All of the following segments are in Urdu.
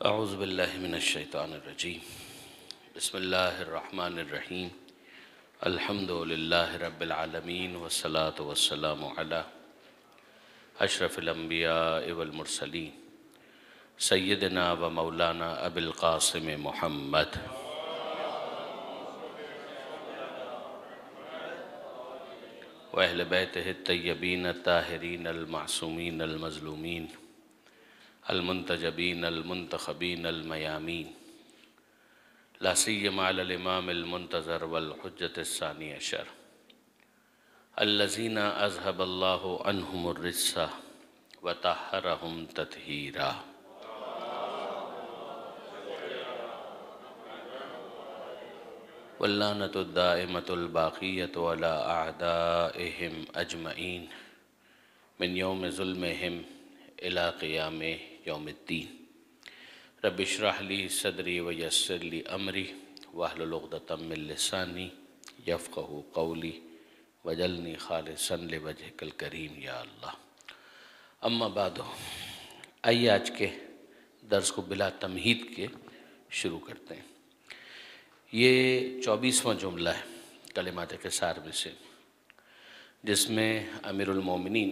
اعوذ باللہ من الشیطان الرجیم بسم اللہ الرحمن الرحیم الحمد للہ رب العالمین والصلاة والسلام علی اشرف الانبیاء والمرسلین سیدنا و مولانا ابی القاسم محمد و اہل بیتہ الطیبین الطاہرین المعصومین المظلومین المنتجبین المنتخبین المیامین لا سیما علی الامام المنتظر والحجة الثانی عشر الذین اذهب اللہ عنہم الرجس وطہرہم تطہیرا واللعنۃ الدائمۃ الباقیۃ علی اعدائہم اجمعین من یوم ظلمہم الى قیام یوم الدین رب اشرح لی صدری ویسر لی امری واحلل عقدۃ من لسانی یفقہوا قولی وجعلنی خالصا لوجہک الکریم یا اللہ۔ اما بعد، آئیے آج کے درس کو بلا تمہید کے شروع کرتے ہیں۔ یہ 24واں جملہ ہے کلمات قصار میں سے، جس میں امیر المومنین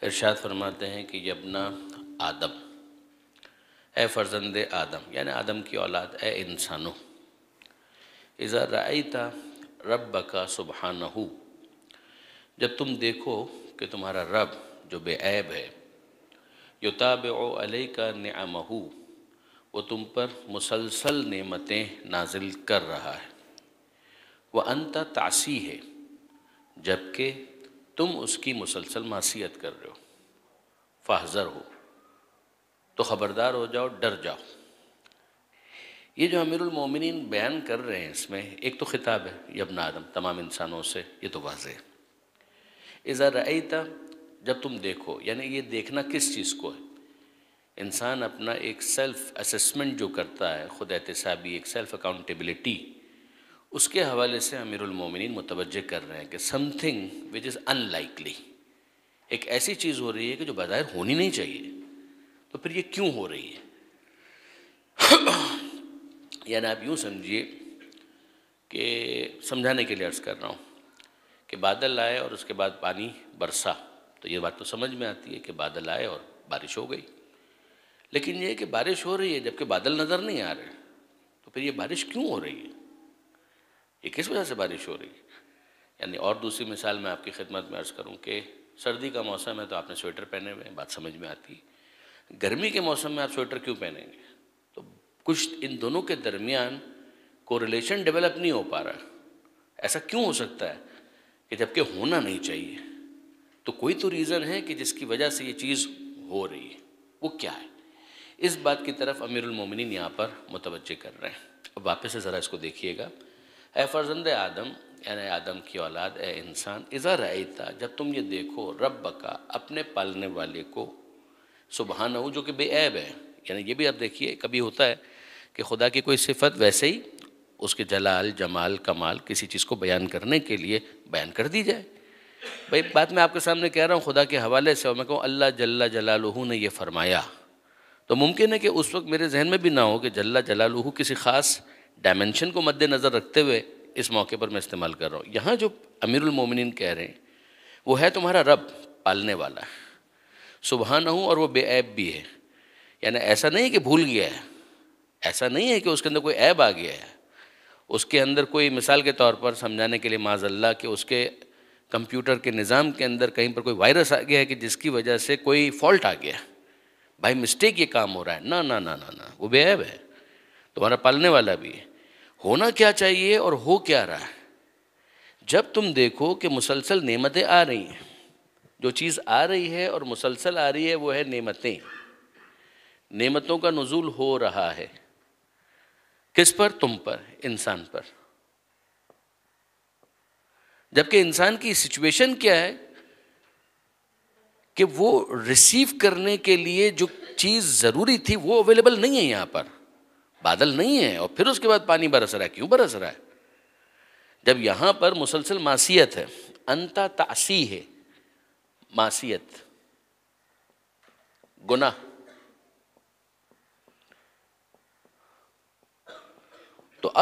ارشاد فرماتے ہیں کہ یبنا آدم، اے فرزند آدم، یعنی آدم کی اولاد، اے انسانوں، اذا رأیت ربک سبحانہ، جب تم دیکھو کہ تمہارا رب جو بے عیب ہے، یتابع علیک نعمہ، وہ تم پر مسلسل نعمتیں نازل کر رہا ہے، وانت تعصیہ، جبکہ تم اس کی مسلسل معصیت کر رہے ہو، فاحذر ہو، تو خبردار ہو جاؤ، ڈر جاؤ۔ یہ جو امیر المومنین بیان کر رہے ہیں، اس میں ایک تو خطاب ہے ابن آدم، تمام انسانوں سے، یہ تو واضح ہے۔ اذا رأیت، جب تم دیکھو، یعنی یہ دیکھنا کس چیز کو ہے؟ انسان اپنا ایک سیلف اسیسمنٹ جو کرتا ہے، خود احتسابی، ایک سیلف اکاؤنٹیبلٹی، اس کے حوالے سے امیر المومنین متوجہ کر رہے ہیں کہ some thing which is in likely, ایک ایسی چیز ہو رہی ہے کہ جو بظاہر ہونی نہیں چاہیے، تو پھر یہ کیوں ہو رہی ہے؟ یعنی آپ یوں سمجھیے کہ سمجھانے کے لیے عرض کر رہا ہوں کہ بادل آئے اور اس کے بعد پانی برسا، تو یہ بات تو سمجھ میں آتی ہے کہ بادل آئے اور بارش ہو گئی، لیکن یہ کہ بارش ہو رہی ہے جبکہ بادل نظر نہیں آ رہے، تو پھر یہ بارش کیوں ہو رہی ہے؟ یہ کس وجہ سے بارش ہو رہی ہے؟ یعنی اور دوسری مثال میں آپ کی خدمت میں عرض کروں کہ سردی کا موسم ہے تو آپ نے سویٹر پہنے ہوئے ہیں، بات سمجھ میں آتی ہے۔ گرمی کے موسم میں آپ سویٹر کیوں پہنیں گے؟ تو کچھ ان دونوں کے درمیان کوریلیشن ڈیولپ نہیں ہو پا رہا۔ ایسا کیوں ہو سکتا ہے کہ جبکہ ہونا نہیں چاہیے؟ تو کوئی تو ریزن ہے کہ جس کی وجہ سے یہ چیز ہو رہی ہے، وہ کیا ہے؟ اس بات کی طرف امیر المومنین یہاں پر متوجہ کر رہے ہیں۔ اب واپس سے ذرا اس کو دیکھیے گا۔ اے فرزند آدم، یعنی آدم کی اولاد، اے انسان، اذا رأیتا، جب تم یہ دیکھو، ربک، اپنے پالنے والے کو، سبحانہ، جو کہ بے عیب ہے۔ یعنی یہ بھی آپ دیکھیے، کبھی ہوتا ہے کہ خدا کی کوئی صفت ویسے ہی اس کے جلال، جمال، کمال کسی چیز کو بیان کرنے کے لیے بیان کر دی جائے۔ بھئی بات میں آپ کے سامنے کہہ رہا ہوں خدا کے حوالے سے، اور میں کہوں اللہ جل جلالہ نے یہ فرمایا، تو ممکن ہے کہ اس وقت میرے ذہن میں بھی نہ ہو کہ جل جلالہ کسی خاص ڈائمنشن کو مد نظر رکھتے ہوئے اس موقع پر میں استعمال کر رہا ہوں۔ یہاں جو امیر المومنین کہہ رہے ہیں وہ ہے تمہارا رب، پالنے والا ہے، سبحانہ، اور وہ بے عیب بھی ہے۔ یعنی ایسا نہیں کہ بھول گیا ہے، ایسا نہیں ہے کہ اس کے اندر کوئی عیب آ گیا ہے، اس کے اندر کوئی، مثال کے طور پر سمجھانے کے لیے معاذ اللہ، کہ اس کے کمپیوٹر کے نظام کے اندر کہیں پر کوئی وائرس آ گیا ہے کہ جس کی وجہ سے کوئی فالٹ آ گیا ہے، بھائی مسٹیک یہ کام ہو رہا ہے، نہ نہ نہ نہ نہ، وہ بے عیب ہے، تمہارا پالنے والا بھی ہے۔ ہونا کیا چاہیے اور ہو کیا رہا ہے؟ جب تم دیکھو کہ مسلسل نعمتیں آ رہی ہیں، جو چیز آ رہی ہے اور مسلسل آ رہی ہے وہ ہے نعمتیں، نعمتوں کا نزول ہو رہا ہے، کس پر؟ تم پر، انسان پر۔ جبکہ انسان کی سچویشن کیا ہے کہ وہ ریسیو کرنے کے لیے جو چیز ضروری تھی وہ اویلیبل نہیں ہے، یہاں پر بادل نہیں ہے، اور پھر اس کے بعد پانی برس رہا ہے۔ کیوں برس رہا ہے؟ جب یہاں پر مسلسل معصیت ہے، انتا تعصی ہے، معصیت، گناہ،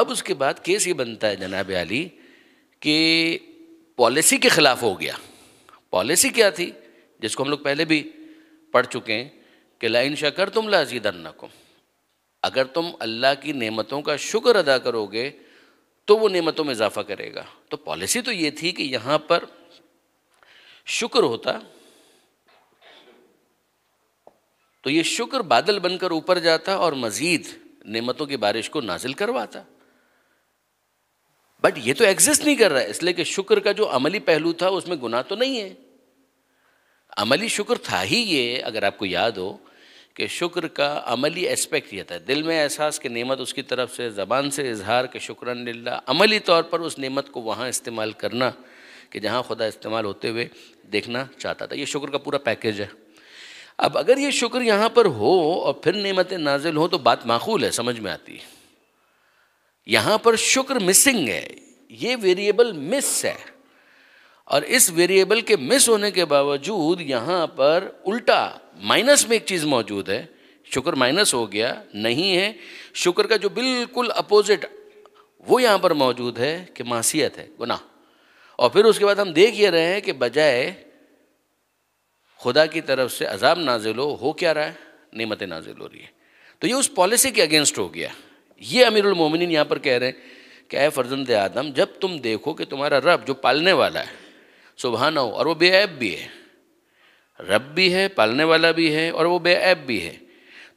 اب اس کے بعد کیس یہ بنتا ہے جناب علی کہ پالیسی کے خلاف ہو گیا. پالیسی کیا تھی جس کو ہم لوگ پہلے بھی پڑھ چکے ہیں کہ لئن شکرتم لازیدنکم، اگر تم اللہ کی نعمتوں کا شکر ادا کرو گے تو وہ نعمتوں میں اضافہ کرے گا. تو پالیسی تو یہ تھی کہ یہاں پر شکر ہوتا تو یہ شکر بادل بن کر اوپر جاتا اور مزید نعمتوں کی بارش کو نازل کرواتا. بٹ یہ تو ایگزسٹ نہیں کر رہا ہے، اس لیے کہ شکر کا جو عملی پہلو تھا اس میں گناہ تو نہیں ہے. عملی شکر تھا ہی یہ، اگر آپ کو یاد ہو کہ شکر کا عملی اسپیکٹ یہ تھا، دل میں احساس کہ نعمت اس کی طرف سے، زبان سے اظہار کہ شکرن للہ، عملی طور پر اس نعمت کو وہاں استعمال کرنا کہ جہاں خدا استعمال ہوتے ہوئے دیکھنا چاہتا تھا. یہ شکر کا پورا پیکیج ہے. اب اگر یہ شکر یہاں پر ہو اور پھر نعمتیں نازل ہو تو بات معقول ہے، سمجھ میں آتی ہے. یہاں پر شکر مسنگ ہے، یہ ویریبل مس ہے، اور اس ویریبل کے مس ہونے کے باوجود یہاں پر الٹا مائنس میں ایک چیز موجود ہے. شکر مائنس ہو گیا نہیں ہے، شکر کا جو بالکل اپوزٹ وہ یہاں پر موجود ہے کہ معصیت ہے، گناہ. اور پھر اس کے بعد ہم دیکھ یہ رہے ہیں کہ بجائے خدا کی طرف سے عذاب نازل ہو کیا رہا ہے؟ نعمتیں نازل ہو رہی ہے. تو یہ اس پالیسی کے اگینسٹ ہو گیا. یہ امیر المومنین یہاں پر کہہ رہے ہیں کہ اے فرزند آدم، جب تم دیکھو کہ تمہارا رب جو پالنے والا ہے سبحانہ ہو، اور وہ بے عیب بھی ہے، رب بھی ہے، پالنے والا بھی ہے، اور وہ بے عیب بھی ہے.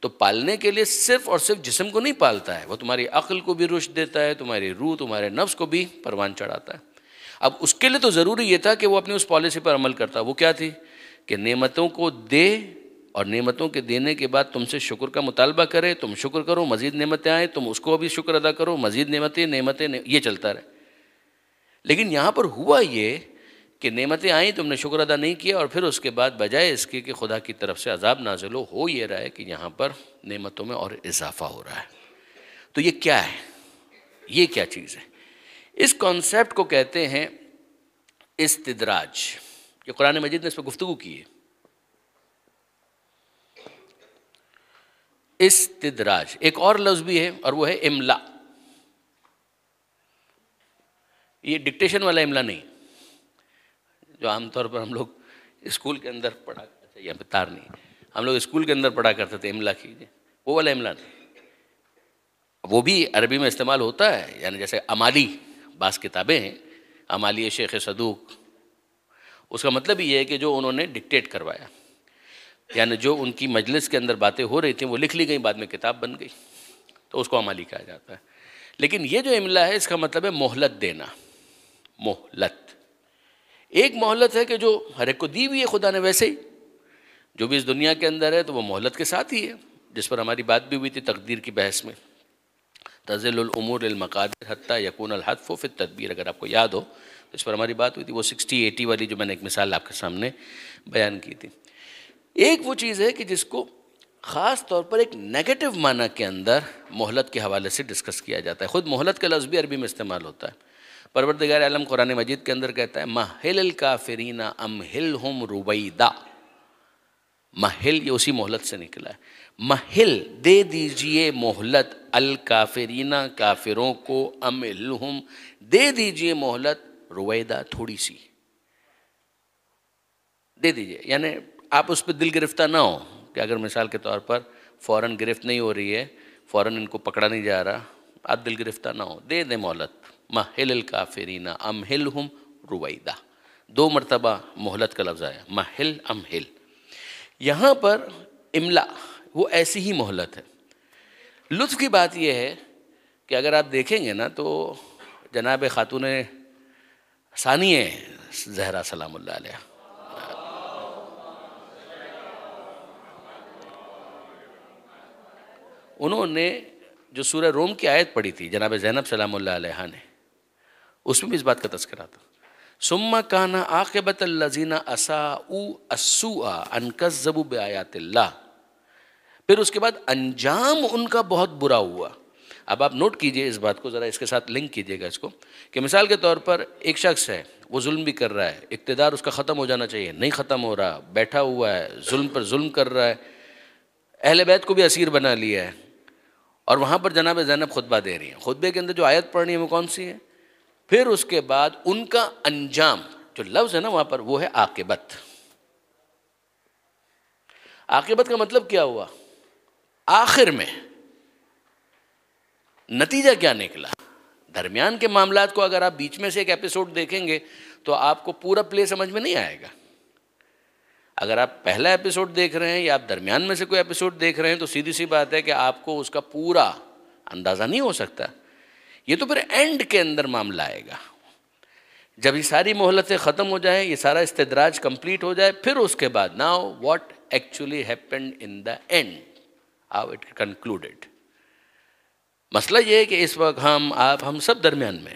تو پالنے کے لیے صرف اور صرف جسم کو نہیں پالتا ہے، وہ تمہاری عقل کو بھی رشد دیتا ہے، تمہاری روح، تمہارے نفس کو بھی پروان چڑھاتا ہے. اب اس کے لیے تو ضروری یہ تھا کہ وہ اپنی اس پالیسی پر عمل کرتا. وہ کیا تھی کہ نعمتوں کو دے اور نعمتوں کے دینے کے بعد تم سے شکر کا مطالبہ کرے، تم شکر کرو، مزید نعمتیں آئیں، تم اس کو بھی شکر ادا کرو، مزید نعمتیں یہ چلتا رہے. لیکن یہاں پر ہوا یہ کہ نعمتیں آئیں، تم نے شکر ادا نہیں کیا، اور پھر اس کے بعد بجائے اس کے کہ خدا کی طرف سے عذاب نازل ہو یہ رہا ہے کہ یہاں پر نعمتوں میں اور اضافہ ہو رہا ہے. تو یہ کیا ہے؟ یہ کیا چیز ہے؟ اس کانسیپٹ کو کہتے ہیں استدراج. یہ قرآن مجید نے اس پہ گفتگو کی ہے. استدراج ایک اور لفظ بھی ہے اور وہ ہے املا. یہ ڈکٹیشن والا املا نہیں جو عام طور پر ہم لوگ اسکول کے اندر پڑھا، اچھا یہاں پہ تار نہیں، ہم لوگ اسکول کے اندر پڑھا کرتے تھے املا کیجیے، وہ والا املا نہیں. وہ بھی عربی میں استعمال ہوتا ہے، یعنی جیسے امالی بعض کتابیں ہیں، امالی شیخ صدوق، اس کا مطلب یہ ہے کہ جو انہوں نے ڈکٹیٹ کروایا، یعنی جو ان کی مجلس کے اندر باتیں ہو رہی تھیں وہ لکھ لی گئیں، بعد میں کتاب بن گئی، تو اس کو امالی کہا جاتا ہے. لیکن یہ جو املا ہے اس کا مطلب ہے مہلت دینا. مہلت ایک مہلت ہے کہ جو ہر ایک کو دی ہوئی ہے خدا نے، ویسے ہی جو بھی اس دنیا کے اندر ہے تو وہ مہلت کے ساتھ ہی ہے، جس پر ہماری بات بھی ہوئی تھی تقدیر کی بحث میں. تزل الامور للمقادر حتی یکون الحتف فی التدبیر، اگر آپ کو یاد ہو تو اس پر ہماری بات ہوئی تھی، وہ 60-80 والی جو میں نے ایک مثال آپ کے سامنے بیان کی تھی. ایک وہ چیز ہے کہ جس کو خاص طور پر ایک نیگیٹو معنی کے اندر مہلت کے حوالے سے ڈسکس کیا جاتا ہے. خود مہلت کا لفظ بھی عربی میں استعمال ہوتا ہے. پروردگار عالم قرآن مجید کے اندر کہتا ہے مہل الکافرین امہلہم رویدا. مہل یہ اسی مہلت سے نکلا ہے. مہل دے دیجئے مہلت، الکافرین کافروں کو، امہلہم دے دیجئے مہلت، رویدا تھوڑی سی دے دیجئے. یعنی آپ اس پہ دل گرفتہ نہ ہو کہ اگر مثال کے طور پر فوراً گرفت نہیں ہو رہی ہے، فوراً ان کو پکڑا نہیں جا رہا، آپ دل گرفتہ نہ ہو، دے دیں مہلت. مہل الکافرین امہلہم رویدا، 2 مرتبہ مہلت کا لفظ آیا، مہل امہل. یہاں پر املا وہ ایسی ہی مہلت ہے. لطف کی بات یہ ہے کہ اگر آپ دیکھیں گے نا تو جناب خاتون ثانیہ زہرا سلام اللہ علیہ، انہوں نے جو سورہ روم کی آیت پڑھی تھی جناب زینب سلام اللہ علیہ نے، اس میں بھی اس بات کا تذکرہ تھا. ثم کان عاقبۃ الذین اساءوا السوء ان کذبوا بآیات اللہ. پھر اس کے بعد انجام ان کا بہت برا ہوا. اب آپ نوٹ کیجئے اس بات کو، ذرا اس کے ساتھ لنک کیجئے گا اس کو، کہ مثال کے طور پر ایک شخص ہے، وہ ظلم بھی کر رہا ہے، اقتدار اس کا ختم ہو جانا چاہیے، نہیں ختم ہو رہا، بیٹھا ہوا ہے، ظلم پر ظلم کر رہا ہے، اہل بیت کو بھی اسیر بنا لیا ہے، اور وہاں پر جناب زینب خطبہ دے رہی ہیں. خطبے کے اندر جو آیت پڑھنی ہے وہ کون سی ہے؟ پھر اس کے بعد ان کا انجام، جو لفظ ہے نا وہاں پر، وہ ہے عاقبت. عاقبت کا مطلب کیا ہوا؟ آخر میں نتیجہ کیا نکلا. درمیان کے معاملات کو اگر آپ بیچ میں سے ایک ایپیسوڈ دیکھیں گے تو آپ کو پورا پلے سمجھ میں نہیں آئے گا. اگر آپ پہلا ایپیسوڈ دیکھ رہے ہیں یا آپ درمیان میں سے کوئی ایپیسوڈ دیکھ رہے ہیں تو سیدھی سی بات ہے کہ آپ کو اس کا پورا اندازہ نہیں ہو سکتا. یہ تو پھر اینڈ کے اندر معاملہ آئے گا، جب یہ ساری مہلتیں ختم ہو جائیں، یہ سارا استدراج کمپلیٹ ہو جائے، پھر اس کے بعد now what actually happened in the and, how it concluded. مسئلہ یہ ہے کہ اس وقت ہم سب درمیان میں،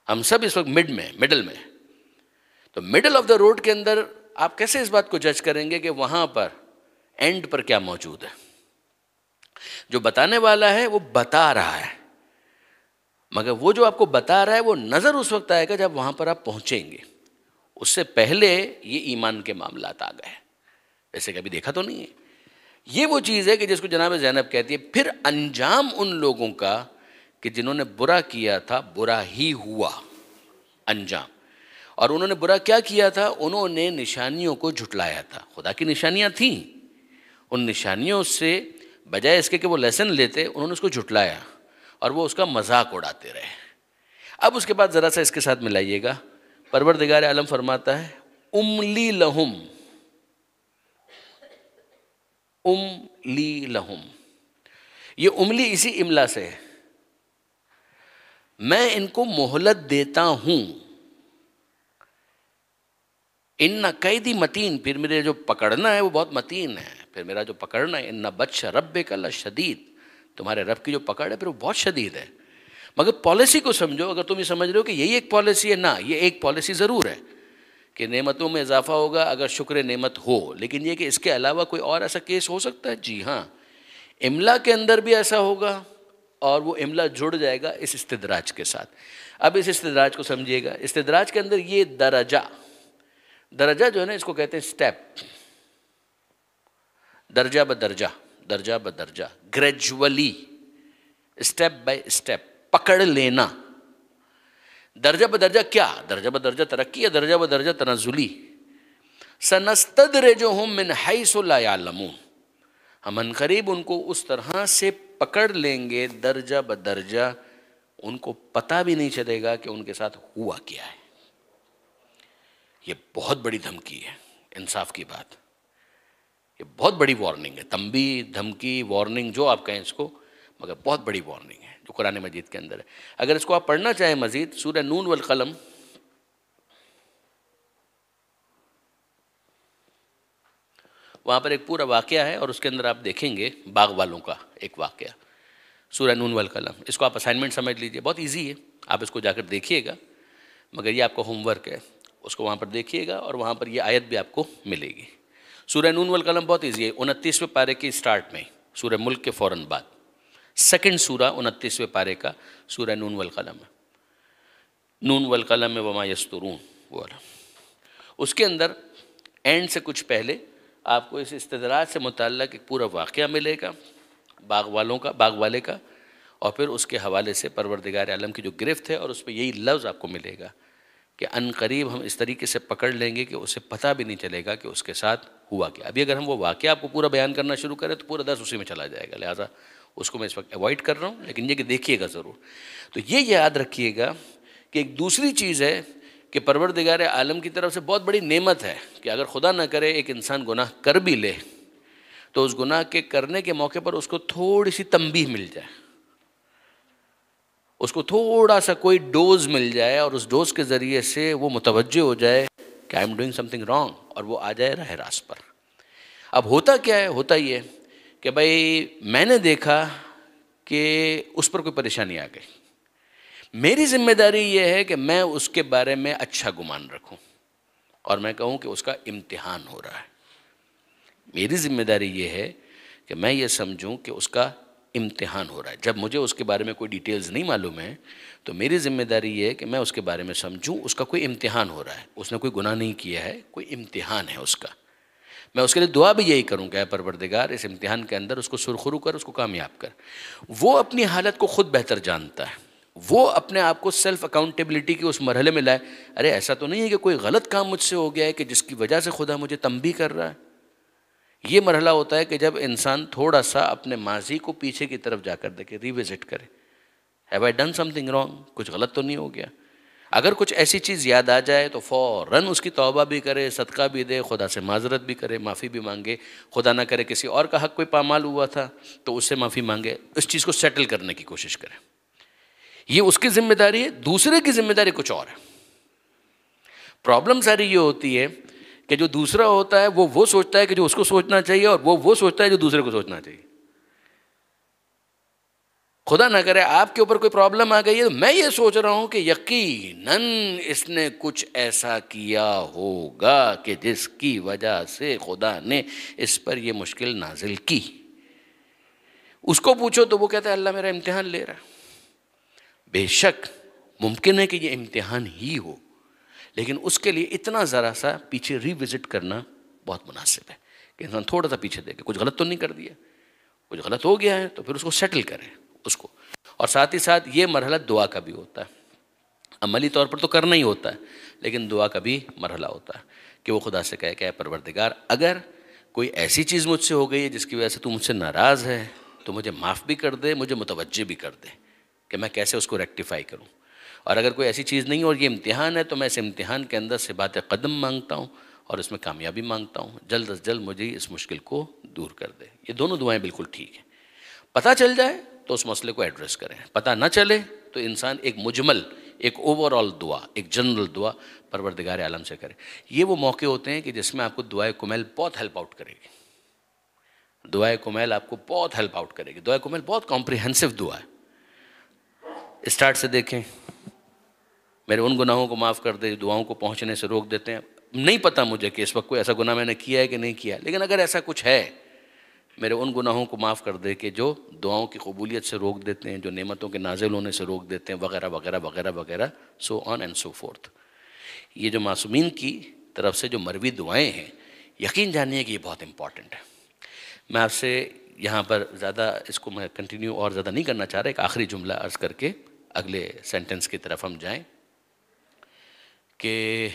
ہم سب اس وقت مڈل میں. تو مڈل آف دا روڈ کے اندر آپ کیسے اس بات کو جج کریں گے کہ وہاں پر اینڈ پر کیا موجود ہے؟ جو بتانے والا ہے وہ بتا رہا ہے، مگر وہ جو آپ کو بتا رہا ہے وہ نظر اس وقت آئے گا جب وہاں پر آپ پہنچیں گے. اس سے پہلے یہ ایمان کے معاملات آ گئے، ایسے کبھی دیکھا تو نہیں ہے. یہ وہ چیز ہے کہ جس کو جناب زینب کہتی ہے پھر انجام ان لوگوں کا کہ جنہوں نے برا کیا تھا برا ہی ہوا انجام. اور انہوں نے برا کیا کیا تھا؟ انہوں نے نشانیوں کو جھٹلایا تھا. خدا کی نشانیاں تھیں، ان نشانیوں سے بجائے اس کے کہ وہ لیسن لیتے، انہوں نے اس کو جھٹلایا اور وہ اس کا مذاق اڑاتے رہے. اب اس کے بعد ذرا سا اس کے ساتھ ملائیے گا. پروردگار عالم فرماتا ہے املی لہم، املی لہم. یہ املی اسی املا سے ہے، میں ان کو مہلت دیتا ہوں. ان قیدی متین، پھر میرے جو پکڑنا ہے وہ بہت متین ہے. پھر میرا جو پکڑنا ہے، ان بطش ربک لشدید، تمہارے رب کی جو پکڑ ہے پھر وہ بہت شدید ہے. مگر پالیسی کو سمجھو. اگر تم یہ سمجھ رہے ہو کہ یہی ایک پالیسی ہے، نہ، یہ ایک پالیسی ضرور ہے کہ نعمتوں میں اضافہ ہوگا اگر شکر نعمت ہو، لیکن یہ کہ اس کے علاوہ کوئی اور ایسا کیس ہو سکتا ہے؟ جی ہاں، املا کے اندر بھی ایسا ہوگا اور وہ املا جڑ جائے گا اس استدراج کے ساتھ. اب اس استدراج کو سمجھیے گا. استدراج کے اندر یہ درجہ جو ہے نا، اس کو کہتے ہیں سٹیپ، درجہ بدرجہ، درجہ بدرجہ، گریجولی، اسٹیپ بائی اسٹیپ، پکڑ لینا. درجہ بدرجہ کیا؟ درجہ بدرجہ ترقی یا درجہ بدرجہ تنزلی؟ سنستدرجہم من حیث لا یعلمون، ہم عنقریب ان کو اس طرح سے پکڑ لیں گے درجہ بدرجہ، ان کو پتہ بھی نہیں چلے گا کہ ان کے ساتھ ہوا کیا ہے. یہ بہت بڑی دھمکی ہے، انصاف کی بات. یہ بہت بڑی وارننگ ہے، تنبیہ، دھمکی، وارننگ، جو آپ کہیں اس کو، مگر بہت بڑی وارننگ ہے جو قرآن مجید کے اندر ہے. اگر اس کو آپ پڑھنا چاہیں مزید، سورہ نون والقلم، وہاں پر ایک پورا واقعہ ہے اور اس کے اندر آپ دیکھیں گے باغ والوں کا ایک واقعہ. سورہ نون والقلم، اس کو آپ اسائنمنٹ سمجھ لیجئے، بہت ایزی ہے، آپ اس کو جا کر دیکھیے گا، مگر یہ آپ کو ہوم ورک ہے. اس کو وہاں پر دیکھیے گا اور وہاں پر یہ آیت بھی آپ کو ملے گی. سورہ نون والقلم بہت ایزی ہے، 29ویں پارے کی سٹارٹ میں، سورہ ملک کے فوراً بعد، سیکنڈ سورہ 29ویں پارے کا سورہ نون والقلم ہے. نون والقلم وما یسطرون، والا اس کے اندر اینڈ سے کچھ پہلے آپ کو اس استدراج سے متعلق ایک پورا واقعہ ملے گا باغ والے کا، اور پھر اس کے حوالے سے پروردگار عالم کی جو گرفت ہے، اور اس پہ یہی لفظ آپ کو ملے گا کہ ان قریب ہم اس طریقے سے پکڑ لیں گے کہ اسے پتہ بھی نہیں چلے گا کہ اس کے ساتھ ہوا کیا. ابھی اگر ہم وہ واقعہ آپ کو پورا بیان کرنا شروع کریں تو پورا درس اسی میں چلا جائے گا، لہٰذا اس کو میں اس وقت اوائڈ کر رہا ہوں، لیکن یہ کہ دیکھیے گا ضرور. تو یہ یاد رکھیے گا کہ ایک دوسری چیز ہے کہ پروردگار عالم کی طرف سے بہت بڑی نعمت ہے کہ اگر خدا نہ کرے ایک انسان گناہ کر بھی لے تو اس گناہ کے کرنے کے موقع پر اس کو تھوڑی سی تنبیہ مل جائے، اس کو تھوڑا سا کوئی ڈوز مل جائے، اور اس ڈوز کے ذریعے سے وہ متوجہ ہو جائے کہ I am doing some thing wrong, اور وہ آ جائے راہ راست پر. اب ہوتا کیا ہے؟ ہوتا یہ کہ بھائی میں نے دیکھا کہ اس پر کوئی پریشانی آ گئی، میری ذمہ داری یہ ہے کہ میں اس کے بارے میں اچھا گمان رکھوں اور میں کہوں کہ اس کا امتحان ہو رہا ہے. میری ذمہ داری یہ ہے کہ میں یہ سمجھوں کہ اس کا امتحان ہو رہا ہے. جب مجھے اس کے بارے میں کوئی ڈیٹیلز نہیں معلوم ہے تو میری ذمہ داری یہ ہے کہ میں اس کے بارے میں سمجھوں اس کا کوئی امتحان ہو رہا ہے. اس نے کوئی گناہ نہیں کیا ہے، کوئی امتحان ہے اس کا. میں اس کے لیے دعا بھی یہی کروں کہ اے پروردگار اس امتحان کے اندر اس کو سرخرو کر، اس کو کامیاب کر۔ وہ اپنی حالت کو خود بہتر جانتا ہے، وہ اپنے آپ کو سیلف اکاؤنٹیبلٹی کے اس مرحلے میں لائے، ارے ایسا تو نہیں ہے کہ کوئی غلط کام مجھ سے ہو گیا ہے کہ جس کی وجہ سے خدا مجھے تنبیہ کر رہا ہے۔ یہ مرحلہ ہوتا ہے کہ جب انسان تھوڑا سا اپنے ماضی کو پیچھے کی طرف جا کر دیکھے، ریوزٹ کرے، have I done some thing wrong, کچھ غلط تو نہیں ہو گیا۔ اگر کچھ ایسی چیز یاد آ جائے تو فوراً اس کی توبہ بھی کرے، صدقہ بھی دے، خدا سے معذرت بھی کرے، معافی بھی مانگے، خدا نہ کرے کسی اور کا حق کوئی پامال ہوا تھا تو اس سے معافی مانگے، اس چیز کو سیٹل کرنے کی کوشش کرے۔ یہ اس کی ذمہ داری ہے، دوسرے کی ذمہ داری کچھ اور ہے۔ پرابلم ساری یہ ہوتی ہے کہ جو دوسرا ہوتا ہے وہ سوچتا ہے کہ جو اس کو سوچنا چاہیے، اور وہ سوچتا ہے جو دوسرے کو سوچنا چاہیے۔ خدا نہ کرے آپ کے اوپر کوئی پرابلم آ گئی ہے تو میں یہ سوچ رہا ہوں کہ یقیناً اس نے کچھ ایسا کیا ہوگا کہ جس کی وجہ سے خدا نے اس پر یہ مشکل نازل کی۔ اس کو پوچھو تو وہ کہتا ہے اللہ میرا امتحان لے رہا ہے۔ بے شک ممکن ہے کہ یہ امتحان ہی ہو، لیکن اس کے لیے اتنا ذرا سا پیچھے ریوزٹ کرنا بہت مناسب ہے کہ انسان تھوڑا سا پیچھے دیکھے، کچھ غلط تو نہیں کر دیا، کچھ غلط ہو گیا ہے تو پھر اس کو سیٹل کریں اس کو۔ اور ساتھ ہی ساتھ یہ مرحلہ دعا کا بھی ہوتا ہے، عملی طور پر تو کرنا ہی ہوتا ہے، لیکن دعا کا بھی مرحلہ ہوتا ہے کہ وہ خدا سے کہے کہ اے پروردگار اگر کوئی ایسی چیز مجھ سے ہو گئی ہے جس کی وجہ سے تو مجھ سے ناراض ہے تو مجھے معاف بھی کر دے، مجھے متوجہ بھی کر دے کہ میں کیسے اس کو ریکٹیفائی کروں۔ اور اگر کوئی ایسی چیز نہیں اور یہ امتحان ہے تو میں اس امتحان کے اندر سے بات قدم مانگتا ہوں اور اس میں کامیابی مانگتا ہوں، جلد از جلد مجھے اس مشکل کو دور کر دے۔ یہ دونوں دعائیں بالکل ٹھیک ہیں۔ پتہ چل جائے تو اس مسئلے کو ایڈریس کریں، پتہ نہ چلے تو انسان ایک مجمل، ایک اوور آل دعا، ایک جنرل دعا پروردگار عالم سے کرے۔ یہ وہ موقع ہوتے ہیں کہ جس میں آپ کو دعائے کمیل بہت ہیلپ آؤٹ کرے گی، دعائے کمیل آپ کو بہت ہیلپ آؤٹ کرے گی۔ دعائے کمیل بہت کمپریہنسو دعا ہے۔ اسٹارٹ سے دیکھیں، میرے ان گناہوں کو معاف کر دے دعاؤں کو پہنچنے سے روک دیتے ہیں۔ نہیں پتہ مجھے کہ اس وقت کوئی ایسا گناہ میں نے کیا ہے کہ نہیں کیا، لیکن اگر ایسا کچھ ہے میرے ان گناہوں کو معاف کر دے کہ جو دعاؤں کی قبولیت سے روک دیتے ہیں، جو نعمتوں کے نازل ہونے سے روک دیتے ہیں، وغیرہ وغیرہ وغیرہ وغیرہ، سو آن اینڈ سو فورتھ۔ یہ جو معصومین کی طرف سے جو مروی دعائیں ہیں، یقین جانیے کہ یہ بہت امپورٹنٹ ہے۔ میں آپ سے یہاں پر زیادہ اس کو میں کنٹینیو اور زیادہ نہیں کرنا چاہ رہا، ایک آخری جملہ عرض کر کے اگلے سینٹنس کی طرف ہم جائیں کہ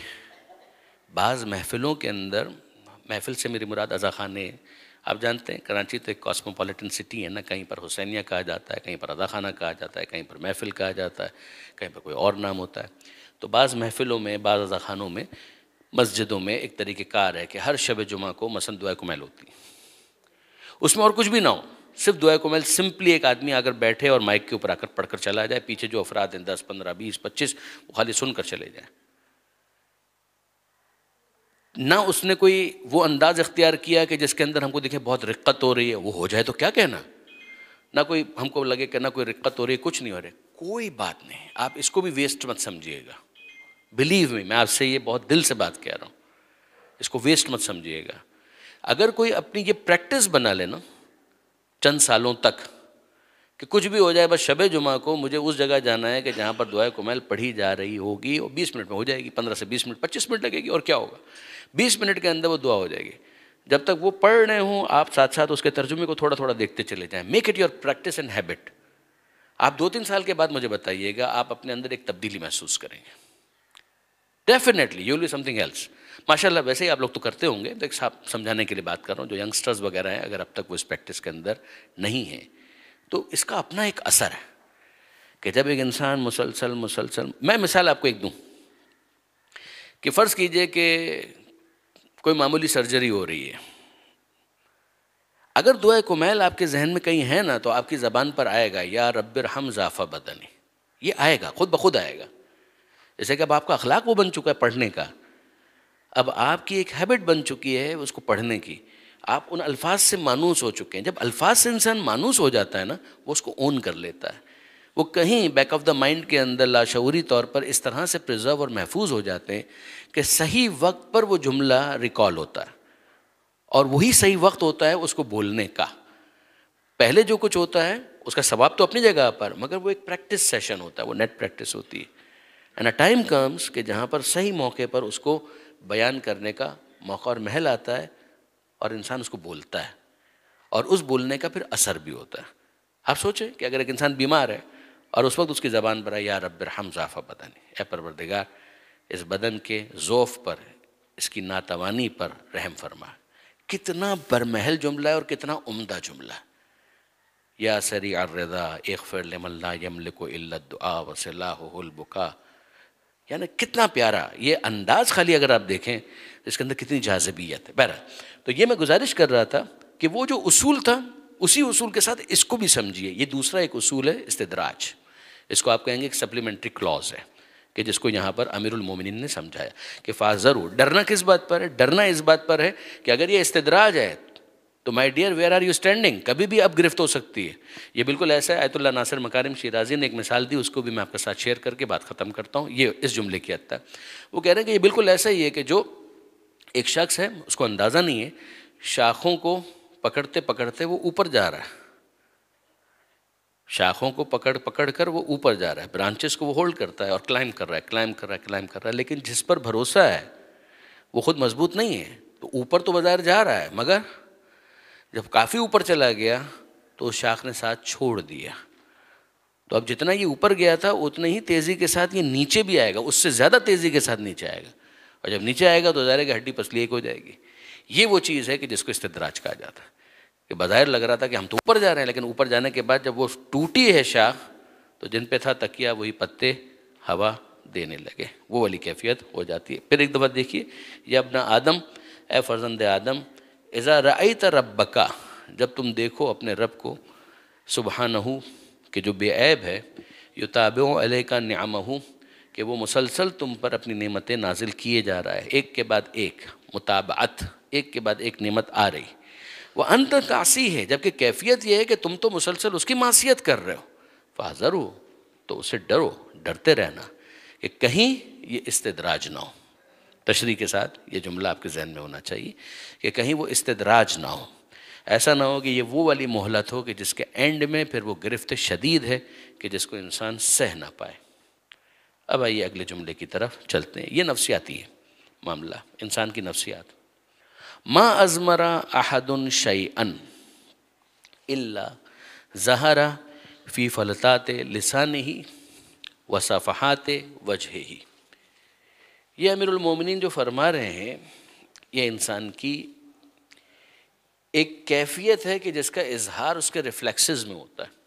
بعض محفلوں کے اندر، محفل سے میری مراد عزا خانے، آپ جانتے ہیں کراچی تو ایک کاسموپولیٹن سٹی ہے نا، کہیں پر حسینیہ کہا جاتا ہے، کہیں پر عزا خانہ کہا جاتا ہے، کہیں پر محفل کہا جاتا ہے، کہیں پر کوئی اور نام ہوتا ہے۔ تو بعض محفلوں میں، بعض عزا خانوں میں، مسجدوں میں ایک طریقہ کار ہے کہ ہر شب جمعہ کو مثلا دعائے کمیل ہوتی ہے، اس میں اور کچھ بھی نہ ہو، صرف دعائے کمیل سمپلی ایک آدمی اگر بیٹھے اور مائک کے اوپر آ کر پڑھ کر چلا جائے، پیچھے جو افراد ہیں 10 15 20 25 وہ خالی سن کر چلے جائیں۔ نہ اس نے کوئی وہ انداز اختیار کیا کہ جس کے اندر ہم کو دیکھیں بہت رقت ہو رہی ہے، وہ ہو جائے تو کیا کہنا، نہ کوئی ہم کو لگے کہ نہ کوئی رقت ہو رہی ہے، کچھ نہیں ہو رہا ہے، کوئی بات نہیں۔ آپ اس کو بھی ویسٹ مت سمجھیے گا، بلیو می، میں آپ سے یہ بہت دل سے بات کہہ رہا ہوں، اس کو ویسٹ مت سمجھیے گا۔ اگر کوئی اپنی یہ پریکٹس بنا لے نا چند سالوں تک کہ کچھ بھی ہو جائے بس شب جمعہ کو مجھے اس جگہ جانا ہے کہ جہاں پر دعائے کمیل پڑھی جا رہی ہوگی، اور 20 منٹ میں ہو جائے گی، 15 سے 20 منٹ، 25 منٹ لگے گی، اور کیا ہوگا، 20 منٹ کے اندر وہ دعا ہو جائے گی۔ جب تک وہ پڑھ رہے ہوں آپ ساتھ ساتھ اس کے ترجمے کو تھوڑا تھوڑا دیکھتے چلے جائیں۔ Make it your practice and habit. آپ 2-3 سال کے بعد مجھے بتائیے گا، آپ اپنے اندر ایک تبدیلی محسوس کریں گے، definitely you will be something else. ماشاء اللہ ویسے ہی آپ لوگ تو کرتے ہوں گے، ایک صاحب سمجھانے کے لیے بات کر رہا ہوں، جو ینگسٹرز وغیرہ ہیں اگر اب تک وہ اس پریکٹس کے اندر نہیں ہیں تو اس کا اپنا ایک اثر ہے کہ جب ایک انسان مسلسل میں مثال آپ کو ایک دوں کہ فرض کیجئے کہ کوئی معمولی سرجری ہو رہی ہے، اگر دعائے کمیل آپ کے ذہن میں کہیں ہے نا تو آپ کی زبان پر آئے گا یا رب ارحم ضعف بدنی، یہ آئے گا، خود بخود آئے گا۔ جیسے کہ اب آپ کا اخلاق وہ بن چکا ہے پڑھنے کا، اب آپ کی ایک ہیبٹ بن چکی ہے اس کو پڑھنے کی، آپ ان الفاظ سے مانوس ہو چکے ہیں۔ جب الفاظ سے انسان مانوس ہو جاتا ہے نا، وہ اس کو اون کر لیتا ہے، وہ کہیں بیک آف دا مائنڈ کے اندر لاشعوری طور پر اس طرح سے پرزرو اور محفوظ ہو جاتے ہیں کہ صحیح وقت پر وہ جملہ ریکال ہوتا ہے، اور وہی صحیح وقت ہوتا ہے اس کو بولنے کا۔ پہلے جو کچھ ہوتا ہے اس کا ثواب تو اپنی جگہ پر، مگر وہ ایک پریکٹس سیشن ہوتا ہے، وہ نیٹ پریکٹس ہوتی ہے۔ اینڈ اے ٹائم کمز کہ جہاں پر صحیح موقع پر اس کو بیان کرنے کا موقع اور محل آتا ہے، اور انسان اس کو بولتا ہے، اور اس بولنے کا پھر اثر بھی ہوتا ہے۔ آپ سوچیں کہ اگر ایک انسان بیمار ہے اور اس وقت اس کی زبان پر ہے یا رب ارحم ضعف بدنی، اے پروردگار اس بدن کے ضعف پر، اس کی ناتوانی پر رحم فرما، کتنا برمحل جملہ ہے اور کتنا عمدہ جملہ ہے۔ یا سریع الرضا اغفر لمن لا یملک الا الدعاء وسلاحہ البکا، یعنی کتنا پیارا یہ انداز، خالی اگر آپ دیکھیں اس کے اندر کتنی جاذبیت ہے۔ بہرحال تو یہ میں گزارش کر رہا تھا کہ وہ جو اصول تھا اسی اصول کے ساتھ اس کو بھی سمجھیے۔ یہ دوسرا ایک اصول ہے استدراج، اس کو آپ کہیں گے ایک سپلیمنٹری کلوز ہے، کہ جس کو یہاں پر امیر المومنین نے سمجھایا کہ فاضروا، ڈرنا کس بات پر ہے؟ ڈرنا اس بات پر ہے کہ اگر یہ استدراج ہے تو my dear where are you standing, کبھی بھی اب گرفت ہو سکتی ہے۔ یہ بالکل ایسا ہے، آیت اللہ ناصر مکارم شیرازی نے ایک مثال دی، اس کو بھی میں آپ کے ساتھ شیئر کر کے بات ختم کرتا ہوں۔ یہ اس جملے کی حد تک وہ کہہ رہے ہیں کہ یہ بالکل ایسا ہی ہے کہ جو ایک شخص ہے اس کو اندازہ نہیں ہے، شاخوں کو پکڑتے پکڑتے وہ اوپر جا رہا ہے، شاخوں کو پکڑ پکڑ کر وہ اوپر جا رہا ہے، برانچز کو وہ ہولڈ کرتا ہے اور کلائم کر رہا ہے، کلائم کر رہا ہے، کلائم کر رہا ہے، لیکن جس پر بھروسہ ہے وہ خود مضبوط نہیں ہے، تو اوپر تو بظاہر جا رہا ہے مگر جب کافی اوپر چلا گیا تو اس شاخ نے ساتھ چھوڑ دیا، تو اب جتنا یہ اوپر گیا تھا اتنے ہی تیزی کے ساتھ یہ نیچے بھی آئے گا، اس سے زیادہ تیزی کے ساتھ نیچے آئے گا، اور جب نیچے آئے گا تو ظاہر ہے کہ ہڈی پسلی ایک ہو جائے گی۔ یہ وہ چیز ہے کہ جس کو استدراج کہا جاتا ہے، کہ بظاہر لگ رہا تھا کہ ہم تو اوپر جا رہے ہیں، لیکن اوپر جانے کے بعد جب وہ ٹوٹی ہے شاخ تو جن پہ تھا تکیہ وہی پتے ہوا دینے لگے، وہ والی کیفیت ہو جاتی ہے۔ پھر ایک دفعہ دیکھیے، یا ابن آدم، اے فرزند آدم، اذا رأیت ربک، جب تم دیکھو اپنے رب کو، سبحانہ کہ جو بے عیب ہے، یتابع علیک نعمہ کہ وہ مسلسل تم پر اپنی نعمتیں نازل کیے جا رہا ہے، ایک کے بعد ایک، متابعت، ایک کے بعد ایک نعمت آ رہی، وہ انت تعصی ہے، جبکہ کیفیت یہ ہے کہ تم تو مسلسل اس کی معصیت کر رہے ہو، فاحذروا تو اسے ڈرو، ڈرتے رہنا کہ کہیں یہ استدراج نہ ہو۔ تشریح کے ساتھ یہ جملہ آپ کے ذہن میں ہونا چاہیے کہ کہیں وہ استدراج نہ ہو، ایسا نہ ہو کہ یہ وہ والی مہلت ہو کہ جس کے اینڈ میں پھر وہ گرفت شدید ہے کہ جس کو انسان سہ نہ پائے۔ اب آئیے اگلے جملے کی طرف چلتے ہیں، یہ نفسیاتی ہے معاملہ، انسان کی نفسیات۔ ما ازمر احد شیئا الا ظہر فی فلتات لسانہ وصفحات وجہہ، یہ امیر المومنین جو فرما رہے ہیں یہ انسان کی ایک کیفیت ہے کہ جس کا اظہار اس کے ریفلیکسز میں ہوتا ہے۔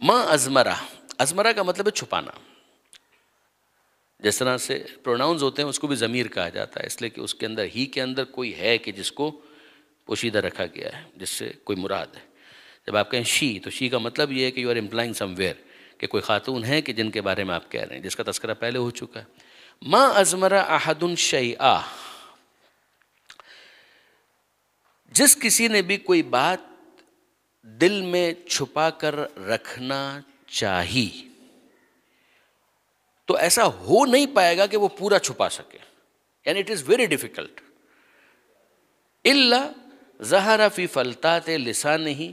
ما ازمرہ، ازمرہ کا مطلب ہے چھپانا، جس طرح سے پروناؤنز ہوتے ہیں اس کو بھی ضمیر کہا جاتا ہے، اس لیے کہ اس کے اندر ہی کے اندر کوئی ہے کہ جس کو پوشیدہ رکھا گیا ہے، جس سے کوئی مراد ہے۔ جب آپ کہیں شی تو شی کا مطلب یہ ہے کہ یو آر امپلائنگ سم ویئر، کہ کوئی خاتون ہے کہ جن کے بارے میں آپ کہہ رہے ہیں، جس کا تذکرہ پہلے ہو چکا ہے۔ ما ازمر احد شیئا، جس کسی نے بھی کوئی بات دل میں چھپا کر رکھنا چاہی تو ایسا ہو نہیں پائے گا کہ وہ پورا چھپا سکے، یعنی اٹ از ویری ڈیفیکلٹ، الا ظہر فی فلتات لسانہ،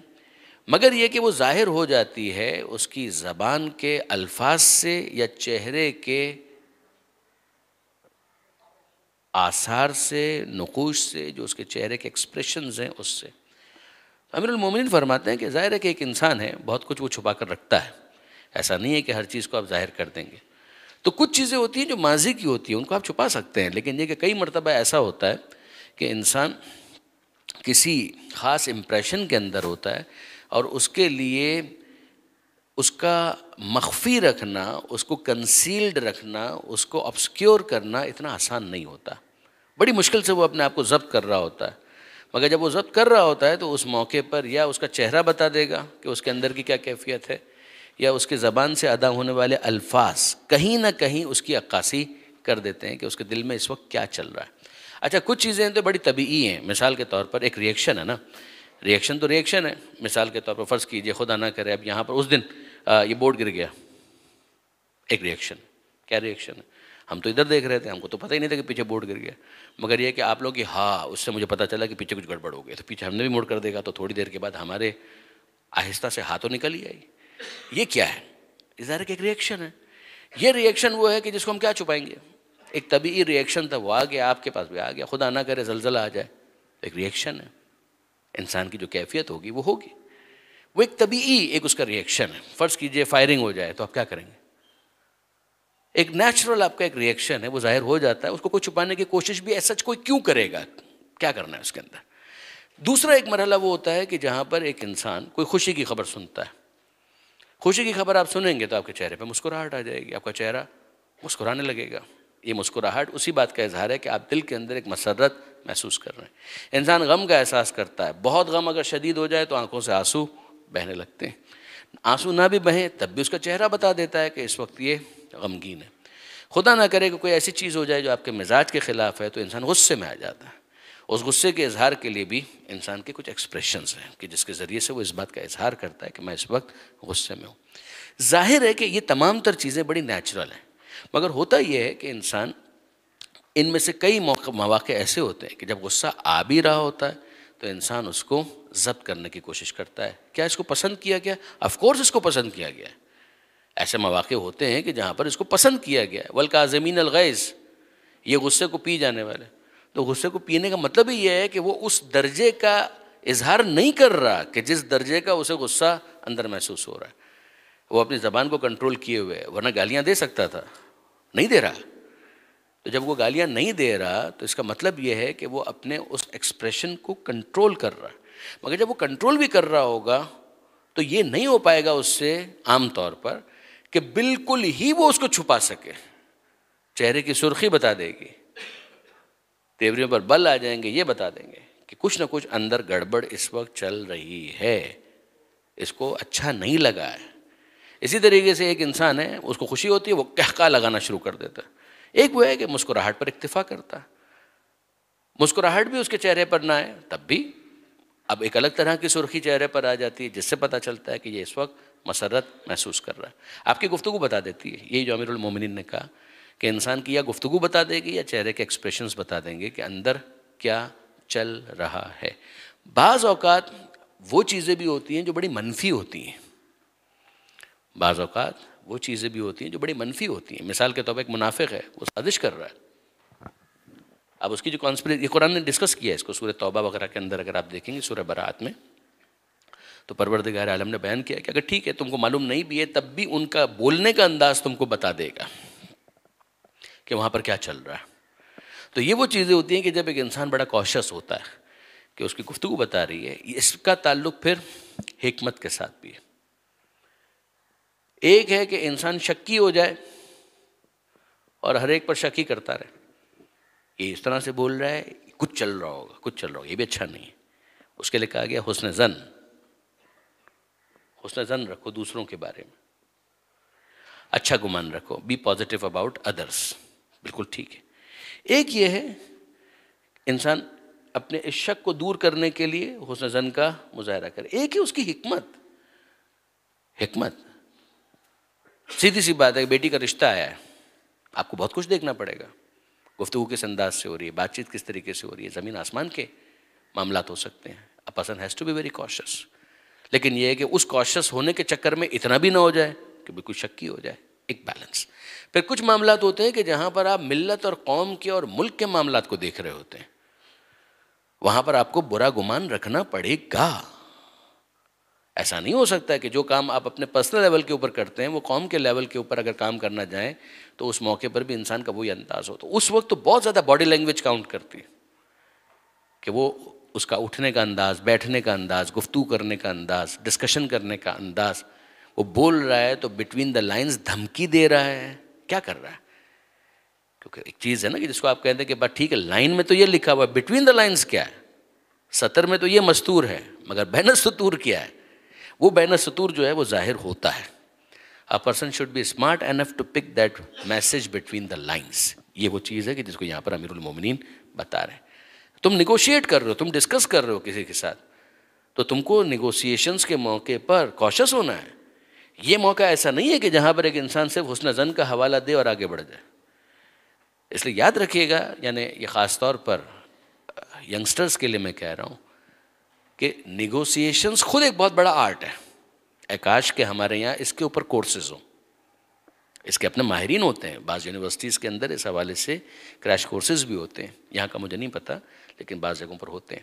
مگر یہ کہ وہ ظاہر ہو جاتی ہے اس کی زبان کے الفاظ سے یا چہرے کے آثار سے، نقوش سے، جو اس کے چہرے کے ایکسپریشنز ہیں اس سے۔ امیر المومنین فرماتے ہیں کہ ظاہر ہے کہ ایک انسان ہے، بہت کچھ وہ چھپا کر رکھتا ہے، ایسا نہیں ہے کہ ہر چیز کو آپ ظاہر کر دیں گے، تو کچھ چیزیں ہوتی ہیں جو ماضی کی ہوتی ہیں ان کو آپ چھپا سکتے ہیں، لیکن یہ کہ کئی مرتبہ ایسا ہوتا ہے کہ انسان کسی خاص امپریشن کے اندر ہوتا ہے اور اس کے لیے اس کا مخفی رکھنا، اس کو کنسیلڈ رکھنا، اس کو obscure کرنا اتنا آسان نہیں ہوتا، بڑی مشکل سے وہ اپنے آپ کو ضبط کر رہا ہوتا ہے، مگر جب وہ ضبط کر رہا ہوتا ہے تو اس موقع پر یا اس کا چہرہ بتا دے گا کہ اس کے اندر کی کیا کیفیت ہے، یا اس کے زبان سے ادا ہونے والے الفاظ کہیں نہ کہیں اس کی عکاسی کر دیتے ہیں کہ اس کے دل میں اس وقت کیا چل رہا ہے۔ اچھا کچھ چیزیں تو بڑی طبیعی ہیں، مثال کے طور پر ایک ریئیکشن ہے نا، ریئیکشن تو ریئیکشن ہے، مثال کے طور پر فرض کیجئے خدا نہ کرے اب یہاں پر اس دن یہ بورڈ گر گیا، ایک ریئیکشن، کیا ریئیکشن ہے؟ ہم تو ادھر دیکھ رہے تھے، ہم کو تو پتہ ہی نہیں تھا کہ پیچھے بورڈ گر گیا، مگر یہ کہ آپ لوگ کہ ہاں اس سے مجھے پتہ چلا کہ پیچھے کچھ گڑبڑ ہو گئی، تو پیچھے ہم نے بھی موڑ کر دیکھا تو تھوڑی دیر کے بعد ہمارے آہستہ سے ہاتھوں نکل ہی آئی، یہ کیا ہے؟ ظاہر کہ ایک ریئیکشن ہے۔ یہ ریئیکشن وہ ہے کہ جس کو ہم کیا چھپائیں گے، ایک طبعی ریئیکشن تھا، وہ آ گیا، آپ کے پاس بھی آ گیا. خدا نہ کرے زلزلہ آ جائے، ایک ریئیکشن ہے. انسان کی جو کیفیت ہوگی وہ ہوگی، وہ ایک طبعی ایک اس کا ریئیکشن ہے. فرض کیجئے فائرنگ ہو جائے تو آپ کیا کریں گے؟ ایک نیچرل آپ کا ایک ریئیکشن ہے، وہ ظاہر ہو جاتا ہے. اس کو کوئی چھپانے کی کوشش بھی ایسا کوئی کیوں کرے گا؟ کیا کرنا ہے اس کے اندر؟ دوسرا ایک مرحلہ وہ ہوتا ہے کہ جہاں پر ایک انسان کوئی خوشی کی خبر سنتا ہے. خوشی کی خبر آپ سنیں گے تو آپ کے چہرے پہ مسکراہٹ آ جائے گی، آپ کا چہرہ مسکرانے لگے گا. یہ مسکراہٹ اسی بات کا اظہار ہے کہ آپ دل کے اندر ایک مسرت محسوس کر رہے ہیں. انسان غم کا احساس کرتا ہے، بہت غم اگر شدید ہو جائے تو آنکھوں سے آنسو بہنے لگتے ہیں. آنسو نہ بھی بہیں تب بھی اس کا چہرہ بتا دیتا ہے کہ اس وقت یہ غمگین ہے. خدا نہ کرے کہ کوئی ایسی چیز ہو جائے جو آپ کے مزاج کے خلاف ہے تو انسان غصے میں آ جاتا ہے. اس غصے کے اظہار کے لیے بھی انسان کے کچھ ایکسپریشنز ہیں کہ جس کے ذریعے سے وہ اس بات کا اظہار کرتا ہے کہ میں اس وقت غصے میں ہوں. ظاہر ہے کہ یہ تمام تر چیزیں بڑی نیچرل ہیں، مگر ہوتا یہ ہے کہ انسان ان میں سے کئی مواقع ایسے ہوتے ہیں کہ جب غصہ آ بھی رہا ہوتا ہے تو انسان اس کو ضبط کرنے کی کوشش کرتا ہے. کیا اس کو پسند کیا گیا؟ آف کورس اس کو پسند کیا گیا ہے. ایسے مواقع ہوتے ہیں کہ جہاں پر اس کو پسند کیا گیا ہے. والکاظمین الغیظ، یہ غصے کو پی جانے والے. تو غصے کو پینے کا مطلب ہی یہ ہے کہ وہ اس درجے کا اظہار نہیں کر رہا کہ جس درجے کا اسے غصہ اندر محسوس ہو رہا ہے. وہ اپنی زبان کو کنٹرول کیے ہوئے ہے، ورنہ گالیاں دے سکتا تھا، نہیں دے رہا. تو جب وہ گالیاں نہیں دے رہا تو اس کا مطلب یہ ہے کہ وہ اپنے اس ایکسپریشن کو کنٹرول کر رہا ہے. مگر جب وہ کنٹرول بھی کر رہا ہوگا تو یہ نہیں ہو پائے گا اس سے عام طور پر کہ بالکل ہی وہ اس کو چھپا سکے. چہرے کی سرخی بتا دے گی، تیوریوں پر بل آ جائیں گے، یہ بتا دیں گے کہ کچھ نہ کچھ اندر گڑبڑ اس وقت چل رہی ہے، اس کو اچھا نہیں لگا ہے. اسی طریقے سے ایک انسان ہے، اس کو خوشی ہوتی ہے، وہ قہقہ لگانا شروع کر دیتا ہے. ایک وہ ہے کہ مسکراہٹ پر اکتفا کرتا ہے، مسکراہٹ بھی اس کے چہرے پر نہ آئے تب بھی اب ایک الگ طرح کی سرخی چہرے پر آ جاتی ہے جس سے پتہ چلتا ہے کہ یہ اس وقت مسرت محسوس کر رہا ہے. آپ کی گفتگو بتا دیتی ہے. یہی جو امیر المومنین نے کہا کہ انسان کی یا گفتگو بتا دے گی یا چہرے کے ایکسپریشنز بتا دیں گے کہ اندر کیا چل رہا ہے. بعض اوقات وہ چیزیں بھی ہوتی ہیں جو بڑی منفی ہوتی ہیں، بعض اوقات وہ چیزیں بھی ہوتی ہیں جو بڑی منفی ہوتی ہیں. مثال کے طور پر ایک منافق ہے، وہ سازش کر رہا ہے. اب اس کی جو کانسپریسی، یہ قرآن نے ڈسکس کیا ہے اس کو سورہ توبہ وغیرہ کے اندر. اگر آپ دیکھیں گے سورہ براءت میں تو پروردگار عالم نے بیان کیا کہ اگر ٹھیک ہے تم کو معلوم نہیں بھی ہے تب بھی ان کا بولنے کا انداز تم کو بتا دے گا کہ وہاں پر کیا چل رہا ہے. تو یہ وہ چیزیں ہوتی ہیں کہ جب ایک انسان بڑا کوشش ہوتا ہے کہ اس کی گفتگو بتا رہی ہے. اس کا تعلق پھر حکمت کے ساتھ بھی ہے. ایک ہے کہ انسان شکی ہو جائے اور ہر ایک پر شک ہی کرتا رہے، یہ اس طرح سے بول رہا ہے، کچھ چل رہا ہوگا، کچھ چل رہا ہوگا، یہ بھی اچھا نہیں ہے. اس کے لیے کہا گیا حسن ظن، حسن ظن رکھو دوسروں کے بارے میں، اچھا گمان رکھو، بی پازیٹیو اباؤٹ ادرس. بالکل ٹھیک ہے. ایک یہ ہے انسان اپنے اس شک کو دور کرنے کے لیے حسن ظن کا مظاہرہ کرے. ایک ہے اس کی حکمت. حکمت سیدھی سی بات ہے، بیٹی کا رشتہ آیا ہے، آپ کو بہت کچھ دیکھنا پڑے گا. گفتگو کس انداز سے ہو رہی ہے، بات چیت کس طریقے سے ہو رہی ہے، زمین آسمان کے معاملات ہو سکتے ہیں. A person has to be very cautious. لیکن یہ ہے کہ اس کوشش ہونے کے چکر میں اتنا بھی نہ ہو جائے کہ بالکل شکی ہو جائے. ایک بیلنس. پھر کچھ معاملات ہوتے ہیں کہ جہاں پر آپ ملت اور قوم کے اور ملک کے معاملات کو دیکھ رہے ہوتے ہیں، وہاں پر آپ کو برا گمان رکھنا پڑے گا. ایسا نہیں ہو سکتا کہ جو کام آپ اپنے پرسنل لیول کے اوپر کرتے ہیں وہ قوم کے لیول کے اوپر اگر کام کرنا جائیں تو اس موقع پر بھی انسان کا وہی انداز ہو. تو اس وقت تو بہت زیادہ باڈی لینگویج کاؤنٹ کرتی ہے کہ وہ اس کا اٹھنے کا انداز، بیٹھنے کا انداز، گفتگو کرنے کا انداز، ڈسکشن کرنے کا انداز. وہ بول رہا ہے تو بٹوین دا لائنز دھمکی دے رہا ہے، کیا کر رہا ہے؟ کیونکہ ایک چیز ہے نا کہ جس کو آپ کہتے ہیں کہ بات ٹھیک ہے لائن میں تو یہ لکھا ہوا ہے، بٹوین دا لائنز کیا ہے؟ سطر میں تو یہ مستور ہے مگر بین السطور کیا ہے؟ وہ بین السطور جو ہے وہ ظاہر ہوتا ہے. A person should be smart enough to pick that message between the lines. یہ وہ چیز ہے کہ جس کو یہاں پر امیر المومنین بتا رہے ہیں. تم نیگوشیٹ کر رہے ہو، تم ڈسکس کر رہے ہو کسی کے ساتھ، تو تم کو نیگوسیشنز کے موقع پر کوشش ہونا ہے. یہ موقع ایسا نہیں ہے کہ جہاں پر ایک انسان صرف حسن ظن کا حوالہ دے اور آگے بڑھ جائے. اس لیے یاد رکھیے گا، یعنی یہ خاص طور پر ینگسٹرز کے لیے میں کہہ رہا ہوں کہ نیگوسیشنز خود ایک بہت بڑا آرٹ ہے. کاش کہ ہمارے یہاں اس کے اوپر کورسز ہوں. اس کے اپنے ماہرین ہوتے ہیں، بعض یونیورسٹیز کے اندر اس حوالے سے کریش کورسز بھی ہوتے ہیں، یہاں کا مجھے نہیں پتہ لیکن بعض جگہوں پر ہوتے ہیں.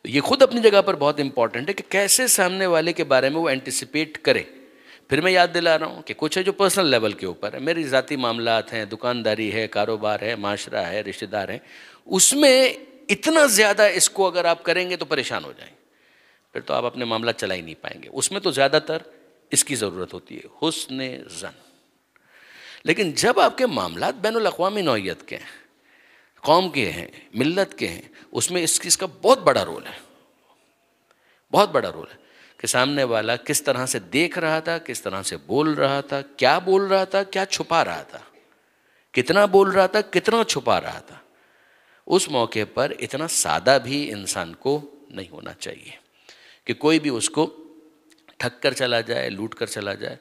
تو یہ خود اپنی جگہ پر بہت امپورٹنٹ ہے کہ کیسے سامنے والے کے بارے میں وہ اینٹیسپیٹ کرے. پھر میں یاد دلا رہا ہوں کہ کچھ ہے جو پرسنل لیول کے اوپر ہے، میری ذاتی معاملات ہیں، دکانداری ہے، کاروبار ہے، معاشرہ ہے، رشتہ دار ہیں، اس میں اتنا زیادہ اس کو اگر آپ کریں گے تو پریشان ہو جائیں گے، پھر تو آپ اپنے معاملات چلا ہی نہیں پائیں گے. اس میں تو زیادہ تر اس کی ضرورت ہوتی ہے، حسن ظن. لیکن جب آپ کے معاملات بین الاقوامی نوعیت کے ہیں، قوم کے ہیں، ملت کے ہیں، اس میں اس چیز کا بہت بڑا رول ہے، بہت بڑا رول ہے کہ سامنے والا کس طرح سے دیکھ رہا تھا، کس طرح سے بول رہا تھا، کیا بول رہا تھا، کیا چھپا رہا تھا، کتنا بول رہا تھا، کتنا چھپا رہا تھا. اس موقع پر اتنا سادہ بھی انسان کو نہیں ہونا چاہیے کہ کوئی بھی اس کو ٹھگ کر چلا جائے، لوٹ کر چلا جائے.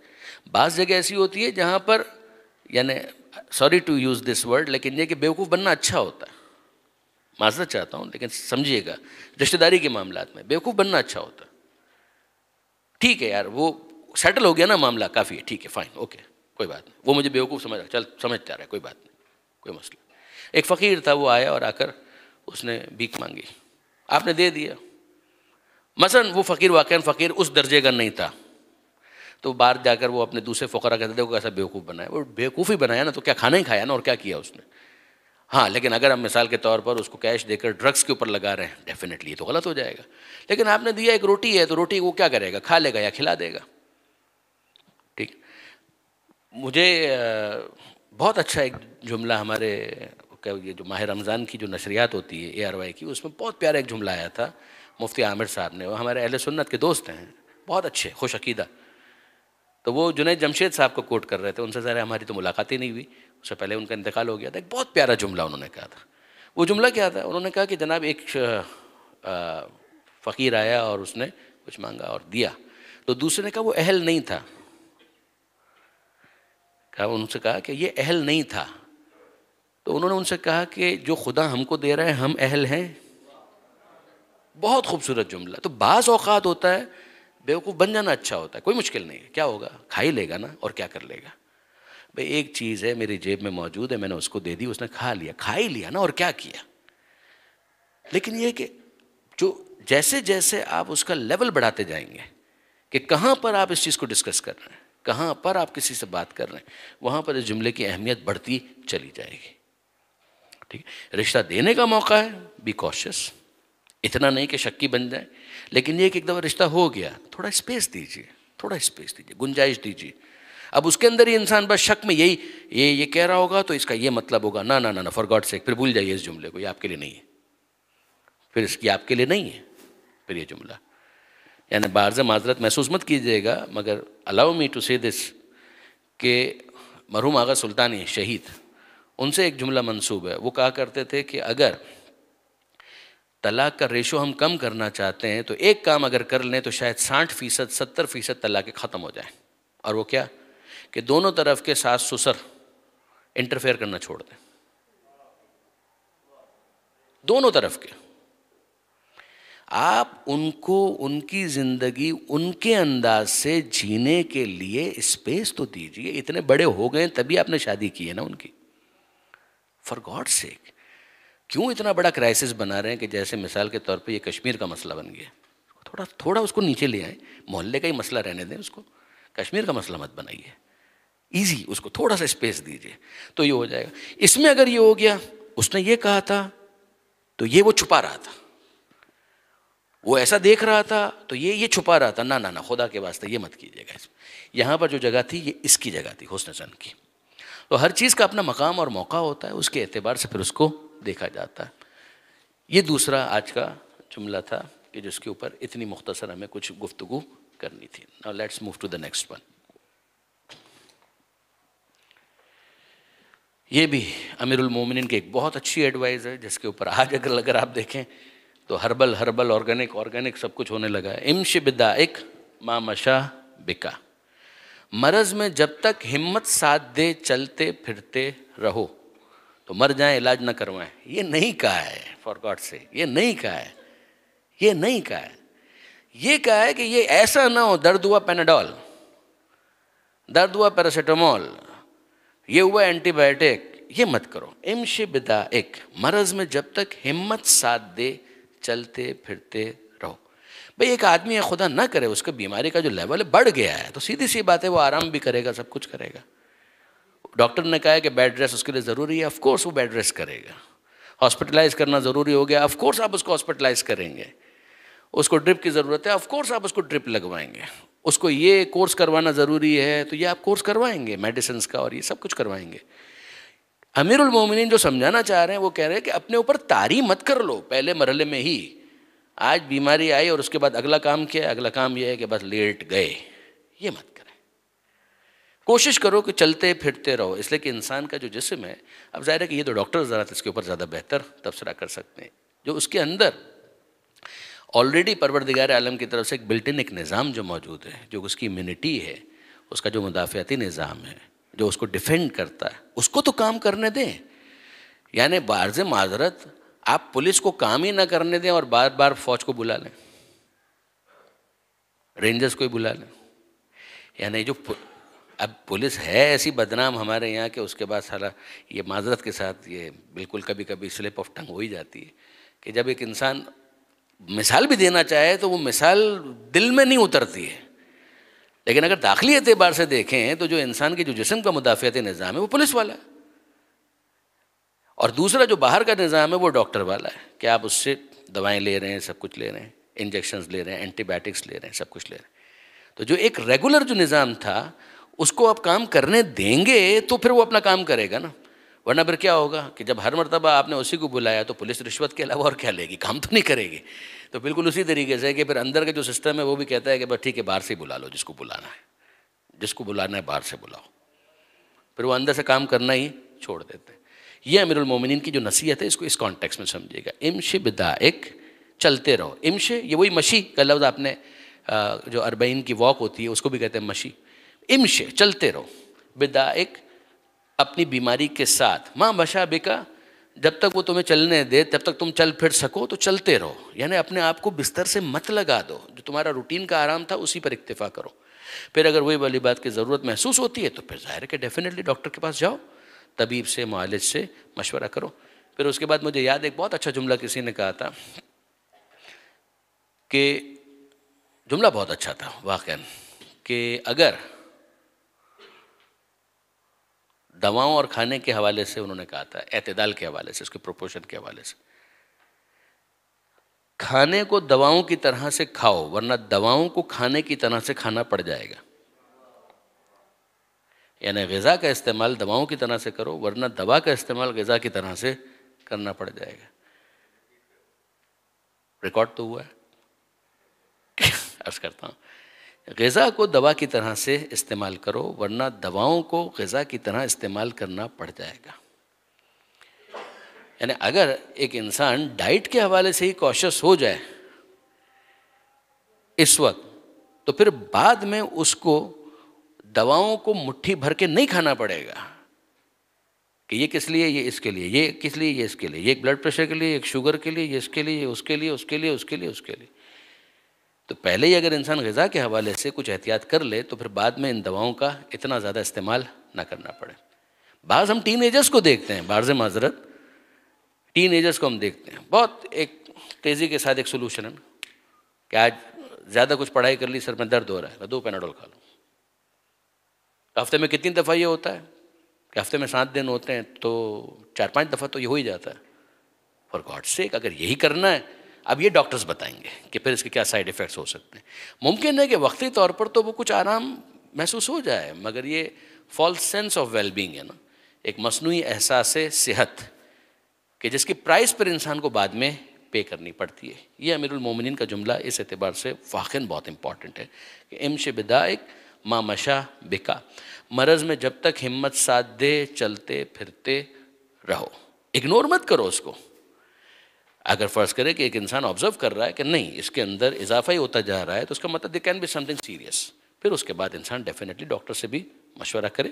بعض جگہ ایسی ہوتی ہے جہاں پر یعنی sorry to use this word, لیکن یہ کہ بیوقوف بننا اچھا ہوتا ہے. معذرت چاہتا ہوں لیکن سمجھیے گا، رشتہ داری کے معاملات میں بیوقوف بننا اچھا ہوتا ہے. ٹھیک ہے یار، وہ سیٹل ہو گیا نا معاملہ، کافی ہے، ٹھیک ہے، فائن، اوکے، کوئی بات نہیں. وہ مجھے بیوقوف سمجھ رہا، چل سمجھتا رہا ہے، کوئی بات نہیں، کوئی مسئلہ. ایک فقیر تھا، وہ آیا اور آ کر اس نے بھیک مانگی، آپ نے دے دیا. مثلا وہ فقیر واقعاً فقیر اس درجے کا نہیں تھا، تو باہر جا کر وہ اپنے دوسرے فقراء کہتے تھے وہ کیسا بیوقوف بنایا. وہ بیوقوف ہی بنایا نا، تو کیا کھانا ہی کھایا نا، اور کیا کیا اس نے. ہاں لیکن اگر ہم مثال کے طور پر اس کو کیش دے کر ڈرگس کے اوپر لگا رہے ہیں، ڈیفینیٹلی یہ تو غلط ہو جائے گا. لیکن آپ نے دیا ایک روٹی ہے، تو روٹی وہ کیا کرے گا، کھا لے گا یا کھلا دے گا. ٹھیک. مجھے بہت اچھا ایک جملہ ہمارے یہ جو ماہ رمضان کی جو نشریات ہوتی ہے ARY کی، اس میں بہت پیارا ایک جملہ آیا تھا مفتی عامر صاحب نے. وہ ہمارے اہل سنت کے دوست ہیں، بہت اچھے، خوش عقیدہ. تو وہ جنید جمشید صاحب کو کوٹ کر رہے تھے، ان سے ظاہر ہماری تو ملاقات ہی نہیں ہوئی، اس سے پہلے ان کا انتقال ہو گیا تھا. ایک بہت پیارا جملہ انہوں نے کہا تھا. وہ جملہ کیا تھا؟ انہوں نے کہا کہ جناب ایک فقیر آیا اور اس نے کچھ مانگا اور دیا، تو دوسرے نے کہا وہ اہل نہیں تھا. ان سے کہا کہ یہ اہل نہیں تھا. تو انہوں نے ان سے کہا کہ جو خدا ہم کو دے رہا ہے ہم اہل ہیں. بہت خوبصورت جملہ. تو بعض اوقات ہوتا ہے بیوقوف بن جانا اچھا ہوتا ہے، کوئی مشکل نہیں ہے. کیا ہوگا، کھا ہی لے گا نا، اور کیا کر لے گا. بھئی ایک چیز ہے میری جیب میں موجود ہے، میں نے اس کو دے دی، اس نے کھا لیا، کھا ہی لیا نا، اور کیا کیا. لیکن یہ کہ جو جیسے جیسے آپ اس کا لیول بڑھاتے جائیں گے کہ کہاں پر آپ اس چیز کو ڈسکس کر رہے ہیں، کہاں پر آپ کسی سے بات کر رہے ہیں، وہاں پر اس جملے کی اہمیت بڑھتی چلی جائے گی. ٹھیک. رشتہ دینے کا موقع ہے، بی کوشس، اتنا نہیں کہ شکی بن جائے، لیکن یہ کہ ایک دفعہ رشتہ ہو گیا، تھوڑا اسپیس دیجیے، تھوڑا اسپیس دیجیے، گنجائش دیجیے. اب اس کے اندر ہی انسان بس شک میں یہ کہہ رہا ہوگا تو اس کا یہ مطلب ہوگا، نہ فار گاڈ سیک، پھر بھول جائیے اس جملے کو، یہ آپ کے لیے نہیں ہے، پھر اس کی آپ کے لیے نہیں ہے پھر یہ جملہ. یعنی بعض معذرت محسوس مت کیجیے گا، مگر الاؤ می ٹو سے دس کہ مرحوم آغا سلطانی شہید، ان سے ایک جملہ منسوب ہے. وہ کہا کرتے تھے کہ اگر طلاق کا ریشو ہم کم کرنا چاہتے ہیں تو ایک کام اگر کر لیں تو شاید 60%، 70% طلاقیں ختم ہو جائیں. اور وہ کیا؟ کہ دونوں طرف کے ساس سسر انٹرفیئر کرنا چھوڑ دیں، دونوں طرف کے. آپ ان کو ان کی زندگی ان کے انداز سے جینے کے لیے اسپیس تو دیجیے. اتنے بڑے ہو گئے تبھی آپ نے شادی کی ہے نا ان کی، فار گاڈ سیک. کیوں اتنا بڑا کرائسس بنا رہے ہیں کہ جیسے مثال کے طور پہ یہ کشمیر کا مسئلہ بن گیا. تھوڑا اس کو نیچے لے آئیں، محلے کا ہی مسئلہ رہنے دیں اس کو، کشمیر کا مسئلہ مت بنائیے. ایزی، اس کو تھوڑا سا اسپیس دیجیے تو یہ ہو جائے گا. اس میں اگر یہ ہو گیا، اس نے یہ کہا تھا تو یہ وہ چھپا رہا تھا، وہ ایسا دیکھ رہا تھا تو یہ چھپا رہا تھا، نہ خدا کے واسطے یہ مت کیجیے گا. یہاں پر جو جگہ تھی یہ اس کی جگہ تھی، حسن ظن کی. تو ہر چیز کا اپنا مقام اور موقع ہوتا ہے، اس کے اعتبار سے پھر اس کو دیکھا جاتا ہے. یہ دوسرا آج کا جملہ تھا کہ جس کے اوپر اتنی مختصر ہمیں کچھ گفتگو کرنی تھی. Now let's move to the next one. یہ بھی امیر المومنین کی ایک بہت اچھی ایڈوائز ہے، جس کے اوپر آج اگر آپ دیکھیں تو ہربل آرگینک سب کچھ ہونے لگا ہے. امشی بدائک ما مشا بکا، مرض میں جب تک ہمت ساتھ دے چلتے پھرتے رہو تو مر جائیں علاج نہ کروائیں. یہ نہیں کہا ہے، فار گاڈ سے یہ نہیں کہا ہے، یہ نہیں کہا ہے. یہ کہا ہے کہ یہ ایسا نہ ہو درد ہوا پیناڈول، درد ہوا پیراسیٹامول، یہ ہوا اینٹی بائیوٹک، یہ مت کرو. امشی بدائک، مرض میں جب تک ہمت ساتھ دے چلتے پھرتے رہو. بھئی ایک آدمی ہے خدا نہ کرے اس کا بیماری کا جو لیول بڑھ گیا ہے تو سیدھی سی بات ہے وہ آرام بھی کرے گا، سب کچھ کرے گا. ڈاکٹر نے کہا ہے کہ بیڈ ریسٹ اس کے لیے ضروری ہے، آف کورس وہ بیڈ ریسٹ کرے گا. ہاسپٹلائز کرنا ضروری ہو گیا، آف کورس آپ اس کو ہاسپٹلائز کریں گے. اس کو ڈرپ کی ضرورت ہے، آف کورس آپ اس کو ڈرپ لگوائیں گے. اس کو یہ کورس کروانا ضروری ہے تو یہ آپ کورس کروائیں گے میڈیسنس کا، اور یہ سب کچھ کروائیں گے. امیر المومنین جو سمجھانا چاہ رہے ہیں وہ کہہ رہے ہیں کہ اپنے اوپر طاری مت کر لو پہلے مرحلے میں ہی. آج بیماری آئی اور اس کے بعد اگلا کام کیا ہے؟ اگلا کام یہ ہے کہ بس لیٹ گئے. یہ مت کریں. کوشش کرو کہ چلتے پھرتے رہو، اس لیے کہ انسان کا جو جسم ہے، اب ظاہر ہے کہ یہ تو ڈاکٹر ذرا اس کے اوپر زیادہ بہتر تبصرہ کر سکتے ہیں. جو اس کے اندر آلریڈی پروردگار عالم کی طرف سے ایک بلٹ ان ایک نظام جو موجود ہے، جو اس کی امیونٹی ہے، اس کا جو مدافعتی نظام ہے، جو اس کو ڈیفینڈ کرتا ہے، اس کو تو کام کرنے دیں. یعنی بعض معذرت آپ پولیس کو کام ہی نہ کرنے دیں اور بار بار فوج کو بلا لیں، رینجرز کو ہی بلا لیں. یعنی جو اب پولیس ہے ایسی بدنام ہمارے یہاں کہ اس کے بعد سارا یہ معذرت کے ساتھ یہ بالکل کبھی کبھی سلپ آف ٹنگ ہو ہی جاتی ہے کہ جب ایک انسان مثال بھی دینا چاہے تو وہ مثال دل میں نہیں اترتی ہے. لیکن اگر داخلی اعتبار سے دیکھیں تو جو انسان کے جو جسم کا مدافعتی نظام ہے وہ پولیس والا ہے، اور دوسرا جو باہر کا نظام ہے وہ ڈاکٹر والا ہے کہ آپ اس سے دوائیں لے رہے ہیں، سب کچھ لے رہے ہیں، انجیکشنز لے رہے ہیں، اینٹی بائیوٹکس لے رہے ہیں، سب کچھ لے رہے ہیں. تو جو ایک ریگولر جو نظام تھا اس کو آپ کام کرنے دیں گے تو پھر وہ اپنا کام کرے گا نا. ورنہ پھر کیا ہوگا کہ جب ہر مرتبہ آپ نے اسی کو بلایا تو پولیس رشوت کے علاوہ اور کیا لے گی؟ کام تو نہیں کرے گی. تو بالکل اسی طریقے سے کہ پھر اندر کا جو سسٹم ہے وہ بھی کہتا ہے کہ بس ٹھیک ہے باہر سے ہی بلا لو، جس کو بلانا ہے، جس کو بلانا ہے باہر سے بلاؤ. پھر وہ اندر سے کام کرنا ہی چھوڑ دیتے ہیں. یہ امیر المومنین کی جو نصیحت ہے اس کو اس کانٹیکس میں سمجھیے گا. امشی بدائک، چلتے رہو. امشی یہ وہی مشی کا لفظ آپ نے جو 40 کی واک ہوتی ہے اس کو بھی کہتے ہیں مشی. امشی چلتے رہو، بدائک اپنی بیماری کے ساتھ، ماں بشا بکا جب تک وہ تمہیں چلنے دے تب تک تم چل پھر سکو تو چلتے رہو. یعنی اپنے آپ کو بستر سے مت لگا دو، جو تمہارا روٹین کا آرام تھا اسی پر اکتفا کرو. پھر اگر وہی والی بات کی ضرورت محسوس ہوتی ہے تو پھر ظاہر ہے کہ ڈیفینیٹلی ڈاکٹر کے پاس جاؤ، طبیب سے، معالج سے مشورہ کرو. پھر اس کے بعد مجھے یاد ایک بہت اچھا جملہ کسی نے کہا تھا کہ جملہ بہت اچھا تھا واقعاً، کہ اگر دواؤں اور کھانے کے حوالے سے انہوں نے کہا تھا، اعتدال کے حوالے سے، اس کے پروپورشن کے حوالے سے، کھانے کو دواؤں کی طرح سے کھاؤ ورنہ دواؤں کو کھانے کی طرح سے کھانا پڑ جائے گا. یعنی غذا کا استعمال دواؤں کی طرح سے کرو ورنہ دوا کا استعمال غذا کی طرح سے کرنا پڑ جائے گا. ریکارڈ تو ہوا ہے. عرض کرتا ہوں، غذا کو دوا کی طرح سے استعمال کرو ورنہ دواؤں کو غذا کی طرح استعمال کرنا پڑ جائے گا. یعنی اگر ایک انسان ڈائٹ کے حوالے سے ہی کوشش ہو جائے اس وقت تو پھر بعد میں اس کو دواؤں کو مٹھی بھر کے نہیں کھانا پڑے گا کہ یہ کس لیے، یہ اس کے لیے، یہ کس لیے، یہ اس کے لیے، یہ ایک بلڈ پریشر کے لیے، ایک شوگر کے لیے، یہ اس کے لیے، یہ اس کے لیے، اس کے لیے، اس کے لیے، اس کے لیے. تو پہلے ہی اگر انسان غذا کے حوالے سے کچھ احتیاط کر لے تو پھر بعد میں ان دواؤں کا اتنا زیادہ استعمال نہ کرنا پڑے. بعض ہم ٹین ایجرز کو دیکھتے ہیں، بعض معذرت ٹین ایجرز کو ہم دیکھتے ہیں، بہت ایک تیزی کے ساتھ ایک سولوشن ہے کہ آج زیادہ کچھ پڑھائی کر لی، سر میں درد ہو رہا ہے، 2 پیناڈول کھا لو. ہفتے میں کتنی دفعہ یہ ہوتا ہے کہ ہفتے میں 7 دن ہوتے ہیں تو 4-5 دفعہ تو یہ ہو ہی جاتا ہے. فار گاڈ سیک اگر یہی کرنا ہے، اب یہ ڈاکٹرز بتائیں گے کہ پھر اس کے کیا سائیڈ ایفیکٹس ہو سکتے ہیں. ممکن ہے کہ وقتی طور پر تو وہ کچھ آرام محسوس ہو جائے، مگر یہ false sense of well being ہے نا، ایک مصنوعی احساس صحت کہ جس کی پرائز پر انسان کو بعد میں پے کرنی پڑتی ہے. یہ امیر المومنین کا جملہ اس اعتبار سے واقعاً بہت امپورٹنٹ ہے کہ امشی بدائک ما مشا بکا، مرض میں جب تک ہمت ساتھ دے چلتے پھرتے رہو. اگنور مت کرو اس کو. اگر فرض کرے کہ ایک انسان آبزرو کر رہا ہے کہ نہیں اس کے اندر اضافہ ہی ہوتا جا رہا ہے تو اس کا مطلب they can be something serious, پھر اس کے بعد انسان ڈیفینیٹلی ڈاکٹر سے بھی مشورہ کرے.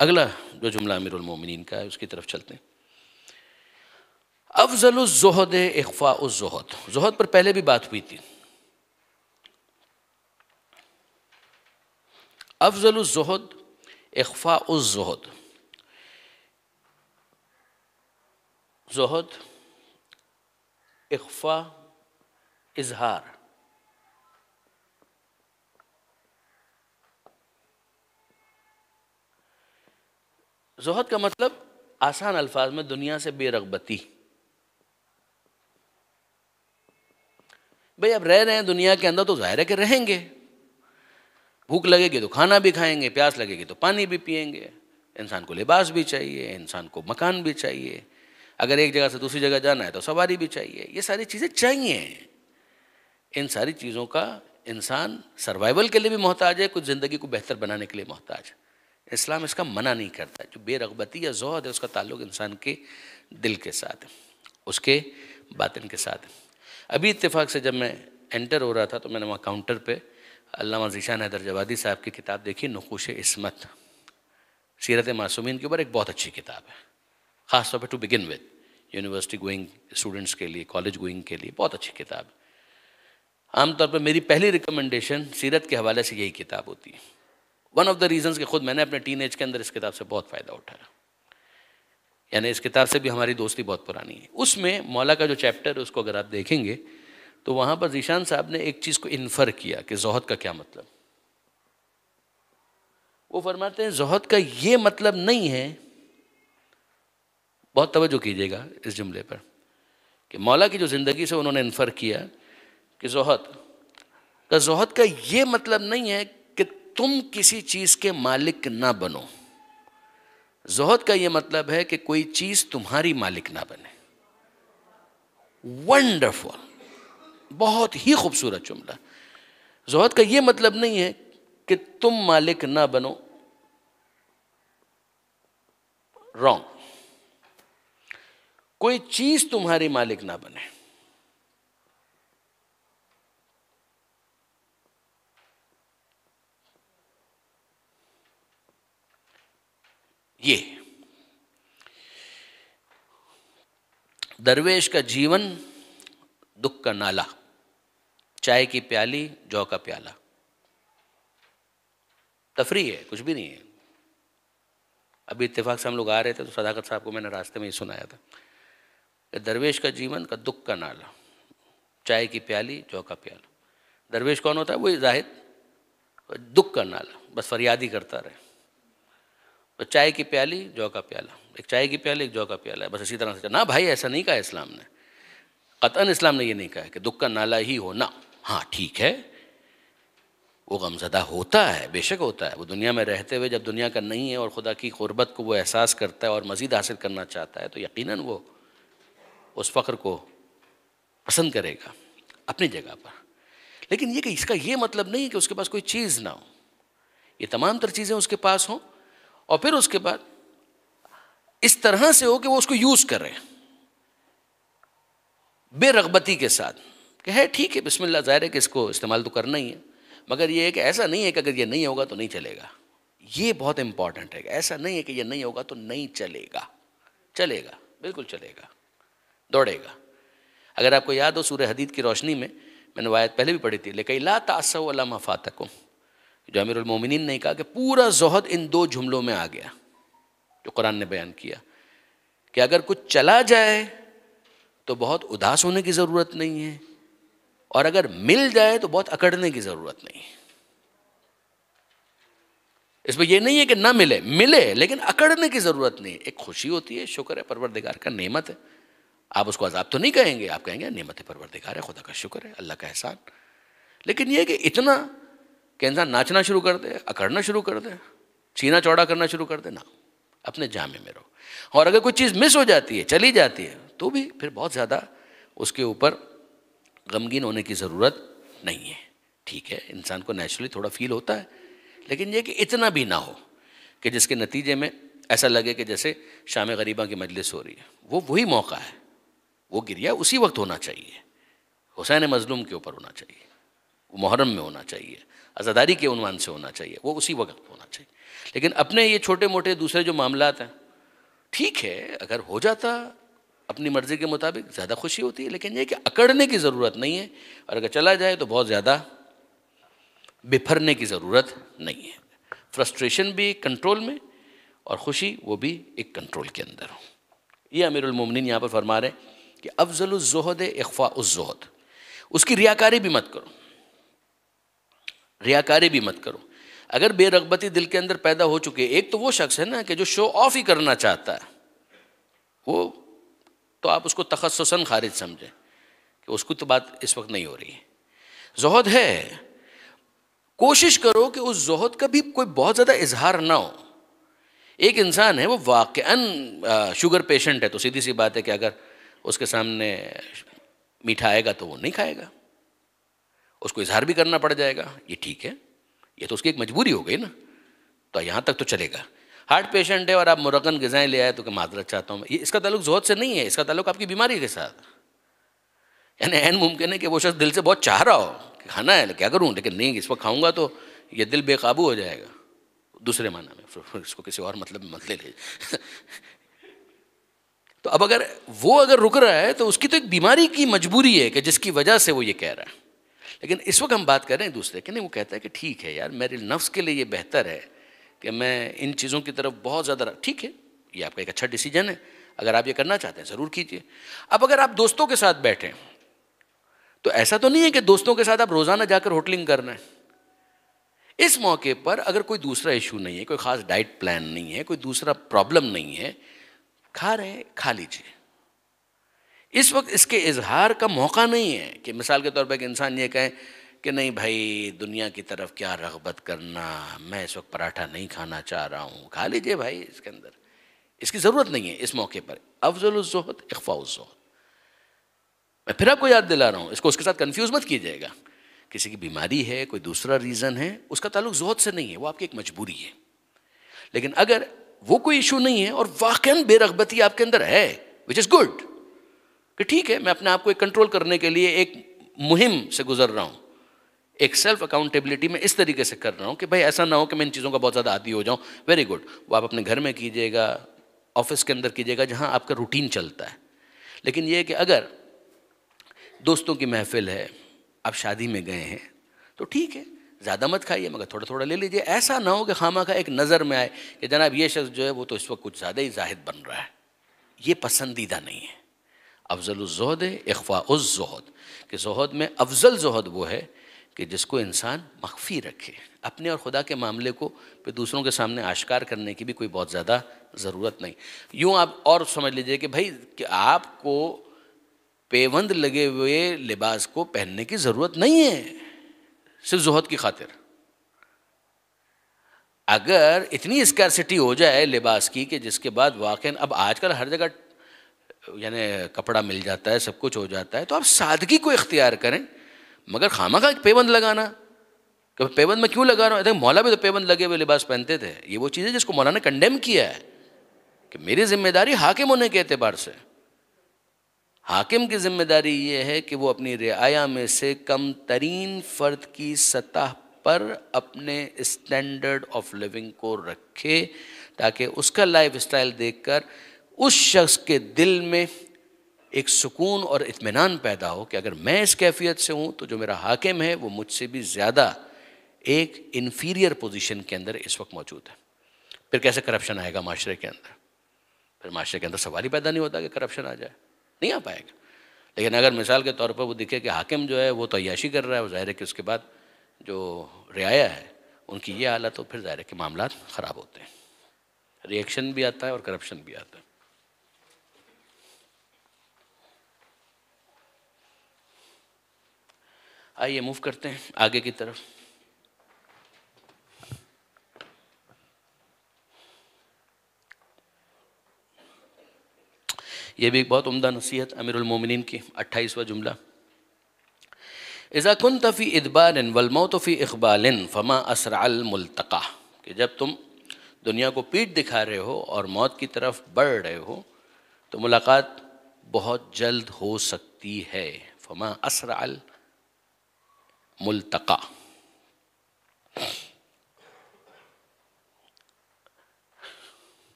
اگلا جو جملہ امیر المومنین کا ہے اس کی طرف چلتے ہیں. افضل الزہد اخفاء الزہد. زہد پر پہلے بھی بات ہوئی تھی. افضل الزہد اخفاء الزہد، زہد اخفاء اظہار، زہد کا مطلب آسان الفاظ میں دنیا سے بے رغبتی. بھئی اب رہ رہے ہیں دنیا کے اندر تو ظاہر ہے کہ رہیں گے، بھوک لگے گی تو کھانا بھی کھائیں گے، پیاس لگے گی تو پانی بھی پئیں گے، انسان کو لباس بھی چاہیے، انسان کو مکان بھی چاہیے، اگر ایک جگہ سے دوسری جگہ جانا ہے تو سواری بھی چاہیے، یہ ساری چیزیں چاہیے. ان ساری چیزوں کا انسان سروائیول کے لیے بھی محتاج ہے، کچھ زندگی کو بہتر بنانے کے لیے محتاج ہے. اسلام اس کا منع نہیں کرتا. جو بے رغبتی یا زہد ہے اس کا تعلق انسان کے دل کے ساتھ، اس کے باطن کے ساتھ. ابھی اتفاق سے جب میں انٹر ہو رہا تھا تو میں نے وہاں کاؤنٹر پہ علامہ ذیشان حیدر جوادی صاحب کی کتاب دیکھی، نقوش عصمت، سیرت معصومین کے اوپر. ایک بہت اچھی کتاب ہے، خاص طور پہ to begin with university going students کے لیے، کالج گوئنگ کے لیے بہت اچھی کتاب ہے. عام طور پہ میری پہلی ریکمنڈیشن سیرت کے حوالے سے یہی کتاب ہوتی ہے. ون آف دا ریزنس کہ خود میں نے اپنے ٹین ایج کے اندر اس کتاب سے بہت فائدہ اٹھایا، یعنی اس کتاب سے بھی ہماری دوستی بہت پرانی ہے. اس میں مولا کا جو چیپٹر ہے اس کو اگر آپ دیکھیں گے تو وہاں پر ذیشان صاحب نے ایک چیز کو انفر کیا کہ زہد کا کیا مطلب. وہ فرماتے ہیں زہد کا یہ مطلب نہیں ہے، بہت توجہ کیجیے گا اس جملے پر، کہ مولا کی جو زندگی سے انہوں نے انفر کیا کہ زہد کا یہ مطلب نہیں ہے کہ تم کسی چیز کے مالک نہ بنو. زہد کا یہ مطلب ہے کہ کوئی چیز تمہاری مالک نہ بنے. ونڈرفل، بہت ہی خوبصورت جملہ. زہد کا یہ مطلب نہیں ہے کہ تم مالک نہ بنو. رانگ. کوئی چیز تمہاری مالک نہ بنے. یہ درویش کا جیون دکھ کا نالا، چائے کی پیالی جو کا پیالہ. تفریح ہے، کچھ بھی نہیں ہے. ابھی اتفاق سے ہم لوگ آ رہے تھے تو صداقت صاحب کو میں نے راستے میں ہی سنایا تھا کہ درویش کا جیون کا دکھ کا نالا، چائے کی پیالی جو کا پیالہ. درویش کون ہوتا ہے؟ وہی زاہد. دکھ کا نالا، بس فریاد ہی کرتا رہے. تو چائے کی پیالی جو کا پیالہ، ایک چائے کی پیالی ایک جو کا پیالہ ہے، بس اسی طرح سے. نہ بھائی، ایسا نہیں کہا اسلام نے. قطعاً اسلام نے یہ نہیں کہا کہ دکھ کا نالا ہی ہونا. ہاں ٹھیک ہے، وہ غمزدہ ہوتا ہے، بے شک ہوتا ہے. وہ دنیا میں رہتے ہوئے جب دنیا کا نہیں ہے اور خدا کی قربت کو وہ احساس کرتا ہے اور مزید حاصل کرنا چاہتا ہے تو یقیناً وہ اس فقر کو پسند کرے گا اپنی جگہ پر. لیکن یہ کہ اس کا یہ مطلب نہیں کہ اس کے پاس کوئی چیز نہ ہو. یہ تمام تر چیزیں اس کے پاس ہوں اور پھر اس کے بعد اس طرح سے ہو کہ وہ اس کو یوز کرے بے رغبتی کے ساتھ، کہ ہے ٹھیک ہے بسم اللہ، ظاہر ہے کہ اس کو استعمال تو کرنا ہی ہے، مگر یہ ہے کہ ایسا نہیں ہے کہ اگر یہ نہیں ہوگا تو نہیں چلے گا. یہ بہت امپورٹنٹ ہے کہ ایسا نہیں ہے کہ یہ نہیں ہوگا تو نہیں چلے گا. چلے گا، بالکل چلے گا، دوڑے گا. اگر آپ کو یاد ہو سورہ حدید کی روشنی میں نے وہ آیت پہلے بھی پڑھی تھی، لِكَيْ لَا تَعْسَوْا عَلَىٰ مَا فَاتَكُمْ، جو امیر المومنین نے کہا کہ پورا زہد ان دو جملوں میں آ گیا جو قرآن نے بیان کیا، کہ اگر کچھ چلا جائے تو بہت اداس ہونے کی ضرورت نہیں ہے، اور اگر مل جائے تو بہت اکڑنے کی ضرورت نہیں ہے. اس میں یہ نہیں ہے کہ نہ ملے لیکن اکڑنے کی ضرورت نہیں. ایک خوشی ہوتی ہے، شکر ہے پروردگار کا، نعمت ہے. آپ اس کو عذاب تو نہیں کہیں گے، آپ کہیں گے نعمت پروردگار ہے، خدا کا شکر ہے، اللہ کا احسان. لیکن یہ کہ اتنا کہ انسان ناچنا شروع کر دے، اکڑنا شروع کر دے، سینہ چوڑا کرنا شروع کر دے، نہ، اپنے جامع میں رہو. اور اگر کوئی چیز مس ہو جاتی ہے، چلی جاتی ہے، تو بھی پھر بہت زیادہ اس کے اوپر غمگین ہونے کی ضرورت نہیں ہے. ٹھیک ہے، انسان کو نیچرلی تھوڑا فیل ہوتا ہے، لیکن یہ کہ اتنا بھی نہ ہو کہ جس کے نتیجے میں ایسا لگے کہ جیسے شام غریبہ کی مجلس ہو رہی ہے. وہی موقع ہے، وہ گریہ اسی وقت ہونا چاہیے، حسین مظلوم کے اوپر ہونا چاہیے، وہ محرم میں ہونا چاہیے، عزاداری کے عنوان سے ہونا چاہیے، وہ اسی وقت ہونا چاہیے. لیکن اپنے یہ چھوٹے موٹے دوسرے جو معاملات ہیں، ٹھیک ہے اگر ہو جاتا اپنی مرضی کے مطابق زیادہ خوشی ہوتی ہے، لیکن یہ کہ اکڑنے کی ضرورت نہیں ہے، اور اگر چلا جائے تو بہت زیادہ بپھرنے کی ضرورت نہیں ہے. فرسٹریشن بھی ایک کنٹرول میں اور خوشی وہ بھی ایک کنٹرول کے اندر ہو. یہ امیر المومنین یہاں پر فرما رہے ہیں کہ افضل الزہد اخفاء الزہد. اس کی ریاکاری بھی مت کرو، ریاکاری بھی مت کرو. اگر بے رغبتی دل کے اندر پیدا ہو چکے، ایک تو وہ شخص ہے نا کہ جو شو آف ہی کرنا چاہتا ہے، وہ تو آپ اس کو تخصصاً خارج سمجھیں کہ اس کو تو بات اس وقت نہیں ہو رہی ہے. زہد ہے، کوشش کرو کہ اس زہد کا بھی کوئی بہت زیادہ اظہار نہ ہو. ایک انسان ہے وہ واقعاً شوگر پیشنٹ ہے، تو سیدھی سی بات ہے کہ اگر اس کے سامنے میٹھا آئے گا تو وہ نہیں کھائے گا، اس کو اظہار بھی کرنا پڑ جائے گا. یہ ٹھیک ہے، یہ تو اس کی ایک مجبوری ہو گئی نا، تو یہاں تک تو چلے گا. ہارٹ پیشنٹ ہے اور آپ مرغن غذائیں لے آئے تو کہ معذرت چاہتا ہوں، یہ اس کا تعلق زہد سے نہیں ہے، اس کا تعلق آپ کی بیماری کے ساتھ. یعنی عین ممکن ہے کہ وہ شخص دل سے بہت چاہ رہا ہو کہ کھانا ہے کیا کروں، لیکن نہیں، اس وقت کھاؤں گا تو یہ دل بے قابو ہو جائے گا. دوسرے معنی میں، اس کو کسی اور مطلب میں مت لے. تو اب اگر وہ رک رہا ہے تو اس کی تو ایک بیماری کی مجبوری ہے کہ جس کی وجہ سے وہ یہ کہہ رہا ہے. لیکن اس وقت ہم بات کر رہے ہیں دوسرے کہ نہیں، وہ کہتا ہے کہ ٹھیک ہے یار، میرے نفس کے لیے یہ بہتر ہے کہ میں ان چیزوں کی طرف بہت زیادہ ٹھیک ہے، یہ آپ کا ایک اچھا ڈیسیجن ہے، اگر آپ یہ کرنا چاہتے ہیں ضرور کیجیے. اب اگر آپ دوستوں کے ساتھ بیٹھیں تو ایسا تو نہیں ہے کہ دوستوں کے ساتھ آپ روزانہ جا کر ہوٹلنگ کر رہے ہیں. اس موقع پر اگر کوئی دوسرا ایشو نہیں ہے، کوئی خاص ڈائٹ پلان نہیں ہے، کوئی دوسرا پرابلم نہیں ہے، کھا رہے ہیں کھا لیجیے. اس وقت اس کے اظہار کا موقع نہیں ہے کہ مثال کے طور پہ ایک انسان یہ کہے کہ نہیں بھائی دنیا کی طرف کیا رغبت کرنا، میں اس وقت پراٹھا نہیں کھانا چاہ رہا ہوں. کھا لیجیے بھائی، اس کے اندر اس کی ضرورت نہیں ہے اس موقع پر. افضل الزہد اخفاء الزہد. میں پھر آپ کو یاد دلا رہا ہوں، اس کو اس کے ساتھ کنفیوز مت کیجیے گا. کسی کی بیماری ہے، کوئی دوسرا ریزن ہے، اس کا تعلق زہد سے نہیں ہے، وہ آپ کی ایک مجبوری ہے. لیکن اگر وہ کوئی ایشو نہیں ہے اور واقعاً بے رغبتی آپ کے اندر ہے، وچ از گڈ، کہ ٹھیک ہے میں اپنے آپ کو ایک کنٹرول کرنے کے لیے ایک مہم سے گزر رہا ہوں، ایک سیلف اکاؤنٹیبلٹی میں اس طریقے سے کر رہا ہوں کہ بھائی ایسا نہ ہو کہ میں ان چیزوں کا بہت زیادہ عادی ہو جاؤں. Very good. وہ آپ اپنے گھر میں کیجیے گا، آفس کے اندر کیجیے گا، جہاں آپ کا روٹین چلتا ہے. لیکن یہ کہ اگر دوستوں کی محفل ہے، آپ شادی میں گئے ہیں تو ٹھیک ہے، زیادہ مت کھائیے مگر تھوڑا تھوڑا لے لیجیے. ایسا نہ ہو کہ خواہ کا ایک نظر میں آئے کہ جناب یہ شخص جو ہے وہ تو اس وقت کچھ زیادہ ہی زاہد بن رہا ہے. یہ پسندیدہ نہیں ہے. افضل الزہد اخفاء الزہد، کہ زہد میں افضل زہد وہ ہے کہ جس کو انسان مخفی رکھے، اپنے اور خدا کے معاملے کو پھر دوسروں کے سامنے آشکار کرنے کی بھی کوئی بہت زیادہ ضرورت نہیں. یوں آپ اور سمجھ لیجئے کہ بھائی کہ آپ کو پیوند لگے ہوئے لباس کو پہننے کی ضرورت نہیں ہے صرف زہد کی خاطر. اگر اتنی اسکارسٹی ہو جائے لباس کی کہ جس کے بعد واقعاً اب آج کل ہر جگہ یعنی کپڑا مل جاتا ہے، سب کچھ ہو جاتا ہے، تو آپ سادگی کو اختیار کریں. مگر خواہ ایک پیوند لگانا، کہ پیوند میں کیوں لگا رہا ہوں؟ مولا بھی تو پیوند لگے ہوئے لباس پہنتے تھے. یہ وہ چیز ہے جس کو مولا نے کنڈیم کیا ہے کہ میری ذمہ داری حاکم ہونے کے اعتبار سے. حاکم کی ذمہ داری یہ ہے کہ وہ اپنی رعایا میں سے کم ترین فرد کی سطح پر اپنے اسٹینڈرڈ آف لیونگ کو رکھے، تاکہ اس کا لائف اسٹائل دیکھ کر اس شخص کے دل میں ایک سکون اور اطمینان پیدا ہو کہ اگر میں اس کیفیت سے ہوں تو جو میرا حاکم ہے وہ مجھ سے بھی زیادہ ایک انفیریئر پوزیشن کے اندر اس وقت موجود ہے. پھر کیسے کرپشن آئے گا معاشرے کے اندر؟ پھر معاشرے کے اندر سوال ہی پیدا نہیں ہوتا کہ کرپشن آ جائے، نہیں آ پائے گا. لیکن اگر مثال کے طور پر وہ دکھے کہ حاکم جو ہے وہ تو عیاشی کر رہا ہے، وہ ظاہر ہے کہ اس کے بعد جو رعایا ہے ان کی یہ حالت ہو، پھر ظاہر ہے کہ معاملات خراب ہوتے ہیں. ری ایکشن بھی آتا ہے اور کرپشن بھی آتا ہے. آئیے موو کرتے ہیں آگے کی طرف. یہ بھی ایک بہت عمدہ نصیحت امیر المومنین کی. 28واں جملہ، اذا كنت في ادبار والموت في اقبال فما اسرع الملتقى، کہ جب تم دنیا کو پیٹ دکھا رہے ہو اور موت کی طرف بڑھ رہے ہو تو ملاقات بہت جلد ہو سکتی ہے. فما اسرع الملتقى.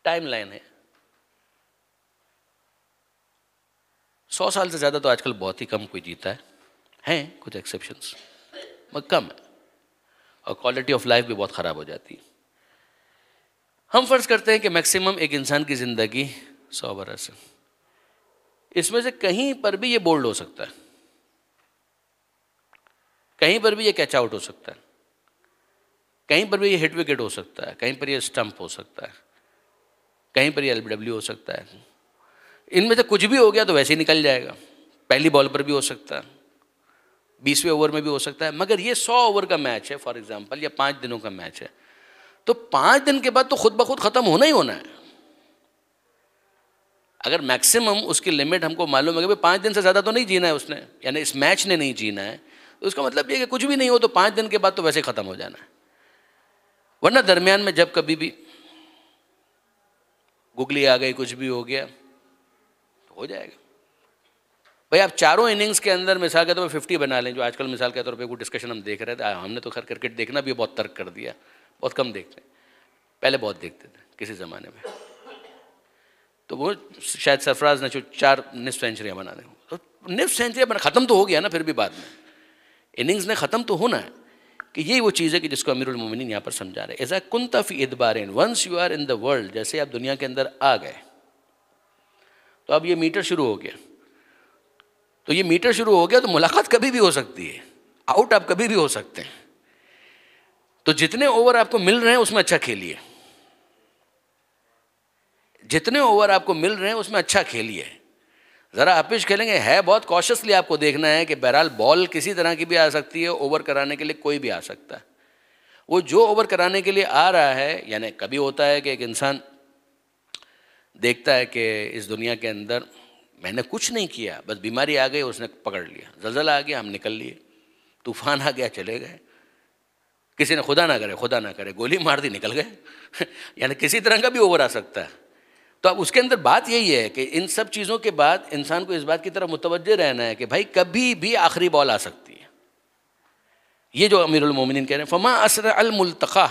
ٹائم لائن ہے. 100 سال سے زیادہ تو آج کل بہت ہی کم کوئی جیتا ہے، ہیں کچھ ایکسیپشنس مگر کم ہے، اور کوالٹی آف لائف بھی بہت خراب ہو جاتی ہے۔ ہم فرض کرتے ہیں کہ میکسیمم ایک انسان کی زندگی 100 برس ہے، اس میں سے کہیں پر بھی یہ بولڈ ہو سکتا ہے، کہیں پر بھی یہ کیچ آؤٹ ہو سکتا ہے، کہیں پر بھی یہ ہٹ وکٹ ہو سکتا ہے، کہیں پر یہ اسٹمپ ہو سکتا ہے، کہیں پر یہ ایل بی ڈبلیو ہو سکتا ہے۔ ان میں سے کچھ بھی ہو گیا تو ویسے ہی نکل جائے گا، پہلی بال پر بھی ہو سکتا ہے، 20ویں اوور میں بھی ہو سکتا ہے۔ مگر یہ 100 اوور کا میچ ہے فار ایگزامپل، یا 5 دنوں کا میچ ہے، تو 5 دن کے بعد تو خود بخود ختم ہونا ہی ہونا ہے۔ اگر میکسیمم اس کی لمٹ ہم کو معلوم ہے کہ 5 دن سے زیادہ تو نہیں جینا ہے اس نے، یعنی اس میچ نے نہیں جینا ہے، تو اس کا مطلب یہ کہ کچھ بھی نہیں ہو تو 5 دن کے بعد تو ویسے ہی ختم ہو جانا ہے۔ ورنہ درمیان میں جب کبھی بھی گگلی آ گئی، کچھ بھی ہو گیا تو ہو جائے گا۔ بھائی آپ چاروں اننگز کے اندر مثال کے طور پہ 50 بنا لیں، جو آج کل مثال کے طور پہ کوئی ڈسکشن ہم دیکھ رہے تھے، ہم نے تو خیر کرکٹ دیکھنا بھی بہت ترک کر دیا، بہت کم دیکھتے ہیں، پہلے بہت دیکھتے تھے کسی زمانے میں، تو وہ شاید سرفراز نے جو 4 نصف سینچریاں بنا دیں، تو نصف سینچری ختم تو ہو گیا نا، پھر بھی بعد میں اننگز نے ختم تو ہونا ہے، کہ یہ وہ چیز ہے کہ جس کو امیر المومنین یہاں پر سمجھا رہے ہیں۔ اذا کنت فی ادبار، once you are in the world, جیسے آپ دنیا کے اندر آ گئے تو اب یہ میٹر شروع ہو گیا، تو یہ میٹر شروع ہو گیا تو ملاقات کبھی بھی ہو سکتی ہے، آؤٹ آپ کبھی بھی ہو سکتے ہیں، تو جتنے اوور آپ کو مل رہے ہیں اس میں اچھا کھیلیے، جتنے اوور آپ کو مل رہے ہیں اس میں اچھا کھیلیے، ذرا اپیچ کھیلیں گے، ہے بہت کوشسلی آپ کو دیکھنا ہے کہ بہرحال بال کسی طرح کی بھی آ سکتی ہے، اوور کرانے کے لیے کوئی بھی آ سکتا ہے، وہ جو اوور کرانے کے لیے آ رہا ہے، یعنی کبھی ہوتا ہے کہ ایک انسان دیکھتا ہے کہ اس دنیا کے اندر میں نے کچھ نہیں کیا، بس بیماری آ گئی اس نے پکڑ لیا، زلزلہ آ گیا ہم نکل لیے، طوفان آ گیا چلے گئے، کسی نے خدا نہ کرے گولی مار دی نکل گئے یعنی کسی طرح کا بھی اوور آ سکتا ہے۔ تو اب اس کے اندر بات یہی ہے کہ ان سب چیزوں کے بعد انسان کو اس بات کی طرف متوجہ رہنا ہے کہ بھائی کبھی بھی آخری بال آ سکتی ہے، یہ جو امیر المومنین کہہ رہے ہیں فما اسرع الملتقى،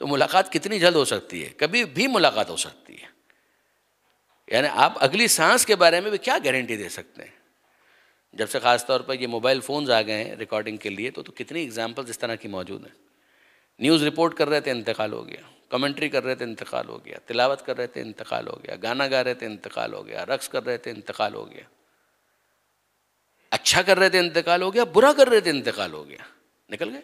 تو ملاقات کتنی جلد ہو سکتی ہے، کبھی بھی ملاقات ہو سکتی ہے، یعنی آپ اگلی سانس کے بارے میں بھی کیا گارنٹی دے سکتے ہیں؟ جب سے خاص طور پر یہ موبائل فونز آ گئے ہیں ریکارڈنگ کے لیے، تو کتنی اگزامپلز اس طرح کی موجود ہیں، نیوز رپورٹ کر رہے تھے انتقال ہو گیا، کمنٹری کر رہے تھے انتقال ہو گیا، تلاوت کر رہے تھے انتقال ہو گیا، گانا گا رہے تھے انتقال ہو گیا، رقص کر رہے تھے انتقال ہو گیا، اچھا کر رہے تھے انتقال ہو گیا، برا کر رہے تھے انتقال ہو گیا، نکل گئے۔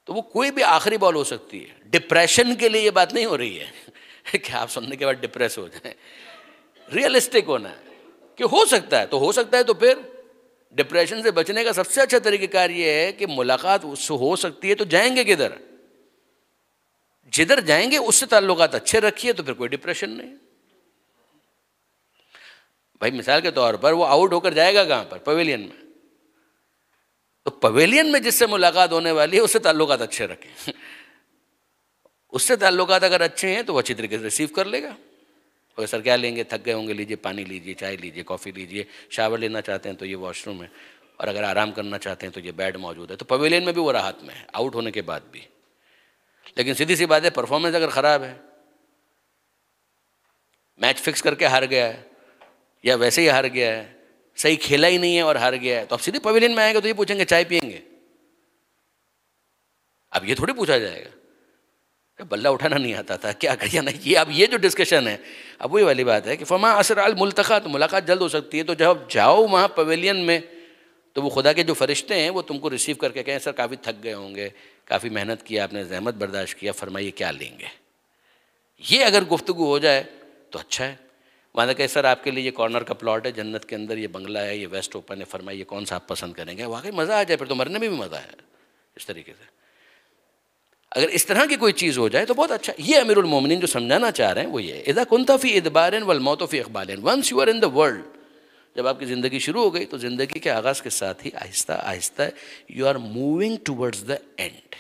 تو وہ کوئی بھی آخری بال ہو سکتی ہے۔ ڈپریشن کے لیے یہ بات نہیں ہو رہی ہے کہ آپ سننے کے بعد ڈپریس ہو جائیں، ریئلسٹک ہونا ہے کہ ہو سکتا ہے، تو ہو سکتا ہے، تو پھر ڈپریشن سے بچنے کا سب سے اچھا طریقہ کار یہ ہے کہ ملاقات اس سے ہو سکتی ہے تو جائیں گے کدھر؟ جدھر جائیں گے اس سے تعلقات اچھے رکھیے، تو پھر کوئی ڈپریشن نہیں۔ بھائی مثال کے طور پر وہ آؤٹ ہو کر جائے گا کہاں پر؟ پویلین میں، تو پویلین میں جس سے ملاقات ہونے والی ہے اس سے تعلقات اچھے رکھیں اس سے تعلقات اگر اچھے ہیں تو وہ اچھی طریقے سے ریسیو کر لے گا۔ اور سر کیا لیں گے؟ تھک گئے ہوں گے، لیجیے پانی لیجیے، چائے لیجیے، کافی لیجیے، شاور لینا چاہتے ہیں تو یہ واش روم ہے، اور اگر آرام کرنا چاہتے ہیں تو یہ بیڈ موجود ہے۔ تو پویلین میں بھی وہ راحت میں ہے آؤٹ ہونے کے بعد بھی۔ لیکن سیدھی سی بات ہے، پرفارمنس اگر خراب ہے، میچ فکس کر کے ہار گیا ہے یا ویسے ہی ہار گیا ہے، صحیح کھیلا ہی نہیں ہے اور ہار گیا ہے، تو اب سیدھے پویلین میں آئیں گے تو یہ پوچھیں گے چائے پیئیں گے؟ اب یہ تھوڑی پوچھا جائے گا کہ بلہ اٹھانا نہیں آتا تھا کیا کیا نہیں، یہ اب یہ جو ڈسکشن ہے اب وہی والی بات ہے کہ فما اسرع الملتقى، تو ملاقات جلد ہو سکتی ہے۔ تو جب جاؤ وہاں پویلین میں تو وہ خدا کے جو فرشتے ہیں وہ تم کو ریسیو کر کے کہیں سر کافی تھک گئے ہوں گے، کافی محنت کیا آپ نے، زحمت برداشت کیا، فرمائیے کیا لیں گے؟ یہ اگر گفتگو ہو جائے تو اچھا ہے۔ وہاں کہ سر آپ کے لیے یہ کارنر کا پلاٹ ہے جنت کے اندر، یہ بنگلہ ہے، یہ ویسٹ اوپن ہے، فرمائیے کون سا آپ پسند کریں گے؟ واقعی مزہ آ جائے، پھر تو مرنے میں بھی مزہ ہے۔ اس طریقے سے اگر اس طرح کی کوئی چیز ہو جائے تو بہت اچھا۔ یہ امیر المومنین جو سمجھانا چاہ رہے ہیں وہ یہ ہے، اذا کنت فی ادبار والموت فی اقبال، once you are in the world, جب آپ کی زندگی شروع ہو گئی تو زندگی کے آغاز کے ساتھ ہی آہستہ آہستہ you are moving towards the end.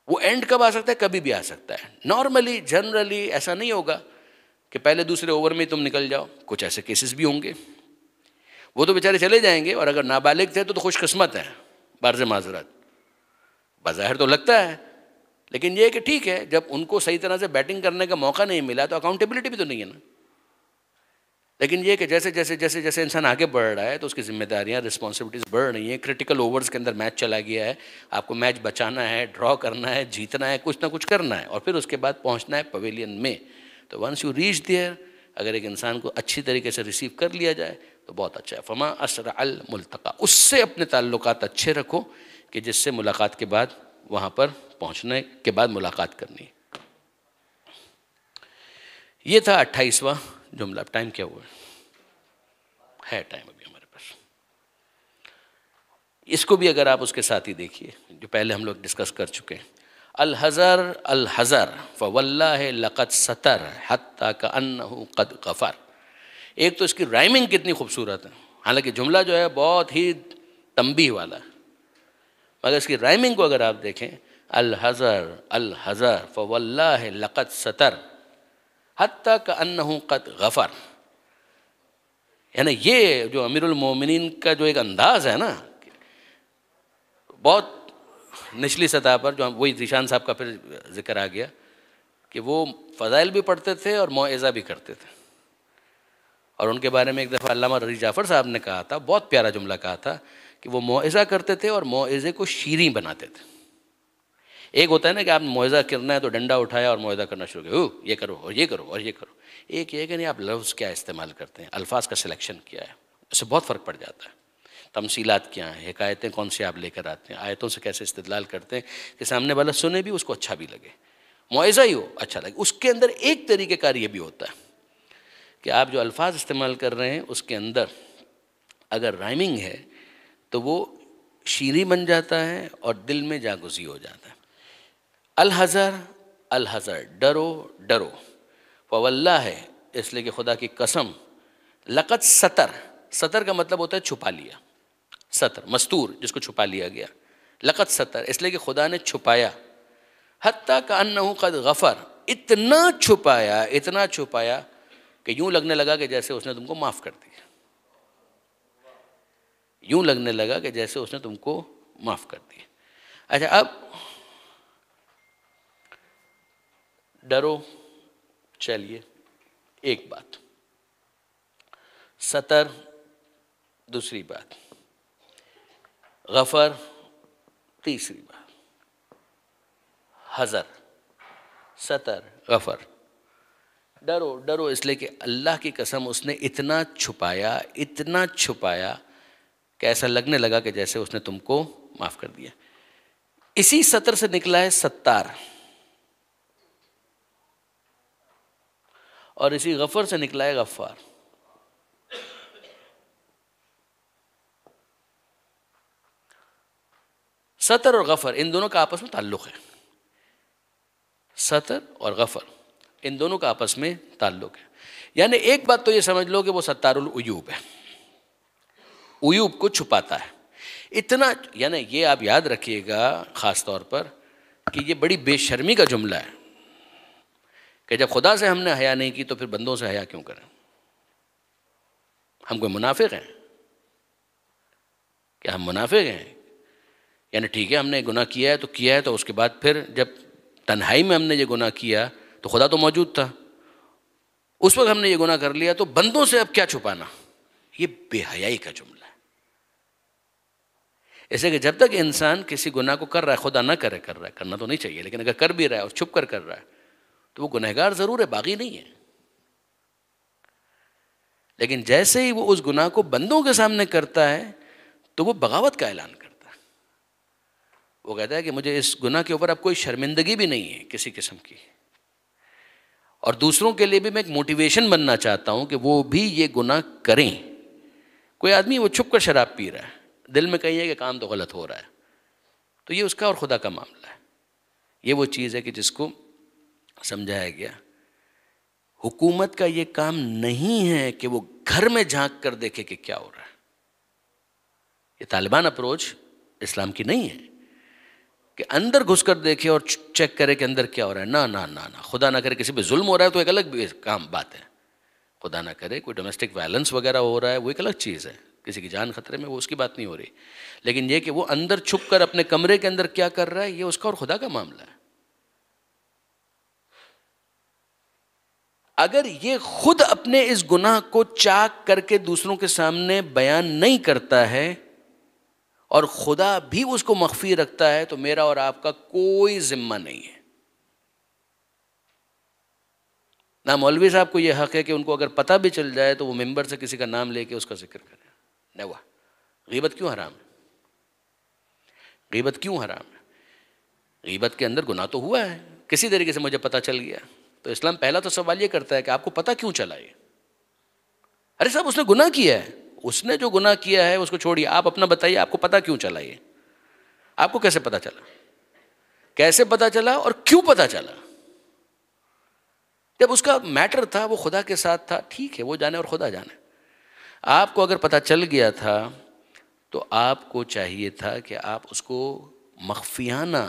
وہ اینڈ کب آ سکتا ہے؟ کبھی بھی آ سکتا ہے۔ نارملی جنرلی ایسا نہیں ہوگا کہ پہلے دوسرے اوور میں تم نکل جاؤ، کچھ ایسے کیسز بھی ہوں گے، وہ تو بیچارے چلے جائیں گے، اور اگر نابالغ تھے تو خوش قسمت ہے، بعرض معذرت، بظاہر تو لگتا ہے، لیکن یہ کہ ٹھیک ہے، جب ان کو صحیح طرح سے بیٹنگ کرنے کا موقع نہیں ملا تو اکاؤنٹیبلٹی بھی تو نہیں ہے نا۔ لیکن یہ کہ جیسے جیسے جیسے جیسے انسان آگے بڑھ رہا ہے تو اس کی ذمہ داریاں رسپانسبلٹیز بڑھ رہی ہیں. کرٹیکل اوورز کے اندر میچ چلا گیا ہے, آپ کو میچ بچانا ہے, ڈرا کرنا ہے, جیتنا ہے, کچھ نہ کچھ کرنا ہے, اور پھر اس کے بعد پہنچنا ہے پویلین میں. تو ونس یو ریچ دیئر, اگر ایک انسان کو اچھی طریقے سے ریسیو کر لیا جائے تو بہت اچھا ہے. فما اسرع الملتقى, اس سے اپنے تعلقات اچھے رکھو کہ جس سے ملاقات کے بعد وہاں پر پہنچنے کے بعد ملاقات کرنی. یہ تھا 28واں جملہ. اب ٹائم کیا ہوا ہے ٹائم ابھی ہمارے پاس. اس کو بھی اگر آپ اس کے ساتھ ہی دیکھیے جو پہلے ہم لوگ ڈسکس کر چکے ہیں. الحذر الحذر فواللہ لقد ستر حتی کأنہ قد غفر. ایک تو اس کی رائمنگ کتنی خوبصورت ہے, حالانکہ جملہ جو ہے بہت ہی تنبیہ والا ہے, مگر اس کی رائمنگ کو اگر آپ دیکھیں, الحذر الحذر فواللہ لقد ستر حتی کأنہ قد غفر, یعنی یہ جو امیر المومنین کا جو ایک انداز ہے نا, بہت نچلی سطح پر, جو وہی ذیشان صاحب کا پھر ذکر آ گیا کہ وہ فضائل بھی پڑھتے تھے اور موعظہ بھی کرتے تھے. اور ان کے بارے میں ایک دفعہ علامہ رضی جعفر صاحب نے کہا تھا, بہت پیارا جملہ کہا تھا, کہ وہ موعظہ کرتے تھے اور موعظے کو شیریں بناتے تھے. ایک ہوتا ہے نا کہ آپ موعظہ کرنا ہے تو ڈنڈا اٹھایا اور موعظہ کرنا شروع کیا, یہ کرو اور یہ کرو اور یہ کرو. ایک یہ کہ نہیں, آپ لفظ کیا استعمال کرتے ہیں, الفاظ کا سلیکشن کیا ہے, اس سے بہت فرق پڑ جاتا ہے. تمثیلات کیا ہیں, حکایتیں کون سی آپ لے کر آتے ہیں, آیتوں سے کیسے استدلال کرتے ہیں کہ سامنے والا سنے بھی اس کو اچھا بھی لگے, موعظہ ہی ہو اچھا لگے. اس کے اندر ایک طریقہ کار یہ بھی ہوتا ہے کہ آپ جو الفاظ استعمال کر رہے ہیں اس کے اندر اگر رائمنگ ہے تو وہ شیریں بن جاتا ہے اور دل میں جاگزی ہو جاتا ہے. الحذر الحذر, ڈرو ڈرو, فواللہ ہے اس لیے کہ خدا کی قسم, لقد ستر, ستر کا مطلب ہوتا ہے چھپا لیا, ستر مستور جس کو چھپا لیا گیا, لقد ستر اس لیے کہ خدا نے چھپایا, حتیٰ کأنہ قد غفر, اتنا چھپایا کہ یوں لگنے لگا کہ جیسے اس نے تم کو معاف کر دیا, یوں لگنے لگا کہ جیسے اس نے تم کو معاف کر دیا. اچھا, اب ڈرو, چلیے ایک بات, ستر دوسری بات, غفر تیسری بات, حذر ستر غفر. ڈرو ڈرو اس لیے کہ اللہ کی قسم اس نے اتنا چھپایا کہ ایسا لگنے لگا کہ جیسے اس نے تم کو معاف کر دیا. اسی ستر سے نکلا ہے ستار, اور اسی غفر سے نکلا ہے غفار. ستر اور غفر ان دونوں کا آپس میں تعلق ہے, ستر اور غفر ان دونوں کا آپس میں تعلق ہے. یعنی ایک بات تو یہ سمجھ لو کہ وہ ستار العیوب ہے, عیوب کو چھپاتا ہے اتنا. یعنی یہ آپ یاد رکھیے گا خاص طور پر کہ یہ بڑی بے شرمی کا جملہ ہے کہ جب خدا سے ہم نے حیا نہیں کی تو پھر بندوں سے حیا کیوں کریں. ہم کوئی منافق ہیں کہ ہم منافق ہیں؟ یعنی ٹھیک ہے ہم نے گناہ کیا ہے تو اس کے بعد پھر جب تنہائی میں ہم نے یہ گناہ کیا تو خدا تو موجود تھا, اس وقت ہم نے یہ گناہ کر لیا تو بندوں سے اب کیا چھپانا. یہ بے حیائی کا جملہ ہے. ایسے کہ جب تک انسان کسی گناہ کو کر رہا ہے, خدا نہ کرے, کر رہا ہے, کرنا تو نہیں چاہیے, لیکن اگر کر بھی رہا ہے اور چھپ کر رہا ہے تو وہ گنہگار ضرور ہے, باغی نہیں ہے. لیکن جیسے ہی وہ اس گناہ کو بندوں کے سامنے کرتا ہے تو وہ بغاوت کا اعلان کرتا ہے. وہ کہتا ہے کہ مجھے اس گناہ کے اوپر اب کوئی شرمندگی بھی نہیں ہے کسی قسم کی, اور دوسروں کے لیے بھی میں ایک موٹیویشن بننا چاہتا ہوں کہ وہ بھی یہ گناہ کریں. کوئی آدمی وہ چھپ کر شراب پی رہا ہے, دل میں کہیں ہے کہ کام تو غلط ہو رہا ہے, تو یہ اس کا اور خدا کا معاملہ ہے. یہ وہ چیز ہے کہ جس کو سمجھایا گیا. حکومت کا یہ کام نہیں ہے کہ وہ گھر میں جھانک کر دیکھے کہ کیا ہو رہا ہے. یہ طالبان اپروچ اسلام کی نہیں ہے کہ اندر گھس کر دیکھے اور چیک کرے کہ اندر کیا ہو رہا ہے. نہ خدا نہ کرے کسی پہ ظلم ہو رہا ہے تو ایک الگ بات ہے. خدا نہ کرے کوئی ڈومیسٹک وائلنس وغیرہ ہو رہا ہے وہ ایک الگ چیز ہے, کسی کی جان خطرے میں, وہ اس کی بات نہیں ہو رہی. لیکن یہ کہ وہ اندر چھپ کر اپنے کمرے کے اندر کیا کر رہا ہے یہ اس کا اور خدا کا معاملہ ہے. اگر یہ خود اپنے اس گناہ کو چاک کر کے دوسروں کے سامنے بیان نہیں کرتا ہے اور خدا بھی اس کو مخفی رکھتا ہے تو میرا اور آپ کا کوئی ذمہ نہیں ہے. نہ مولوی صاحب کو یہ حق ہے کہ ان کو اگر پتہ بھی چل جائے تو وہ ممبر سے کسی کا نام لے کے اس کا ذکر کریں. نہیں ہوا. غیبت کیوں حرام ہے؟ غیبت کیوں حرام ہے؟ غیبت کے اندر گناہ تو ہوا ہے، کسی طریقے سے مجھے پتہ چل گیا. تو اسلام پہلا تو سوال یہ کرتا ہے کہ آپ کو پتہ کیوں چلا یہ؟ ارے صاحب اس نے گناہ کیا ہے، اس نے جو گناہ کیا ہے اس کو چھوڑیے، آپ اپنا بتائیے آپ کو پتہ کیوں چلا یہ؟ آپ کو کیسے پتہ چلا؟ کیسے پتہ چلا اور کیوں پتہ چلا؟ جب اس کا میٹر تھا وہ خدا کے ساتھ تھا، ٹھیک ہے وہ جانے اور خدا جانے. آپ کو اگر پتہ چل گیا تھا تو آپ کو چاہیے تھا کہ آپ اس کو مخفیانہ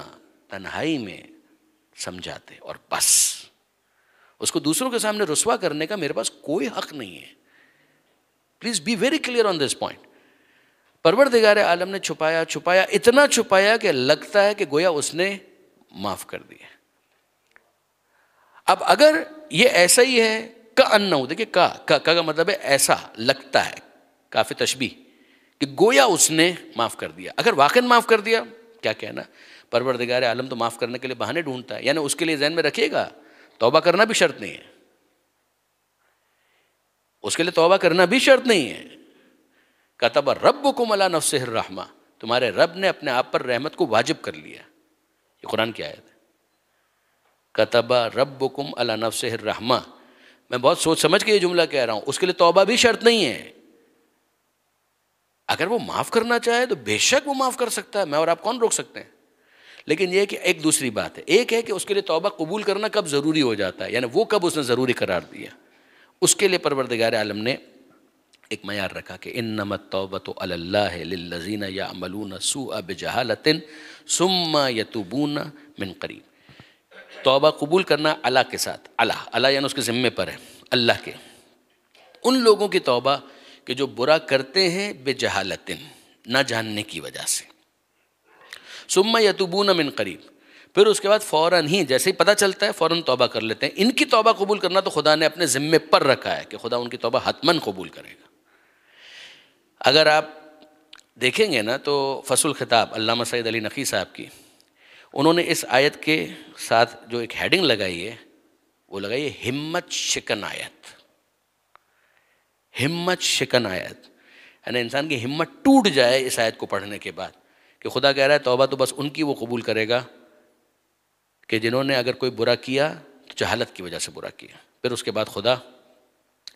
تنہائی میں سمجھاتے اور بس. اس کو دوسروں کے سامنے رسوا کرنے کا میرے پاس کوئی حق نہیں ہے. Please be very clear on this point. پروردگار عالم نے چھپایا چھپایا اتنا چھپایا کہ لگتا ہے کہ گویا اس نے معاف کر دیا. اب اگر یہ ایسا ہی ہے کأنہ، دیکھیں کا مطلب ہے ایسا لگتا ہے، کافی تشبیہ، کہ گویا اس نے معاف کر دیا. اگر واقعا معاف کر دیا کیا کہنا؟ پروردگار عالم تو معاف کرنے کے لیے بہانے ڈھونڈتا ہے. یعنی اس کے لیے ذہن میں رکھیے گا توبہ کرنا بھی شرط نہیں ہے، اس کے لیے توبہ کرنا بھی شرط نہیں ہے. کتب ربکم علی نفسہ الرحمہ، تمہارے رب نے اپنے آپ پر رحمت کو واجب کر لیا. یہ قرآن کی آیت ہے. کتب ربکم علی نفسہ الرحمہ. میں بہت سوچ سمجھ کے یہ جملہ کہہ رہا ہوں. اس کے لیے توبہ بھی شرط نہیں ہے. اگر وہ معاف کرنا چاہے تو بے شک وہ معاف کر سکتا ہے، میں اور آپ کون روک سکتے ہیں. لیکن یہ کہ ایک دوسری بات ہے، ایک ہے کہ اس کے لیے توبہ قبول کرنا کب ضروری ہو جاتا ہے، یعنی وہ کب اس نے ضروری قرار دیا. اس کے لیے پروردگار عالم نے ایک معیار رکھا کہ انما التوبۃ علی اللہ للذین یعملون السوء بجہالۃ ثم یتوبون من قریب. توبہ قبول کرنا اللہ کے ساتھ، اللہ یعنی اس کے ذمے پر ہے، اللہ کے. ان لوگوں کی توبہ کہ جو برا کرتے ہیں بجہالۃ، نہ جاننے کی وجہ سے. ثم یتوبون من قریب، پھر اس کے بعد فوراً ہی جیسے ہی پتہ چلتا ہے فوراً توبہ کر لیتے ہیں. ان کی توبہ قبول کرنا تو خدا نے اپنے ذمے پر رکھا ہے کہ خدا ان کی توبہ حتماً قبول کرے گا. اگر آپ دیکھیں گے نا تو فصل الخطاب علامہ سعید علی نقی صاحب کی، انہوں نے اس آیت کے ساتھ جو ایک ہیڈنگ لگائی ہے وہ لگائی ہے ہمت شکن آیت. ہمت شکن آیت یعنی انسان کی ہمت ٹوٹ جائے اس آیت کو پڑھنے کے بعد کہ خدا کہہ رہا ہے توبہ تو بس ان کی وہ قبول کرے گا کہ جنہوں نے اگر کوئی برا کیا تو جہالت کی وجہ سے برا کیا. پھر اس کے بعد خدا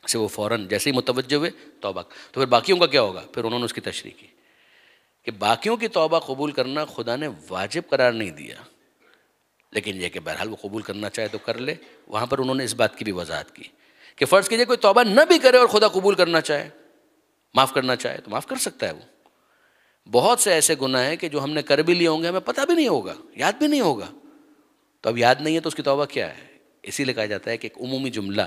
سے وہ فوراً جیسے ہی متوجہ ہوئے توبہ. تو پھر باقیوں کا کیا ہوگا؟ پھر انہوں نے اس کی تشریح کی کہ باقیوں کی توبہ قبول کرنا خدا نے واجب قرار نہیں دیا، لیکن یہ کہ بہرحال وہ قبول کرنا چاہے تو کر لے. وہاں پر انہوں نے اس بات کی بھی وضاحت کی کہ فرض کیجئے کوئی توبہ نہ بھی کرے اور خدا قبول کرنا چاہے، معاف کرنا چاہے تو معاف کر سکتا ہے. وہ بہت سے ایسے گناہ ہیں کہ جو ہم نے کر بھی لیے ہوں گے ہمیں پتہ بھی نہیں ہوگا، یاد بھی نہیں ہوگا. تو اب یاد نہیں ہے تو اس کی توبہ کیا ہے؟ اسی لیے کہا جاتا ہے کہ ایک عمومی جملہ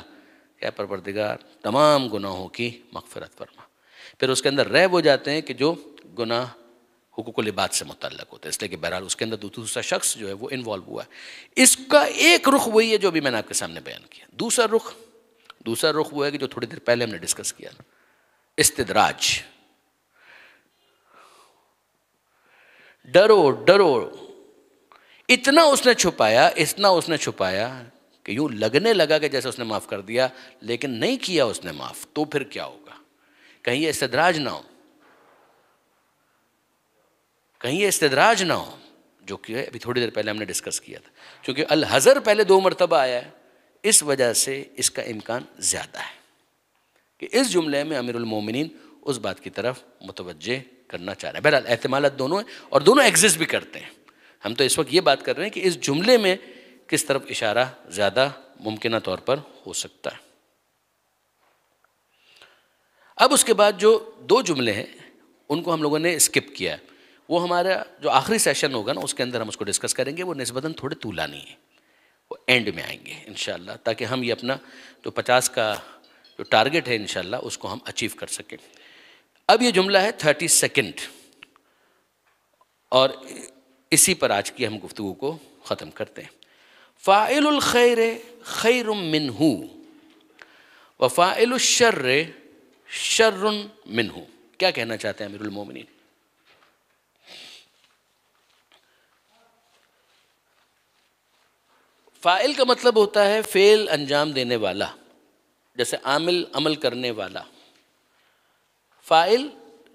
کہ پروردگار تمام گناہوں کی مغفرت فرما. پھر اس کے اندر رہ وہ جاتے ہیں کہ جو گناہ حقوق العباد سے متعلق ہوتے ہیں، اس لیے کہ بہرحال اس کے اندر دوسرا شخص جو ہے وہ انوالو ہوا ہے. اس کا ایک رخ وہی ہے جو ابھی میں نے آپ کے سامنے بیان کیا. دوسرا رخ وہ ہے کہ جو تھوڑی دیر پہلے ہم نے ڈسکس کیا، استدراج. ڈرو اتنا اس نے چھپایا کہ یوں لگنے لگا کہ جیسے اس نے معاف کر دیا، لیکن نہیں کیا اس نے معاف. تو پھر کیا ہوگا؟ کہیں یہ استدراج نہ ہو، جو کہ ابھی تھوڑی دیر پہلے ہم نے ڈسکس کیا تھا. چونکہ الحذر پہلے 2 مرتبہ آیا ہے، اس وجہ سے اس کا امکان زیادہ ہے کہ اس جملے میں امیر المومنین اس بات کی طرف متوجہ کرنا چاہ رہے ہیں. بہرحال احتمالات دونوں ہیں اور دونوں ایگزسٹ بھی کرتے ہیں. ہم تو اس وقت یہ بات کر رہے ہیں کہ اس جملے میں کس طرف اشارہ زیادہ ممکنہ طور پر ہو سکتا ہے. اب اس کے بعد جو 2 جملے ہیں ان کو ہم لوگوں نے اسکپ کیا ہے. وہ ہمارا جو آخری سیشن ہوگا نا اس کے اندر ہم اس کو ڈسکس کریں گے. وہ نسبتاً تھوڑے طولانی ہیں، وہ اینڈ میں آئیں گے انشاءاللہ، تاکہ ہم یہ اپنا جو 50 کا جو ٹارگٹ ہے انشاءاللہ اس کو ہم اچیو کر سکیں. اب یہ جملہ ہے 32 اور اسی پر آج کی ہم گفتگو کو ختم کرتے ہیں. فاعل الخیر خیر منہ. وفاعل الشر شر منہ. کیا کہنا چاہتے ہیں امیر المومنین؟ فاعل کا مطلب ہوتا ہے فعل انجام دینے والا، جیسے عامل عمل کرنے والا. فاعل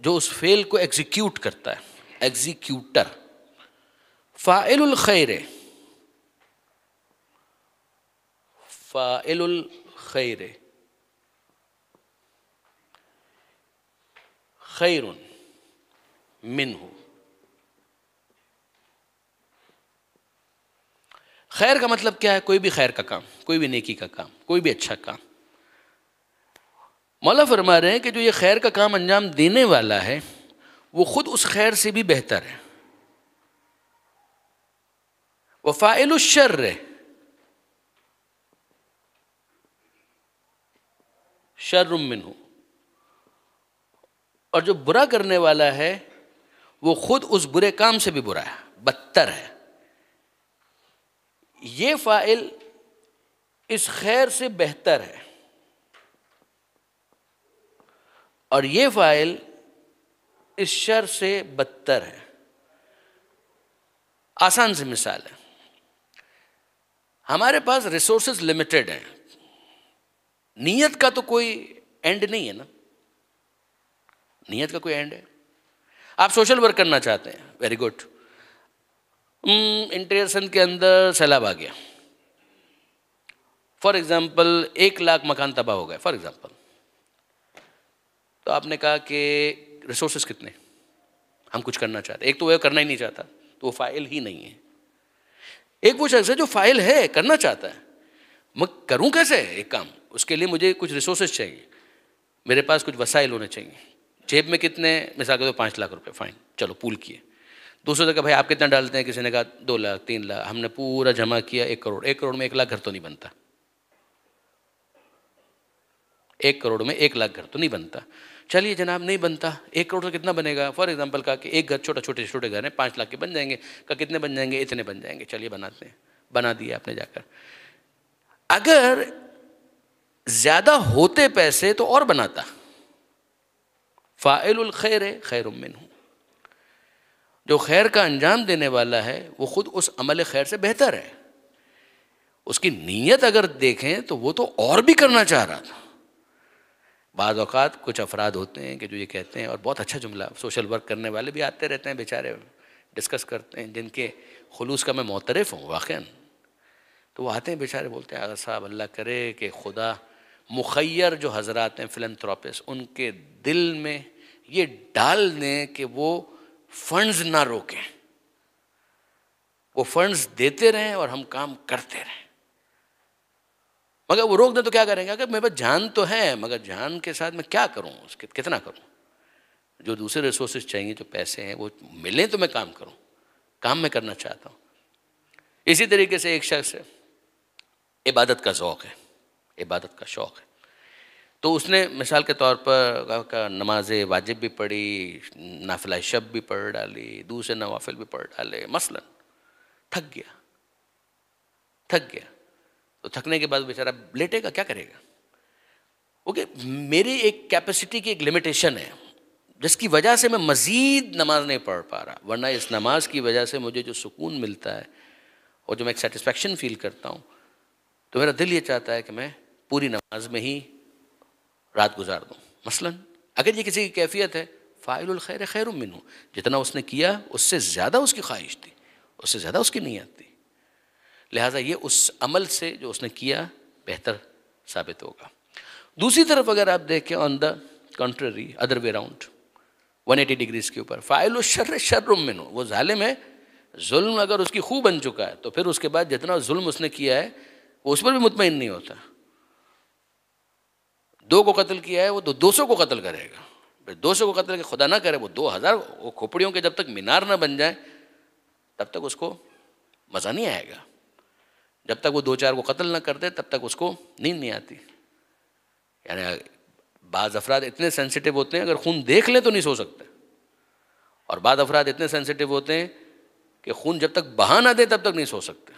جو اس فعل کو ایگزیکیوٹ کرتا ہے، ایگزیکیوٹر. فاعل الخیر، فاعل الخیر خیر منہ. خیر کا مطلب کیا ہے؟ کوئی بھی خیر کا کام، کوئی بھی نیکی کا کام، کوئی بھی اچھا کام. مولا فرما رہے ہیں کہ جو یہ خیر کا کام انجام دینے والا ہے وہ خود اس خیر سے بھی بہتر ہے. وفاعل الشر شر منہ، اور جو برا کرنے والا ہے وہ خود اس برے کام سے بھی برا ہے، بدتر ہے. یہ فاعل اس خیر سے بہتر ہے اور یہ فاعل اس شر سے بدتر ہے. آسان سی مثال ہے، ہمارے پاس ریسورسز لمیٹڈ ہیں، نیت کا تو کوئی اینڈ نہیں ہے نا. نیت کا کوئی اینڈ ہے؟ آپ سوشل ورک کرنا چاہتے ہیں، ویری گڈ. انٹیریئر سندھ کے اندر سیلاب آ گیا، فار ایگزامپل 1,00,000 مکان تباہ ہو گئے فار ایگزامپل. تو آپ نے کہا کہ ریسورسز کتنے، ہم کچھ کرنا چاہتے ہیں. ایک تو وہ کرنا ہی نہیں چاہتا تو وہ فاعل ہی نہیں ہے. ایک وہ شخص ہے جو فاعل ہے، کرنا چاہتا ہے، میں کروں کیسے ایک کام؟ اس کے لیے مجھے کچھ ریسورسز چاہیے، میرے پاس کچھ وسائل ہونے چاہیے. جیب میں کتنے، مثال کے طور 5,00,000 روپے، فائن چلو پول کیے. دوسرے نے کہا بھائی آپ کتنا ڈالتے ہیں؟ کسی نے کہا 2,00,000 3,00,000. ہم نے پورا جمع کیا 1 کروڑ. 1 کروڑ میں 1,00,000 گھر تو نہیں بنتا. 1 کروڑ میں 1,00,000 گھر تو نہیں بنتا. چلیے جناب نہیں بنتا، 1 کروڑ سے کتنا بنے گا؟ فار ایگزامپل کہا کہ ایک گھر، چھوٹے گھر ہیں، 5,00,000 کے بن جائیں گے. کہا کتنے بن جائیں گے؟ اتنے بن جائیں گے. چلیے بناتے ہیں. بنا دیا آپ نے جا کر. اگر زیادہ ہوتے پیسے تو اور بناتا. فاعل الخیر خیر منہ، جو خیر کا انجام دینے والا ہے وہ خود اس عمل خیر سے بہتر ہے. اس کی نیت اگر دیکھیں تو وہ تو اور بھی کرنا چاہ رہا تھا. بعض اوقات کچھ افراد ہوتے ہیں کہ جو یہ کہتے ہیں، اور بہت اچھا جملہ، سوشل ورک کرنے والے بھی آتے رہتے ہیں بیچارے، ڈسکس کرتے ہیں، جن کے خلوص کا میں معترف ہوں واقعاً. تو وہ آتے ہیں بیچارے، بولتے ہیں آغا صاحب اللہ کرے کہ خدا مخیر جو حضرات ہیں فلنتھراپسٹ، ان کے دل میں یہ ڈال دیں کہ وہ فنڈز نہ روکیں، وہ فنڈز دیتے رہیں اور ہم کام کرتے رہیں. مگر وہ روک دیں تو کیا کریں گے؟ کہ میرے پاس جان تو ہے، مگر جان کے ساتھ میں کیا کروں، اس کے کتنا کروں؟ جو دوسرے ریسورسز چاہیے، جو پیسے ہیں وہ ملیں تو میں کام کروں. کام میں کرنا چاہتا ہوں. اسی طریقے سے ایک شخص ہے، عبادت کا ذوق ہے، عبادت کا شوق ہے. تو اس نے مثال کے طور پر نماز واجب بھی پڑھی، نافلہ شب بھی پڑھ ڈالی، دوسرے نوافل بھی پڑھ ڈالے. مثلا تھک گیا. تو تھکنے کے بعد بیچارہ لیٹے گا، کیا کرے گا؟ اوکے، میری ایک کیپیسٹی کی ایک لمیٹیشن ہے جس کی وجہ سے میں مزید نماز نہیں پڑھ پا رہا، ورنہ اس نماز کی وجہ سے مجھے جو سکون ملتا ہے اور جو میں ایک سیٹسفیکشن فیل کرتا ہوں، تو میرا دل یہ چاہتا ہے کہ میں پوری نماز میں ہی رات گزار دوں. مثلا اگر یہ کسی کی کیفیت ہے، فاعل الخیر خیر منہ، جتنا اس نے کیا اس سے زیادہ اس کی خواہش تھی، اس سے زیادہ اس کی نیت تھی، لہٰذا یہ اس عمل سے جو اس نے کیا بہتر ثابت ہوگا. دوسری طرف اگر آپ دیکھیں آن دا کنٹرری، ادر وے راؤنڈ، 180 ڈگریز کے اوپر، فاعل الشر شر منہ، وہ ظالم ہے، ظلم اگر اس کی خوب بن چکا ہے تو پھر اس کے بعد جتنا ظلم اس نے کیا ہے وہ اس پر بھی مطمئن نہیں ہوتا. 2 کو قتل کیا ہے وہ تو 200 کو قتل کرے گا. پھر 200 کو قتل کے خدا نہ کرے وہ 2,000، وہ کھوپڑیوں کے جب تک مینار نہ بن جائیں تب تک اس کو مزہ نہیں آئے گا. جب تک وہ 2-4 کو قتل نہ کر دے تب تک اس کو نیند نہیں آتی. یعنی بعض افراد اتنے سینسیٹیو ہوتے ہیں اگر خون دیکھ لیں تو نہیں سو سکتے، اور بعض افراد اتنے سینسیٹیو ہوتے ہیں کہ خون جب تک بہا نہ دے تب تک نہیں سو سکتے.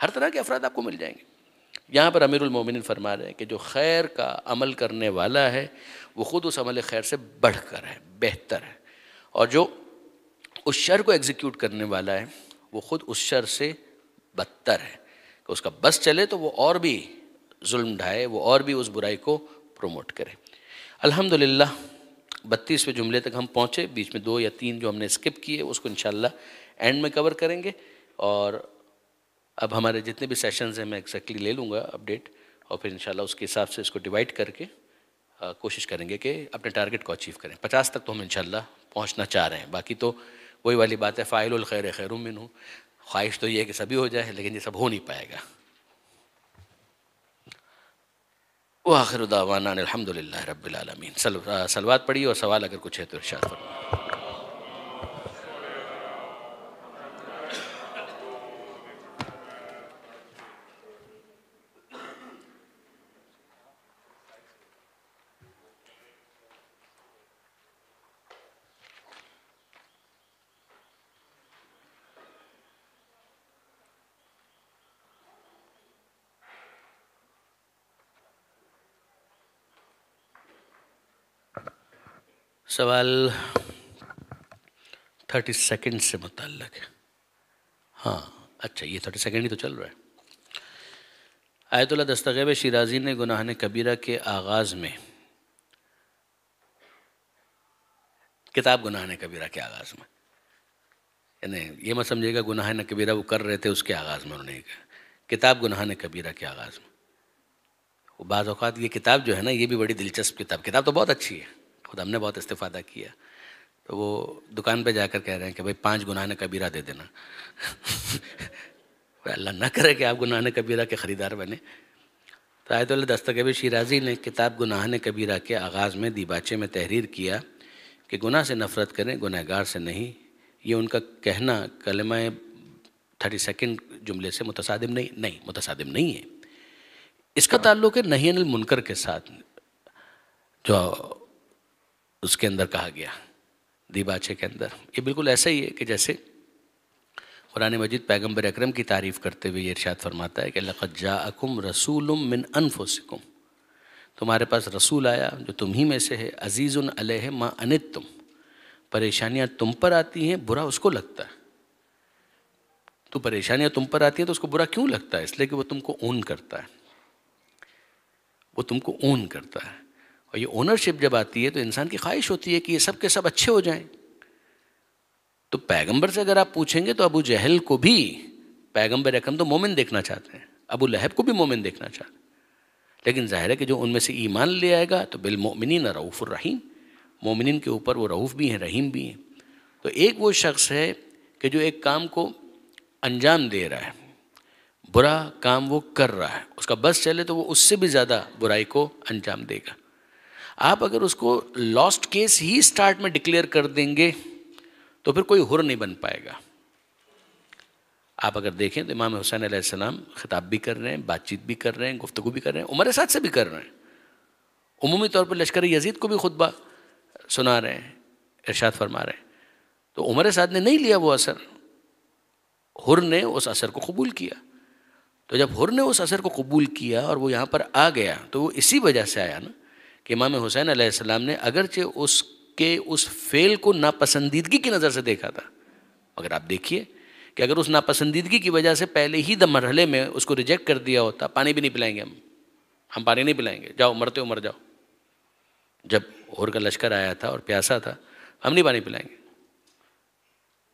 ہر طرح کے افراد آپ کو مل جائیں گے. یہاں پر امیر المومنین فرما رہے ہیں کہ جو خیر کا عمل کرنے والا ہے وہ خود اس عمل خیر سے بڑھ کر ہے، بہتر ہے، اور جو اس شر کو ایگزیکیوٹ کرنے والا ہے وہ خود اس شر سے بدتر ہے، کہ اس کا بس چلے تو وہ اور بھی ظلم ڈھائے، وہ اور بھی اس برائی کو پروموٹ کرے۔ الحمدللہ 32ویں جملے تک ہم پہنچے، بیچ میں 2 یا 3 جو ہم نے اسکپ کیے اس کو انشاءاللہ اینڈ میں کور کریں گے، اور اب ہمارے جتنے بھی سیشنز ہیں میں ایگزیکٹلی لے لوں گا اپڈیٹ، اور پھر انشاءاللہ اس کے حساب سے اس کو ڈیوائڈ کر کے کوشش کریں گے کہ اپنے ٹارگٹ کو اچیو کریں۔ 50 تک تو ہم انشاءاللہ پہنچنا چاہ رہے ہیں، باقی تو وہی والی بات ہے، فاعل الخیر خیر منہ، خواہش تو یہ ہے کہ سبھی ہو جائے لیکن یہ سب ہو نہیں پائے گا۔ وآخر دعوانا ان الحمدللہ رب العالمین۔ صلوات پڑھی اور سوال اگر کچھ ہے تو ارشاد فرمائیں۔ سوال 30 سیکنڈ سے متعلق ہے۔ ہاں اچھا، یہ 30 سیکنڈ ہی تو چل رہا ہے۔ آیت اللہ دستغیب شیرازی نے گناہ کبیرہ کے آغاز میں، کتاب گناہ کبیرہ کے آغاز میں، یعنی یہ مت سمجھے گا گناہ کبیرہ وہ کر رہے تھے اس کے آغاز میں انہوں نے کہا، کتاب گناہ کبیرہ کے آغاز میں۔ وہ بعض اوقات یہ کتاب جو ہے نا یہ بھی بڑی دلچسپ کتاب تو بہت اچھی ہے، خود ہم نے بہت استفادہ کیا، تو وہ دکان پہ جا کر کہہ رہے ہیں کہ بھائی 5 گناہ کبیرہ دے دینا۔ اللہ نہ کرے کہ آپ گناہ کبیرہ کے خریدار بنے۔ تو آیت اللہ دستغیب شیرازی نے کتاب گناہ کبیرہ کے آغاز میں دیباچے میں تحریر کیا کہ گناہ سے نفرت کریں، گناہ گار سے نہیں۔ یہ ان کا کہنا کلمہ 30 سیکنڈ جملے سے متصادم نہیں ہے۔ اس کا تعلق ہے نہی عن المنکر کے ساتھ، جو اس کے اندر کہا گیا دیباچے کے اندر۔ یہ بالکل ایسا ہی ہے کہ جیسے قرآن مجید پیغمبر اکرم کی تعریف کرتے ہوئے یہ ارشاد فرماتا ہے کہ لَقَدْ جَاءَكُمْ رَسُولٌ مِّنْ أَنفُسِكُمْ، تمہارے پاس رسول آیا جو تم ہی میں سے ہے، عزیز علیہ ما عنتم، پریشانیاں تم پر آتی ہیں برا اس کو لگتا ہے۔ تو پریشانیاں تم پر آتی ہیں تو اس کو برا کیوں لگتا ہے؟ اس لیے کہ وہ تم کو اون کرتا ہے، وہ تم کو اون کرتا ہے، اور یہ اونرشپ جب آتی ہے تو انسان کی خواہش ہوتی ہے کہ یہ سب کے سب اچھے ہو جائیں۔ تو پیغمبر سے اگر آپ پوچھیں گے تو ابو جہل کو بھی پیغمبر اکرم تو مومن دیکھنا چاہتے ہیں، ابو لہب کو بھی مومن دیکھنا چاہتے ہیں، لیکن ظاہر ہے کہ جو ان میں سے ایمان لے آئے گا تو بالمؤمنین رؤوف الرحیم، مومنین کے اوپر وہ رؤوف بھی ہیں، رحیم بھی ہیں۔ تو ایک وہ شخص ہے کہ جو ایک کام کو انجام دے رہا ہے، برا کام وہ کر رہا ہے، اس کا بس چلے تو وہ اس سے بھی زیادہ برائی کو انجام دے گا۔ آپ اگر اس کو لاسٹ کیس ہی سٹارٹ میں ڈکلیئر کر دیں گے تو پھر کوئی حر نہیں بن پائے گا۔ آپ اگر دیکھیں تو امام حسین علیہ السلام خطاب بھی کر رہے ہیں، بات چیت بھی کر رہے ہیں، گفتگو بھی کر رہے ہیں، عمر سعد سے بھی کر رہے ہیں، عمومی طور پر لشکر یزید کو بھی خطبہ سنا رہے ہیں، ارشاد فرما رہے ہیں۔ تو عمر سعد نے نہیں لیا وہ اثر، حر نے اس اثر کو قبول کیا۔ تو جب حر نے اس اثر کو قبول کیا اور وہ یہاں پر آ گیا تو وہ اسی وجہ سے آیا نا کہ امام حسین علیہ السلام نے اگرچہ اس کے اس فعل کو ناپسندیدگی کی نظر سے دیکھا تھا، اگر آپ دیکھیے کہ اگر اس ناپسندیدگی کی وجہ سے پہلے ہی مرحلے میں اس کو ریجیکٹ کر دیا ہوتا، پانی بھی نہیں پلائیں گے ہم پانی نہیں پلائیں گے، جاؤ مرتے ہو مر جاؤ، جب حر کا لشکر آیا تھا اور پیاسا تھا، ہم نہیں پانی پلائیں گے،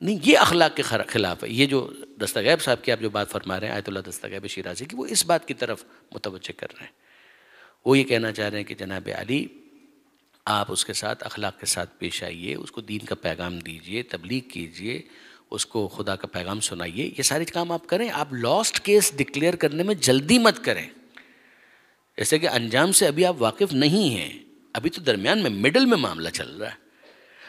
نہیں، یہ اخلاق کے خلاف ہے۔ یہ جو دستغیب صاحب کی آپ جو بات فرما رہے ہیں آیت اللہ دستغیب شیرازی کی، وہ اس بات کی طرف متوجہ کر رہے ہیں۔ وہ یہ کہنا چاہ رہے ہیں کہ جناب علی آپ اس کے ساتھ اخلاق کے ساتھ پیش آئیے، اس کو دین کا پیغام دیجئے، تبلیغ کیجئے، اس کو خدا کا پیغام سنائیے، یہ سارے کام آپ کریں۔ آپ لاسٹ کیس ڈکلیئر کرنے میں جلدی مت کریں، جیسے کہ انجام سے ابھی آپ واقف نہیں ہیں، ابھی تو درمیان میں مڈل میں معاملہ چل رہا ہے۔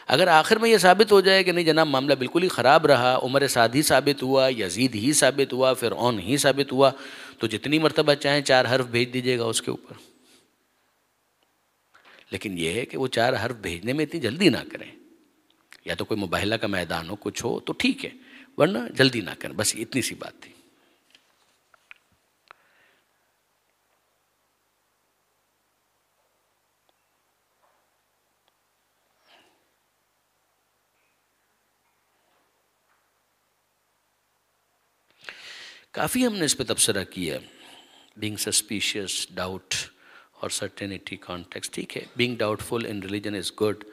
اگر آخر میں یہ ثابت ہو جائے کہ نہیں جناب معاملہ بالکل ہی خراب رہا، عمر سعد ہی ثابت ہوا، یزید ہی ثابت ہوا، فرعون ہی ثابت ہوا، تو جتنی مرتبہ چاہیں 4 حرف بھیج دیجیے گا اس کے اوپر۔ لیکن یہ ہے کہ وہ 4 حرف بھیجنے میں اتنی جلدی نہ کریں، یا تو کوئی مباہلہ کا میدان ہو، کچھ ہو تو ٹھیک ہے، ورنہ جلدی نہ کریں، بس اتنی سی بات تھی۔ کافی ہم نے اس پہ تبصرہ کیا. بینگ سسپیشیس, ڈاؤٹ اور سرٹینٹی کانٹیکسٹ, ٹھیک ہے. Being doubtful in religion is good.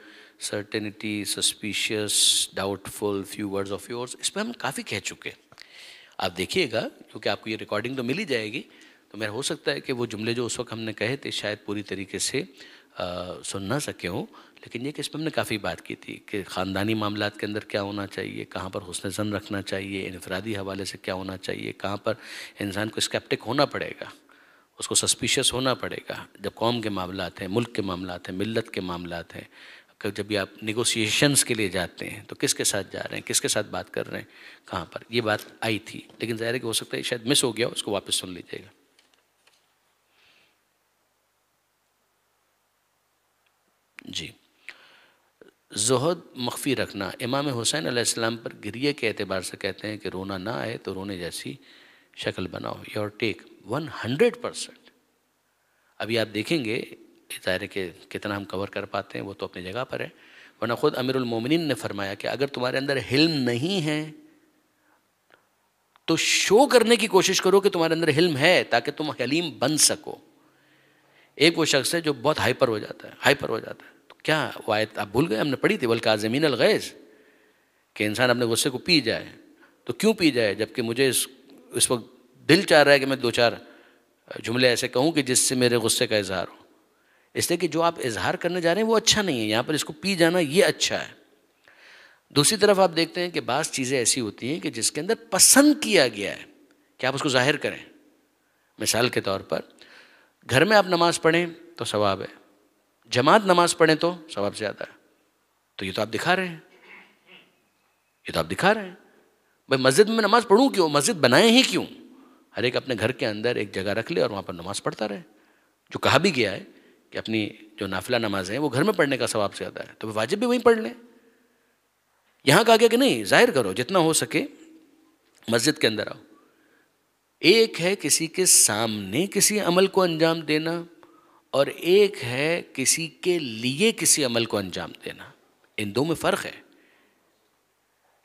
Certainty, suspicious, doubtful, few words of yours, اس پہ ہم کافی کہہ چکے. آپ دیکھیے گا کیونکہ آپ کو یہ ریکارڈنگ تو مل ہی جائے گی, تو میرا ہو سکتا ہے کہ وہ جملے جو اس وقت ہم نے کہے تھے شاید پوری طریقے سے سن نہ سکے ہوں, لیکن یہ کہ اس پہ ہم نے کافی بات کی تھی کہ خاندانی معاملات کے اندر کیا ہونا چاہیے, کہاں پر حسن ظن رکھنا چاہیے, انفرادی حوالے سے کیا ہونا چاہیے, کہاں پر انسان کو اسکیپٹک ہونا پڑے گا, اس کو سسپیشس ہونا پڑے گا جب قوم کے معاملات ہیں, ملک کے معاملات ہیں, ملت کے معاملات ہیں. جب بھی آپ نیگوسیشنز کے لیے جاتے ہیں تو کس کے ساتھ جا رہے ہیں, کس کے ساتھ بات کر رہے ہیں, کہاں پر, یہ بات آئی تھی. لیکن ظاہر ہے کہ ہو سکتا ہے شاید مس ہو گیا, اس کو واپس سن لیجیے گا. جی, زہد مخفی رکھنا. امام حسین علیہ السلام پر گریے کے اعتبار سے کہتے ہیں کہ رونا نہ آئے تو رونے جیسی شکل بناؤ. Your take 100%. ابھی آپ دیکھیں گے ظاہر ہے کہ کتنا ہم کور کر پاتے ہیں وہ تو اپنی جگہ پر ہے, ورنہ خود امیر المومنین نے فرمایا کہ اگر تمہارے اندر حلم نہیں ہے تو شو کرنے کی کوشش کرو کہ تمہارے اندر حلم ہے تاکہ تم حلیم بن سکو. ایک وہ شخص ہے جو بہت ہائپر ہو جاتا ہے, تو کیا وہ آیت آپ بھول گئے, ہم نے پڑھی تھی والکاظمین الغیظ, کہ انسان اپنے غصے کو پی جائے. تو کیوں پی جائے جبکہ مجھے اس وقت دل چاہ رہا ہے کہ میں 2-4 جملے ایسے کہوں کہ جس سے میرے غصے کا اظہار ہو. اس لیے کہ جو آپ اظہار کرنے جا رہے ہیں وہ اچھا نہیں ہے, یہاں پر اس کو پی جانا یہ اچھا ہے. دوسری طرف آپ دیکھتے ہیں کہ بعض چیزیں ایسی ہوتی ہیں کہ جس کے اندر پسند کیا گیا ہے کہ آپ اس کو ظاہر کریں. مثال کے طور پر گھر میں آپ نماز پڑھیں تو ثواب ہے, جماعت نماز پڑھیں تو ثواب زیادہ ہے. تو یہ تو آپ دکھا رہے ہیں, بھائی مسجد میں نماز پڑھوں کیوں, مسجد بنائے ہی کیوں. ہر ایک اپنے گھر کے اندر ایک جگہ رکھ لے اور وہاں پر نماز پڑھتا رہے. جو کہا بھی گیا ہے کہ اپنی جو نافلہ نمازیں ہیں وہ گھر میں پڑھنے کا ثواب زیادہ ہے, تو واجب بھی وہیں پڑھ لیں. یہاں کہا گیا کہ نہیں, ظاہر کرو جتنا ہو سکے, مسجد کے اندر آؤ. ایک ہے کسی کے سامنے کسی عمل کو انجام دینا, اور ایک ہے کسی کے لیے کسی عمل کو انجام دینا. ان دو میں فرق ہے.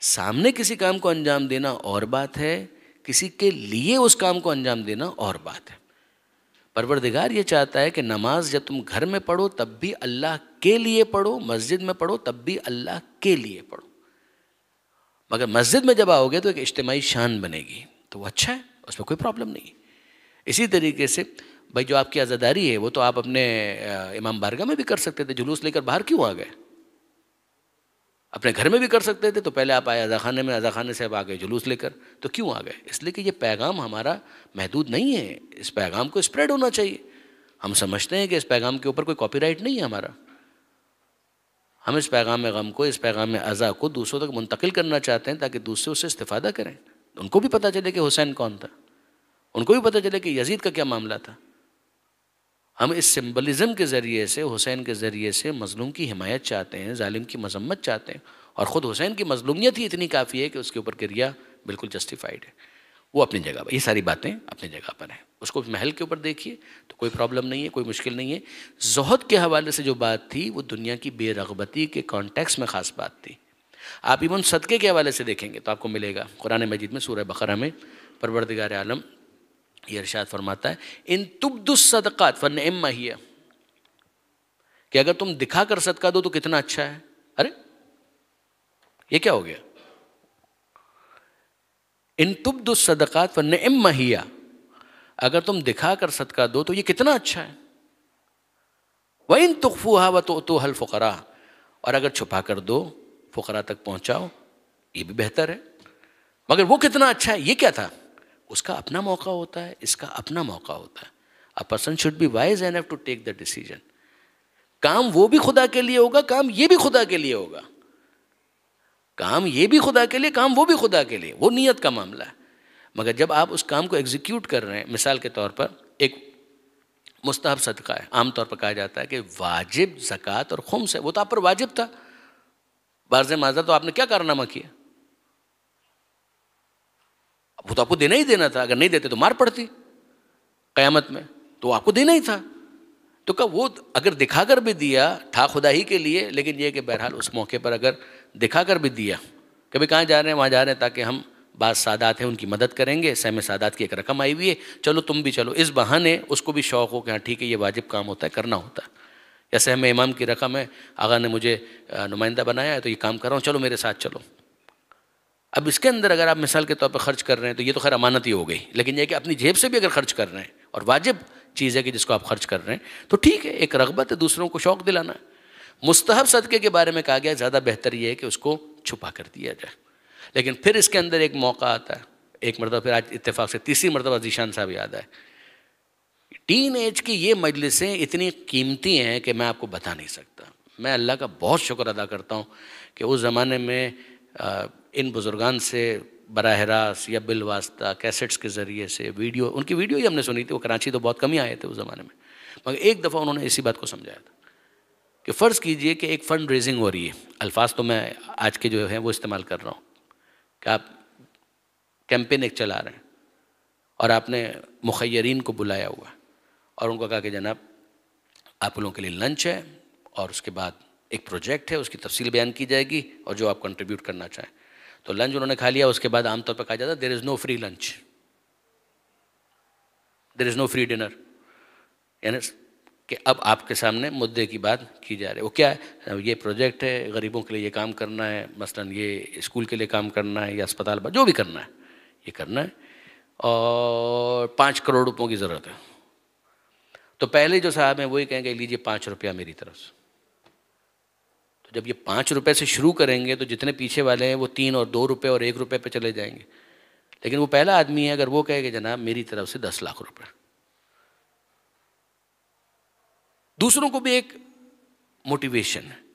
سامنے کسی کام کو انجام دینا اور بات ہے, کسی کے لیے اس کام کو انجام دینا اور بات ہے. پروردگار یہ چاہتا ہے کہ نماز جب تم گھر میں پڑھو تب بھی اللہ کے لیے پڑھو, مسجد میں پڑھو تب بھی اللہ کے لیے پڑھو. مگر مسجد میں جب آؤ گے تو ایک اجتماعی شان بنے گی, تو وہ اچھا ہے, اس میں کوئی پرابلم نہیں. اسی طریقے سے بھائی جو آپ کی عزاداری ہے وہ تو آپ اپنے امام بارگاہ میں بھی کر سکتے تھے, جلوس لے کر باہر کیوں آ گئے؟ اپنے گھر میں بھی کر سکتے تھے, تو پہلے آپ آئے عزا خانے میں, عزا خانے سے آپ آ گئے جلوس لے کر, تو کیوں آ گئے؟ اس لیے کہ یہ پیغام ہمارا محدود نہیں ہے, اس پیغام کو اسپریڈ ہونا چاہیے. ہم سمجھتے ہیں کہ اس پیغام کے اوپر کوئی کاپی رائٹ نہیں ہے ہمارا. ہم اس پیغام غم کو, اس پیغام عزا کو دوسروں تک منتقل کرنا چاہتے ہیں تاکہ دوسرے اس سے استفادہ کریں. ان کو بھی پتہ چلے کہ حسین کون تھا, ان کو بھی پتہ چلے کہ یزید کا کیا معاملہ تھا. ہم اس سمبلزم کے ذریعے سے, حسین کے ذریعے سے مظلوم کی حمایت چاہتے ہیں, ظالم کی مذمت چاہتے ہیں. اور خود حسین کی مظلومیت ہی اتنی کافی ہے کہ اس کے اوپر گریہ بالکل جسٹیفائڈ ہے. وہ اپنی جگہ پر, یہ ساری باتیں اپنی جگہ پر ہیں. اس کو محل کے اوپر دیکھیے تو کوئی پرابلم نہیں ہے, کوئی مشکل نہیں ہے. زہد کے حوالے سے جو بات تھی وہ دنیا کی بے رغبتی کے کانٹیکس میں خاص بات تھی. آپ ایون صدقے کے حوالے سے دیکھیں گے تو آپ کو ملے گا قرآن مجید میں سورہ بقرہ میں پروردگار عالم یہ ارشاد فرماتا ہے, ان تبدوا الصدقات فنعما ہی, کہ اگر تم دکھا کر صدقہ دو تو کتنا اچھا ہے. ارے یہ کیا ہو گیا؟ ان تبدوا الصدقات فنعما ہی, اگر تم دکھا کر صدقہ دو تو یہ کتنا اچھا ہے. وَإِن تُخْفُوهَا وَتُؤْتُوهَا الْفُقَرَاءَ, اور اگر چھپا کر دو فقراء تک پہنچاؤ یہ بھی بہتر ہے. مگر وہ کتنا اچھا ہے, یہ کیا تھا؟ اس کا اپنا موقع ہوتا ہے, اس کا اپنا موقع ہوتا ہے. A person should be wise enough to take the decision. کام وہ بھی خدا کے لیے ہوگا, کام یہ بھی خدا کے لیے ہوگا. کام یہ بھی خدا کے لیے, کام وہ بھی خدا کے لیے, وہ نیت کا معاملہ ہے. مگر جب آپ اس کام کو ایگزیکیوٹ کر رہے ہیں, مثال کے طور پر ایک مستحب صدقہ ہے, عام طور پر کہا جاتا ہے کہ واجب زکوٰۃ اور خمس ہے, وہ تو آپ پر واجب تھا. بارز معذرت تو آپ نے کیا کارنامہ کیا؟ وہ تو آپ کو دینا ہی دینا تھا, اگر نہیں دیتے تو مار پڑتی قیامت میں, تو آپ کو دینا ہی تھا. تو کہ وہ اگر دکھا کر بھی دیا تھا خدا ہی کے لیے, لیکن یہ کہ بہرحال اس موقع پر اگر دکھا کر بھی دیا, کبھی کہاں جا رہے ہیں وہاں جا رہے ہیں تاکہ ہم بعض سادات ہیں ان کی مدد کریں گے، سہم سادات کی ایک رقم آئی ہوئی ہے، چلو تم بھی چلو، اس بہانے اس کو بھی شوق ہو کہ ہاں ٹھیک ہے یہ واجب کام ہوتا ہے، کرنا ہوتا ہے. یا سہم امام کی رقم ہے، آقا نے مجھے نمائندہ بنایا ہے تو یہ کام کر رہا ہوں، چلو میرے ساتھ چلو. اب اس کے اندر اگر آپ مثال کے طور پہ خرچ کر رہے ہیں تو یہ تو خیر امانت ہی ہو گئی، لیکن یہ کہ اپنی جیب سے بھی اگر خرچ کر رہے ہیں اور واجب چیز ہے کہ جس کو آپ خرچ کر رہے ہیں تو ٹھیک ہے، ایک رغبت ہے دوسروں کو شوق دلانا. مستحب صدقے کے بارے میں کہا گیا زیادہ بہتر یہ ہے کہ اس کو چھپا کر دیا جائے. لیکن پھر اس کے اندر ایک موقع آتا ہے، ایک مرتبہ پھر آج اتفاق سے تیسری مرتبہ ذیشان صاحب یاد آئے. ٹین ایج کی یہ مجلسیں اتنی قیمتی ہیں کہ میں آپ کو بتا نہیں سکتا. میں اللہ کا بہت شکر ادا کرتا ہوں کہ اس زمانے میں ان بزرگان سے براہ راست یا بالواسطہ کیسٹس کے ذریعے سے ویڈیو، ان کی ویڈیو ہی ہم نے سنی تھی، وہ کراچی تو بہت کم ہی آئے تھے اس زمانے میں، مگر ایک دفعہ انہوں نے اسی بات کو سمجھایا تھا کہ فرض کیجئے کہ ایک فنڈ ریزنگ ہو رہی ہے، الفاظ تو میں آج کے جو ہیں وہ استعمال کر رہا ہوں، کہ آپ کیمپین ایک چلا رہے ہیں اور آپ نے مخیرین کو بلایا ہوا اور ان کو کہا کہ جناب آپ لوگوں کے لیے لنچ ہے اور اس کے بعد ایک پروجیکٹ ہے، اس کی تفصیل بیان کی جائے گی اور جو آپ کنٹریبیوٹ کرنا چاہیں. تو لنچ انہوں نے کھا لیا، اس کے بعد عام طور پہ کہا جاتا ہے دیر از نو فری لنچ، دیر از نو فری ڈنر، یعنی کہ اب آپ کے سامنے مدعے کی بات کی جا رہی ہے. وہ کیا ہے؟ یہ پروجیکٹ ہے، غریبوں کے لیے یہ کام کرنا ہے، مثلا یہ اسکول کے لیے کام کرنا ہے یا اسپتال جو بھی کرنا ہے یہ کرنا ہے اور 5 کروڑ روپوں کی ضرورت ہے. تو پہلے جو صاحب ہیں وہی کہیں گے لیجیے 5 روپیہ میری طرف سے. تو جب یہ 5 روپے سے شروع کریں گے تو جتنے پیچھے والے ہیں وہ 3 اور 2 روپے اور 1 روپے پہ چلے جائیں گے. لیکن وہ پہلا آدمی ہے، اگر وہ کہے کہ جناب میری طرف سے 10 لاکھ روپے، دوسروں کو بھی ایک موٹیویشن ہے.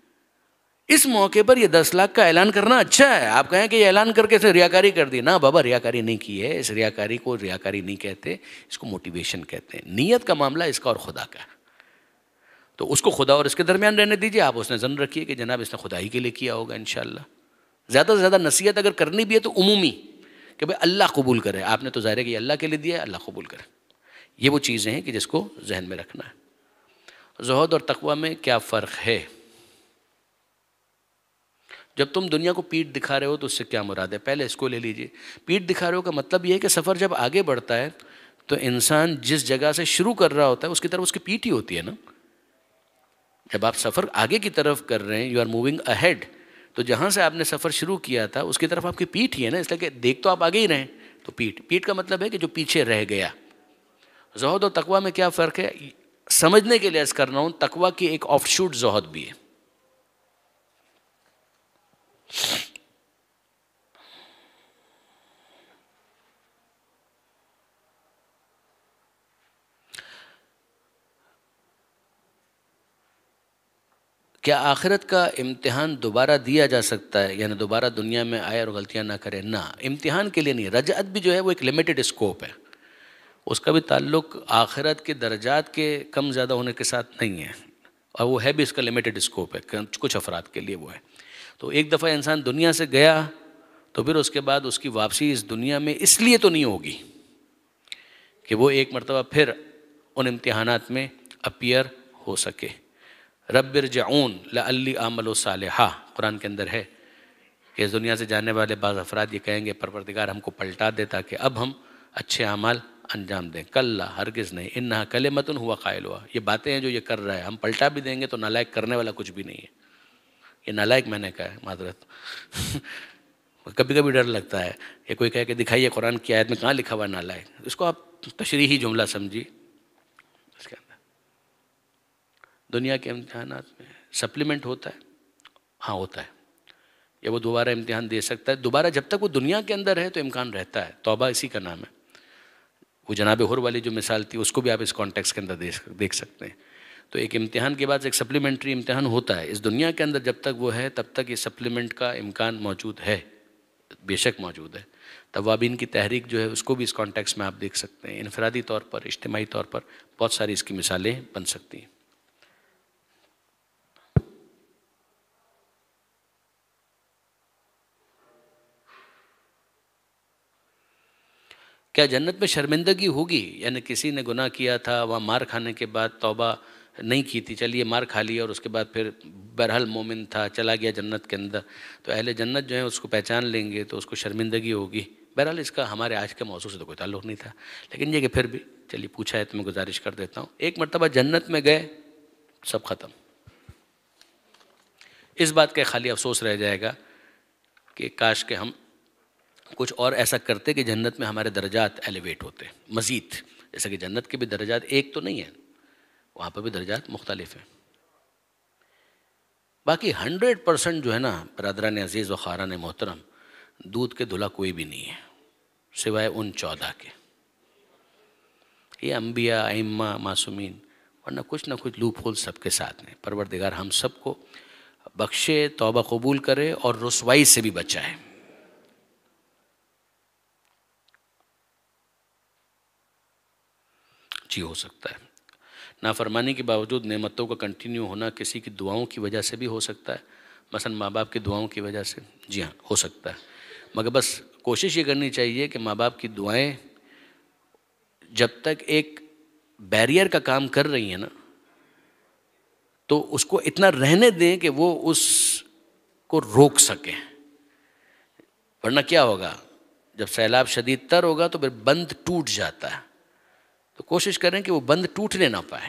اس موقع پر یہ 10 لاکھ کا اعلان کرنا اچھا ہے. آپ کہیں کہ یہ اعلان کر کے اسے ریاکاری کر دی، نہ بابا ریاکاری نہیں کی ہے، اس ریاکاری کو ریاکاری نہیں کہتے، اس کو موٹیویشن کہتے ہیں. نیت کا معاملہ اس کا اور خدا کا ہے، تو اس کو خدا اور اس کے درمیان رہنے دیجیے. آپ اس نے ظن رکھیے کہ جناب اس نے خدا ہی کے لیے کیا ہوگا انشاءاللہ. زیادہ سے زیادہ نصیحت اگر کرنی بھی ہے تو عمومی، کہ بھئی اللہ قبول کرے. آپ نے تو ظاہر ہے کہ یہ اللہ کے لیے دیا ہے، اللہ قبول کرے. یہ وہ چیزیں ہیں کہ جس کو ذہن میں رکھنا ہے. زہد اور تقوی میں کیا فرق ہے؟ جب تم دنیا کو پیٹ دکھا رہے ہو تو اس سے کیا مراد ہے؟ پہلے اس کو لے لیجئے. پیٹ دکھا رہے ہو کا مطلب یہ ہے کہ سفر جب آگے بڑھتا ہے تو انسان جس جگہ سے شروع کر رہا ہوتا ہے اس کی طرف اس کی پیٹ ہی ہوتی ہے نا. جب آپ سفر آگے کی طرف کر رہے ہیں، یو آر موونگ اہیڈ، تو جہاں سے آپ نے سفر شروع کیا تھا اس کی طرف آپ کی پیٹ ہی ہے نا. اس لیے کہ دیکھ تو آپ آگے ہی رہیں، تو پیٹ کا مطلب ہے کہ جو پیچھے رہ گیا. زہد اور تقوی میں کیا فرق ہے؟ سمجھنے کے لیے عرض کر رہا ہوں. تقوی کی ایک آف شوٹ زہد بھی ہے. کیا آخرت کا امتحان دوبارہ دیا جا سکتا ہے؟ یعنی دوبارہ دنیا میں آئے اور غلطیاں نہ کرے؟ نہ، امتحان کے لیے نہیں. رجعت بھی جو ہے وہ ایک لمیٹڈ اسکوپ ہے، اس کا بھی تعلق آخرت کے درجات کے کم زیادہ ہونے کے ساتھ نہیں ہے، اور وہ ہے بھی اس کا لمیٹڈ اسکوپ ہے، کچھ افراد کے لیے وہ ہے. تو ایک دفعہ انسان دنیا سے گیا تو پھر اس کے بعد اس کی واپسی اس دنیا میں اس لیے تو نہیں ہوگی کہ وہ ایک مرتبہ پھر ان امتحانات میں اپیئر ہو سکے. رب ارجعون لعلی اعمل صالحا، قرآن کے اندر ہے کہ اس دنیا سے جانے والے بعض افراد یہ کہیں گے پروردگار ہم کو پلٹا دے تاکہ اب ہم اچھے اعمال انجام دیں. کلا، ہرگز نہیں. انہا کلمۃ ہوا قائلها، یہ باتیں ہیں جو یہ کر رہا ہے، ہم پلٹا بھی دیں گے تو نالائق کرنے والا کچھ بھی نہیں ہے. یہ نالائق میں نے کہا ہے، معذرت. کبھی کبھی ڈر لگتا ہے کہ کوئی کہے کہ دکھائیے قرآن کی آیت میں کہاں لکھا ہوا ہے نالائق. اس کو آپ تشریحی جملہ سمجھیے. اس کے اندر دنیا کے امتحانات میں سپلیمنٹ ہوتا ہے، ہاں ہوتا ہے. یا وہ دوبارہ امتحان دے سکتا ہے. دوبارہ جب تک وہ دنیا کے اندر ہے تو امکان رہتا ہے. توبہ اسی کا نام ہے. وہ جناب حر والی جو مثال تھی اس کو بھی آپ اس کانٹیکس کے اندر دیکھ سکتے ہیں. تو ایک امتحان کے بعد ایک سپلیمنٹری امتحان ہوتا ہے. اس دنیا کے اندر جب تک وہ ہے تب تک یہ سپلیمنٹ کا امکان موجود ہے، بے شک موجود ہے. توابین کی تحریک جو ہے اس کو بھی اس کانٹیکس میں آپ دیکھ سکتے ہیں. انفرادی طور پر، اجتماعی طور پر بہت ساری اس کی مثالیں بن سکتی ہیں. کیا جنت میں شرمندگی ہوگی؟ یعنی کسی نے گناہ کیا تھا، وہاں مار کھانے کے بعد توبہ نہیں کی تھی، چلیے مار کھا لیا اور اس کے بعد پھر بہرحال مومن تھا، چلا گیا جنت کے اندر، تو اہل جنت جو ہیں اس کو پہچان لیں گے تو اس کو شرمندگی ہوگی؟ بہرحال اس کا ہمارے آج کے موضوع سے تو کوئی تعلق نہیں تھا، لیکن یہ کہ پھر بھی چلیے پوچھا ہے تو میں گزارش کر دیتا ہوں. ایک مرتبہ جنت میں گئے، سب ختم. اس بات کا خالی افسوس رہ جائے گا کہ کاش کہ ہم کچھ اور ایسا کرتے کہ جنت میں ہمارے درجات ایلیویٹ ہوتے مزید. جیسا کہ جنت کے بھی درجات ایک تو نہیں ہیں، وہاں پہ بھی درجات مختلف ہیں. باقی 100% جو ہے نا برادران عزیز و خاران محترم، دودھ کے دھلا کوئی بھی نہیں ہے سوائے ان 14 کے. یہ انبیاء، ائمہ، معصومین، ورنہ کچھ نہ کچھ لوپ ہول سب کے ساتھ ہیں. پروردگار ہم سب کو بخشے، توبہ قبول کرے اور رسوائی سے بھی بچائے. جی ہو سکتا ہے نافرمانی کے باوجود نعمتوں کا کنٹینیو ہونا کسی کی دعاؤں کی وجہ سے بھی ہو سکتا ہے، مثلا ماں باپ کی دعاؤں کی وجہ سے. جی ہاں ہو سکتا ہے، مگر بس کوشش یہ کرنی چاہیے کہ ماں باپ کی دعائیں جب تک ایک بیریئر کا کام کر رہی ہیں نا تو اس کو اتنا رہنے دیں کہ وہ اس کو روک سکیں. ورنہ کیا ہوگا، جب سیلاب شدید تر ہوگا تو پھر بند ٹوٹ جاتا ہے. تو کوشش کریں کہ وہ بند ٹوٹنے نہ پائے.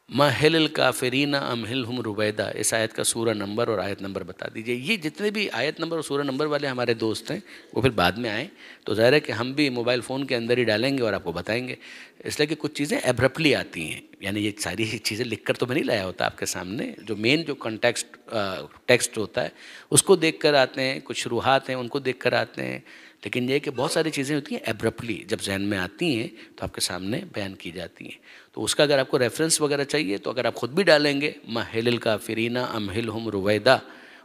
مَهِّلِ الْكَافِرِينَ أَمْهِلْهُمْ رُوَيْدًا، اس آیت کا سورہ نمبر اور آیت نمبر بتا دیجئے. یہ جتنے بھی آیت نمبر اور سورہ نمبر والے ہمارے دوست ہیں وہ پھر بعد میں آئیں تو ظاہر ہے کہ ہم بھی موبائل فون کے اندر ہی ڈالیں گے اور آپ کو بتائیں گے. اس لیے کہ کچھ چیزیں ایبرپٹلی آتی ہیں، یعنی یہ ساری چیزیں لکھ کر تو میں نہیں لایا ہوتا آپ کے سامنے. جو مین جو کنٹیکسٹ ٹیکسٹ ہوتا ہے اس کو دیکھ کر آتے ہیں، کچھ شروحات ہیں ان کو دیکھ کر آتے ہیں. لیکن یہ کہ بہت ساری چیزیں ہوتی ہیں ایبرپٹلی جب ذہن میں آتی ہیں تو آپ کے سامنے بیان کی جاتی ہیں. تو اس کا اگر آپ کو ریفرنس وغیرہ چاہیے تو اگر آپ خود بھی ڈالیں گے مَهِّلِ الْكَافِرِينَ أَمْهِلْهُمْ رُوَيْدًا،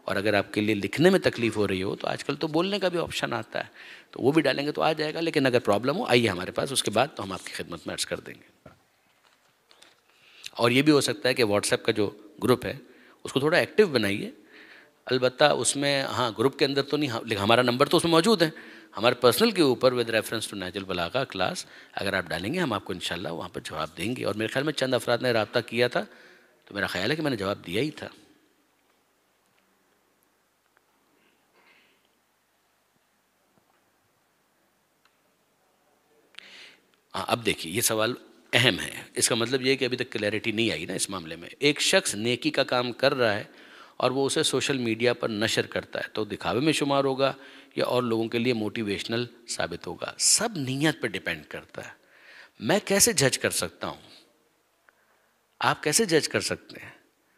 اور اگر آپ کے لیے لکھنے میں تکلیف ہو رہی ہو تو آج کل تو بولنے کا بھی آپشن آتا ہے تو وہ بھی ڈالیں گے تو آ جائے گا. لیکن اگر پرابلم ہو آئیے ہمارے پاس، اس کے بعد تو ہم آپ کی خدمت میں عرض کر دیں گے. اور یہ بھی ہو سکتا ہے کہ واٹس ایپ کا جو گروپ ہے اس کو تھوڑا ایکٹیو بنائیے. البتہ اس میں ہاں گروپ کے اندر تو نہیں، لیکن ہمارا نمبر تو اس میں موجود ہے ہمارے پرسنل کے اوپر with reference to Nahj البلاغہ class. اگر آپ ڈالیں گے ہم آپ کو انشاءاللہ وہاں پر جواب دیں گے. اور میرے خیال میں چند افراد نے رابطہ کیا تھا تو میرا خیال ہے کہ میں نے جواب دیا ہی تھا. ہاں اب دیکھیے یہ سوال اہم ہے. اس کا مطلب یہ ہے کہ ابھی تک کلیئرٹی نہیں آئی نا اس معاملے میں. ایک شخص نیکی کا کام کر رہا ہے اور وہ اسے سوشل میڈیا پر نشر کرتا ہے تو دکھاوے میں شمار ہوگا یا اور لوگوں کے لیے موٹیویشنل ثابت ہوگا؟ سب نیت پہ ڈیپینڈ کرتا ہے. میں کیسے جج کر سکتا ہوں؟ آپ کیسے جج کر سکتے ہیں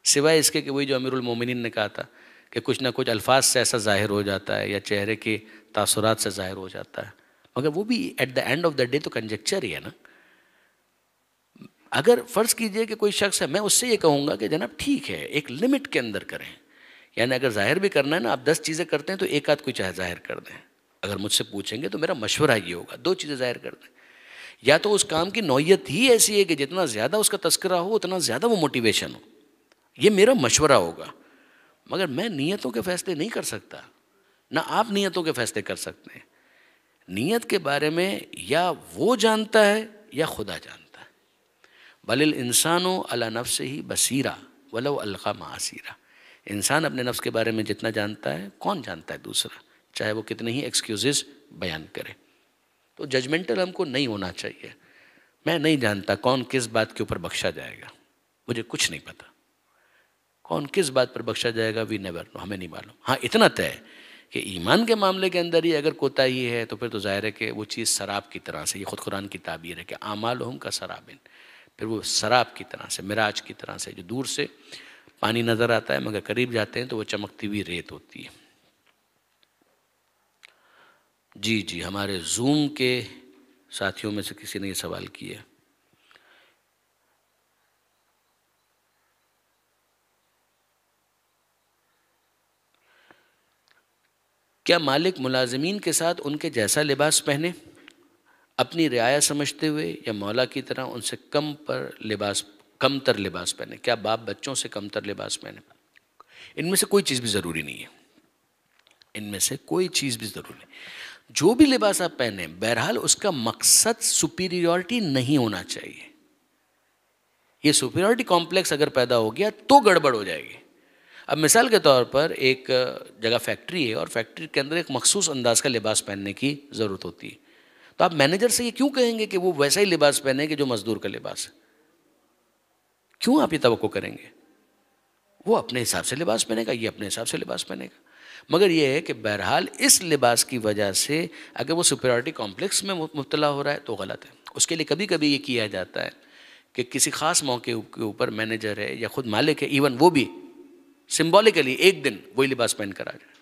سوائے اس کے کہ وہی جو امیر المومنین نے کہا تھا کہ کچھ نہ کچھ الفاظ سے ایسا ظاہر ہو جاتا ہے یا چہرے کے تاثرات سے ظاہر ہو جاتا ہے، مگر وہ بھی at the end of the day تو کنجیکچر ہی ہے نا. اگر فرض کیجئے کہ کوئی شخص ہے، میں اس سے یہ کہوں گا کہ جناب ٹھیک ہے ایک لمٹ کے اندر کریں. یعنی اگر ظاہر بھی کرنا ہے نا، آپ 10 چیزیں کرتے ہیں تو ایک آدھ کوئی چاہے ظاہر کر دیں. اگر مجھ سے پوچھیں گے تو میرا مشورہ یہ ہوگا 2 چیزیں ظاہر کر دیں. یا تو اس کام کی نوعیت ہی ایسی ہے کہ جتنا زیادہ اس کا تذکرہ ہو اتنا زیادہ وہ موٹیویشن ہو. یہ میرا مشورہ ہوگا. مگر میں نیتوں کے فیصلے نہیں کر سکتا، نہ آپ نیتوں کے فیصلے کر سکتے ہیں. نیت کے بارے میں یا وہ جانتا ہے یا خدا جانتا ہے. بل الانسان علی نفسہ بصیرہ ولو القی معاذیرہ. انسان اپنے نفس کے بارے میں جتنا جانتا ہے کون جانتا ہے دوسرا، چاہے وہ کتنے ہی ایکسکیوزز بیان کرے. تو ججمنٹل ہم کو نہیں ہونا چاہیے. میں نہیں جانتا کون کس بات کے اوپر بخشا جائے گا، مجھے کچھ نہیں پتا کون کس بات پر بخشا جائے گا. وی نیور نو، ہمیں نہیں معلوم. ہاں اتنا طے ہے کہ ایمان کے معاملے کے اندر ہی اگر کوتاہی ہے تو پھر تو ظاہر ہے کہ وہ چیز سراب کی طرح سے، یہ خود قرآن کی تعبیر ہے کہ اعمالہم کا سرابن، پھر وہ سراب کی طرح سے، مراج کی طرح سے جو دور سے پانی نظر آتا ہے مگر قریب جاتے ہیں تو وہ چمکتی ہوئی ریت ہوتی ہے. جی ہمارے زوم کے ساتھیوں میں سے کسی نے یہ سوال کیا. کیا مالک ملازمین کے ساتھ ان کے جیسا لباس پہنے اپنی رعایا سمجھتے ہوئے، یا مولا کی طرح ان سے کم تر لباس پہنے؟ کیا باپ بچوں سے کم تر لباس پہنے؟ ان میں سے کوئی چیز بھی ضروری نہیں ہے. ان میں سے کوئی چیز بھی ضروری نہیں. جو بھی لباس آپ پہنیں بہرحال اس کا مقصد سپیریورٹی نہیں ہونا چاہیے. یہ سپیریورٹی کمپلیکس اگر پیدا ہو گیا تو گڑبڑ ہو جائے گی. اب مثال کے طور پر ایک جگہ فیکٹری ہے اور فیکٹری کے اندر ایک مخصوص انداز کا لباس پہننے کی ضرورت ہوتی ہے، تو آپ مینیجر سے یہ کیوں کہیں گے کہ وہ ویسا ہی لباس پہنے کہ جو مزدور کا لباس ہے؟ کیوں آپ یہ توقع کریں گے؟ وہ اپنے حساب سے لباس پہنے گا، یہ اپنے حساب سے لباس پہنے گا. مگر یہ ہے کہ بہرحال اس لباس کی وجہ سے اگر وہ سپیریورٹی کمپلیکس میں مبتلا ہو رہا ہے تو غلط ہے. اس کے لیے کبھی کبھی یہ کیا جاتا ہے کہ کسی خاص موقع کے اوپر مینیجر ہے یا خود مالک ہے، ایون وہ بھی سمبولکلی ایک دن وہی لباس پہن کر آ جائے.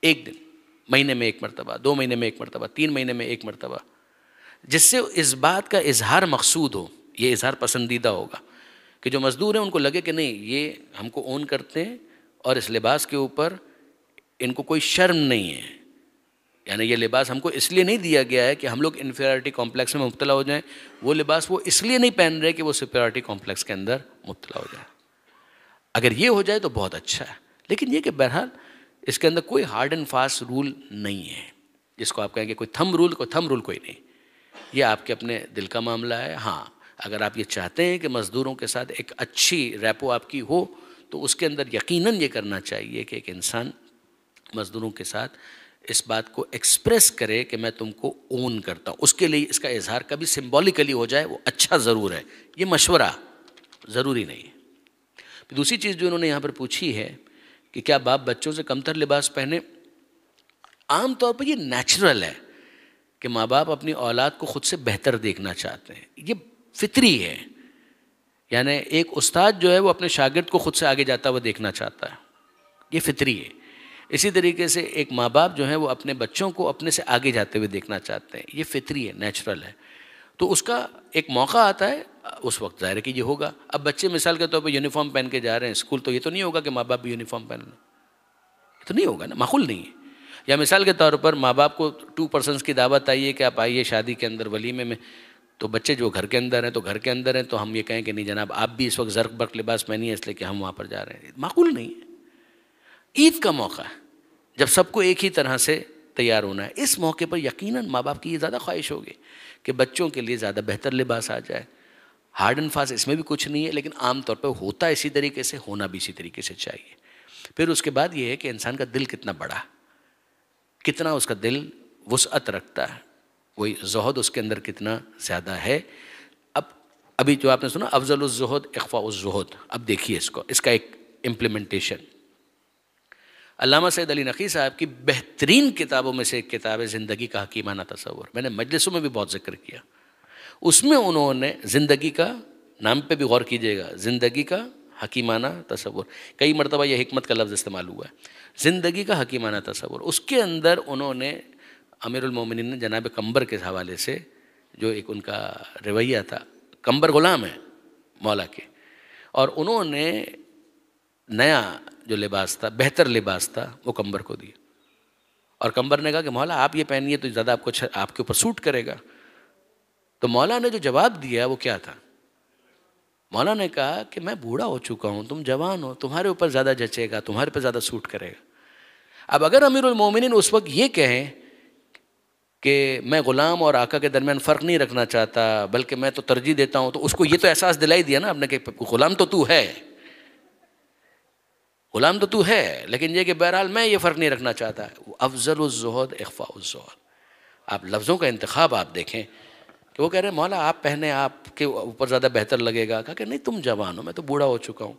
ایک دن، مہینے میں ایک مرتبہ، 2 مہینے میں ایک مرتبہ، 3 مہینے میں ایک مرتبہ، جس سے اس بات کا اظہار مقصود ہو، یہ اظہار پسندیدہ ہوگا کہ جو مزدور ہیں ان کو لگے کہ نہیں یہ ہم کو اون کرتے ہیں اور اس لباس کے اوپر ان کو کوئی شرم نہیں ہے. یعنی یہ لباس ہم کو اس لیے نہیں دیا گیا ہے کہ ہم لوگ انفیریٹی کمپلیکس میں مبتلا ہو جائیں، وہ لباس وہ اس لیے نہیں پہن رہے کہ وہ سپیریورٹی کمپلیکس کے اندر مبتلا ہو جائیں. اگر یہ ہو جائے تو بہت اچھا ہے، لیکن یہ کہ بہرحال اس کے اندر کوئی ہارڈ اینڈ فاسٹ رول نہیں ہے جس کو آپ کہیں گے کوئی تھم رول کوئی نہیں. یہ آپ کے اپنے دل کا معاملہ ہے. ہاں اگر آپ یہ چاہتے ہیں کہ مزدوروں کے ساتھ ایک اچھی ریپو آپ کی ہو تو اس کے اندر یقیناً یہ کرنا چاہیے کہ ایک انسان مزدوروں کے ساتھ اس بات کو ایکسپریس کرے کہ میں تم کو اون کرتا ہوں. اس کے لیے اس کا اظہار کبھی سمبولیکلی ہو جائے وہ اچھا ضرور ہے، یہ مشورہ ضروری نہیں ہے. دوسری چیز جو انہوں نے یہاں پر پوچھی ہے کہ کیا باپ بچوں سے کمتر لباس پہنے. عام طور پر یہ نیچرل ہے کہ ماں باپ اپنی اولاد کو خود سے بہتر دیکھنا چاہتے ہیں، یہ فطری ہے. یعنی ایک استاد جو ہے وہ اپنے شاگرد کو خود سے آگے جاتا ہوا دیکھنا چاہتا ہے، یہ فطری ہے. اسی طریقے سے ایک ماں باپ جو ہے وہ اپنے بچوں کو اپنے سے آگے جاتے ہوئے دیکھنا چاہتے ہیں، یہ فطری ہے، نیچرل ہے. تو اس کا ایک موقع آتا ہے، اس وقت ظاہر ہے کہ یہ ہوگا. اب بچے مثال کے طور پہ یونیفارم پہن کے جا رہے ہیں اسکول، تو یہ تو نہیں ہوگا کہ ماں باپ بھی یونیفارم پہن لیں، یہ تو نہیں ہوگا نا، معقول نہیں ہے. یا مثال کے طور پر ماں باپ کو 2 پرسنس کی دعوت آئی ہے کہ آپ آئیے شادی کے اندر ولیمے میں، تو بچے جو گھر کے اندر ہیں تو گھر کے اندر ہیں، تو ہم یہ کہیں کہ نہیں جناب آپ بھی اس وقت زرق برق لباس پہنیے اس لیے کہ ہم وہاں پر جا رہے ہیں، معقول نہیں ہے. عید کا موقع ہے جب سب کو ایک ہی طرح سے تیار ہونا ہے، اس موقع پر یقیناً ماں باپ کی یہ زیادہ خواہش ہوگی کہ بچوں کے لیے زیادہ بہتر لباس آ جائے. ہارڈ اینڈ فاسٹ اس میں بھی کچھ نہیں ہے، لیکن عام طور پہ ہوتا اسی طریقے سے، ہونا بھی اسی طریقے سے چاہیے. پھر اس کے بعد یہ ہے کہ انسان کا دل کتنا بڑا، کتنا اس کا دل وسعت رکھتا ہے، وہی زہد اس کے اندر کتنا زیادہ ہے. ابھی جو آپ نے سنا افضل الزہد اخفاء الزہد، اب دیکھیے اس کا ایک امپلیمنٹیشن. علامہ سید علی نقی صاحب کی بہترین کتابوں میں سے ایک کتاب ہے زندگی کا حکیمانہ تصور. میں نے مجلسوں میں بھی بہت ذکر کیا. اس میں انہوں نے زندگی کا، نام پہ بھی غور کیجئے گا، زندگی کا حکیمانہ تصور، کئی مرتبہ یہ حکمت کا لفظ استعمال ہوا ہے، زندگی کا حکیمانہ تصور. اس کے اندر انہوں نے امیر المومنین نے جناب قمبر کے حوالے سے جو ایک ان کا رویہ تھا، قمبر غلام ہے مولا کے، اور انہوں نے نیا جو لباس تھا، بہتر لباس تھا، وہ قمبر کو دیا. اور قمبر نے کہا کہ مولا آپ یہ پہنیے تو زیادہ آپ کے اوپر سوٹ کرے گا. تو مولا نے جو جواب دیا وہ کیا تھا؟ مولا نے کہا کہ میں بوڑھا ہو چکا ہوں، تم جوان ہو، تمہارے اوپر زیادہ جچے گا، تمہارے پہ زیادہ سوٹ کرے گا. اب اگر امیر المومنین اس وقت یہ کہیں کہ میں غلام اور آقا کے درمیان فرق نہیں رکھنا چاہتا بلکہ میں تو ترجیح دیتا ہوں، تو اس کو یہ تو احساس دلائی دیا نا آپ نے کہ غلام تو ہے، غلام تو ہے، لیکن یہ کہ بہرحال میں یہ فرق نہیں رکھنا چاہتا. افضل الزہد اخفاء الزہد. آپ لفظوں کا انتخاب آپ دیکھیں کہ وہ کہہ رہے ہیں مولا آپ پہنے، آپ کے اوپر زیادہ بہتر لگے گا. کہا کہ نہیں تم جوان ہو، میں تو بوڑھا ہو چکا ہوں،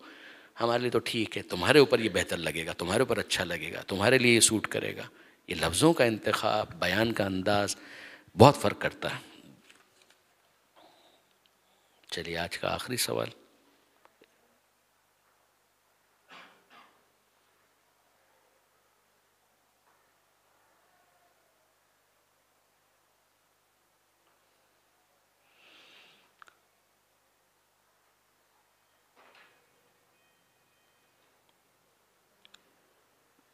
ہمارے لیے تو ٹھیک ہے، تمہارے اوپر یہ بہتر لگے گا، تمہارے اوپر اچھا لگے گا، تمہارے لیے یہ سوٹ کرے گا. یہ لفظوں کا انتخاب، بیان کا انداز بہت فرق کرتا ہے. چلیے آج کا آخری سوال.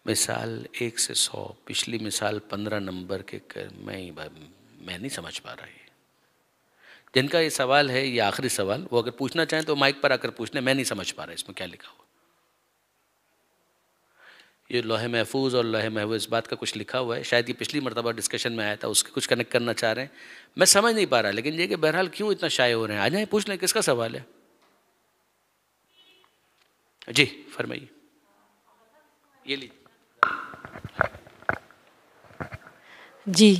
مثال 1 سے 100، پچھلی مثال 15 نمبر کے میں نہیں سمجھ پا رہا. جن کا یہ سوال ہے، یہ آخری سوال، وہ اگر پوچھنا چاہیں تو مائک پر آ کر پوچھ لیں، میں نہیں سمجھ پا رہا اس میں کیا لکھا ہوا. یہ لوح محفوظ اور لوح محفوظ اس بات کا کچھ لکھا ہوا ہے، شاید یہ پچھلی مرتبہ ڈسکشن میں آیا تھا، اس کے کچھ کنیکٹ کرنا چاہ رہے ہیں، میں سمجھ نہیں پا رہا. لیکن یہ کہ بہرحال کیوں اتنا شائع ہو رہے ہیں، آ جائیں پوچھ لیں کس کا سوال ہے. جی فرمائیے. یہ لیجیے. جی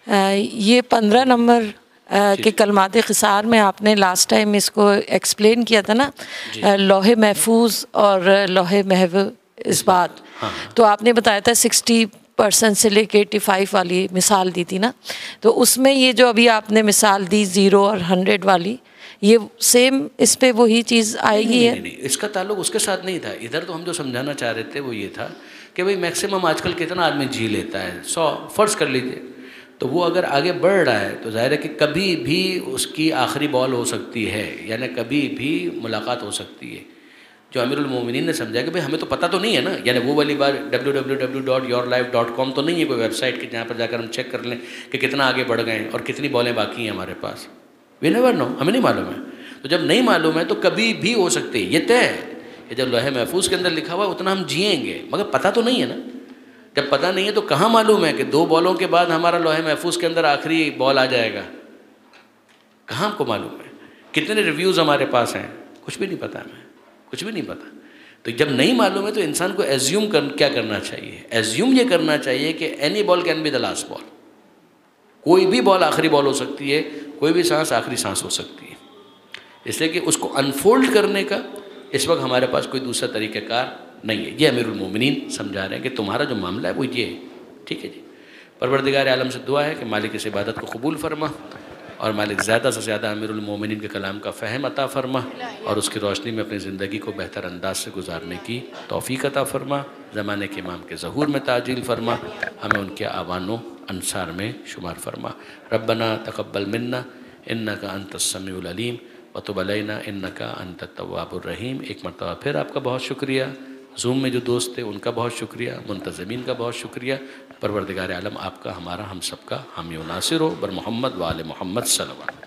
یہ 15 نمبر کے کلمات قصار میں آپ نے لاسٹ ٹائم اس کو ایکسپلین کیا تھا نا, لوح محفوظ اور لوح محو اثبات. تو آپ نے بتایا تھا 60% سے لے کے 85 والی مثال دی تھی نا, تو اس میں یہ جو ابھی آپ نے مثال دی 0 اور 100 والی, یہ سیم اس پہ وہی چیز آئے گی ہے؟ نہیں, اس کا تعلق اس کے ساتھ نہیں تھا. ادھر تو ہم جو سمجھانا چاہ رہے تھے وہ یہ تھا کہ بھئی میکسیمم آج کل کتنا آدمی جی لیتا ہے, 100 فرض کر لیجئے. تو وہ اگر آگے بڑھ رہا ہے تو ظاہر ہے کہ کبھی بھی اس کی آخری بال ہو سکتی ہے, یعنی کبھی بھی ملاقات ہو سکتی ہے. جو امیر المومنین نے سمجھا کہ بھئی ہمیں تو پتہ تو نہیں ہے نا, یعنی وہ والی بات www.yourlife.com تو نہیں ہے کوئی ویب سائٹ کہ جہاں پر جا کر ہم چیک کر لیں کہ کتنا آگے بڑھ گئے ہیں اور کتنی بالیں باقی ہیں ہمارے پاس. وی نیور نو, ہمیں نہیں معلوم ہے. تو جب نہیں معلوم ہے تو کبھی بھی ہو سکتی ہے, یہ طے ہے کہ جب لوح محفوظ کے اندر لکھا ہوا ہے اتنا ہم جئیں گے, مگر پتہ تو نہیں ہے نا. جب پتہ نہیں ہے تو کہاں معلوم ہے کہ 2 بالوں کے بعد ہمارا لوح محفوظ کے اندر آخری بال آ جائے گا؟ کہاں ہم کو معلوم ہے؟ کتنے ریویوز ہمارے پاس ہیں؟ کچھ بھی نہیں پتہ ہمیں, کچھ بھی نہیں پتہ. تو جب نہیں معلوم ہے تو انسان کو ایزیوم کیا کرنا چاہیے؟ ایزیوم یہ کرنا چاہیے کہ any ball can be the last ball. کوئی بھی بال آخری بال ہو سکتی ہے, کوئی بھی سانس آخری سانس ہو سکتی ہے. اس لیے کہ اس کو انفولڈ کرنے کا اس وقت ہمارے پاس کوئی دوسرا طریقہ کار نہیں ہے. یہ امیر المومنین سمجھا رہے ہیں کہ تمہارا جو معاملہ ہے وہ یہ ہے. ٹھیک ہے جی. پروردگار عالم سے دعا ہے کہ مالک اس عبادت کو قبول فرما, اور مالک زیادہ سے زیادہ امیر المومنین کے کلام کا فہم عطا فرما, اور اس کی روشنی میں اپنی زندگی کو بہتر انداز سے گزارنے کی توفیق عطا فرما. زمانے کے امام کے ظہور میں تعجیل فرما, ہمیں ان کے آوان و انصار میں شمار فرما. ربنا تقبل منا انک انت السمیع العلیم وتب علینا انک انت التواب الرحیم. ایک مرتبہ پھر آپ کا بہت شکریہ. زوم میں جو دوست تھے ان کا بہت شکریہ, منتظمین کا بہت شکریہ. پروردگار عالم آپ کا, ہمارا, ہم سب کا حامی و ناصر ہو. بر محمد و آل محمد صلی اللہ علیہ وسلم.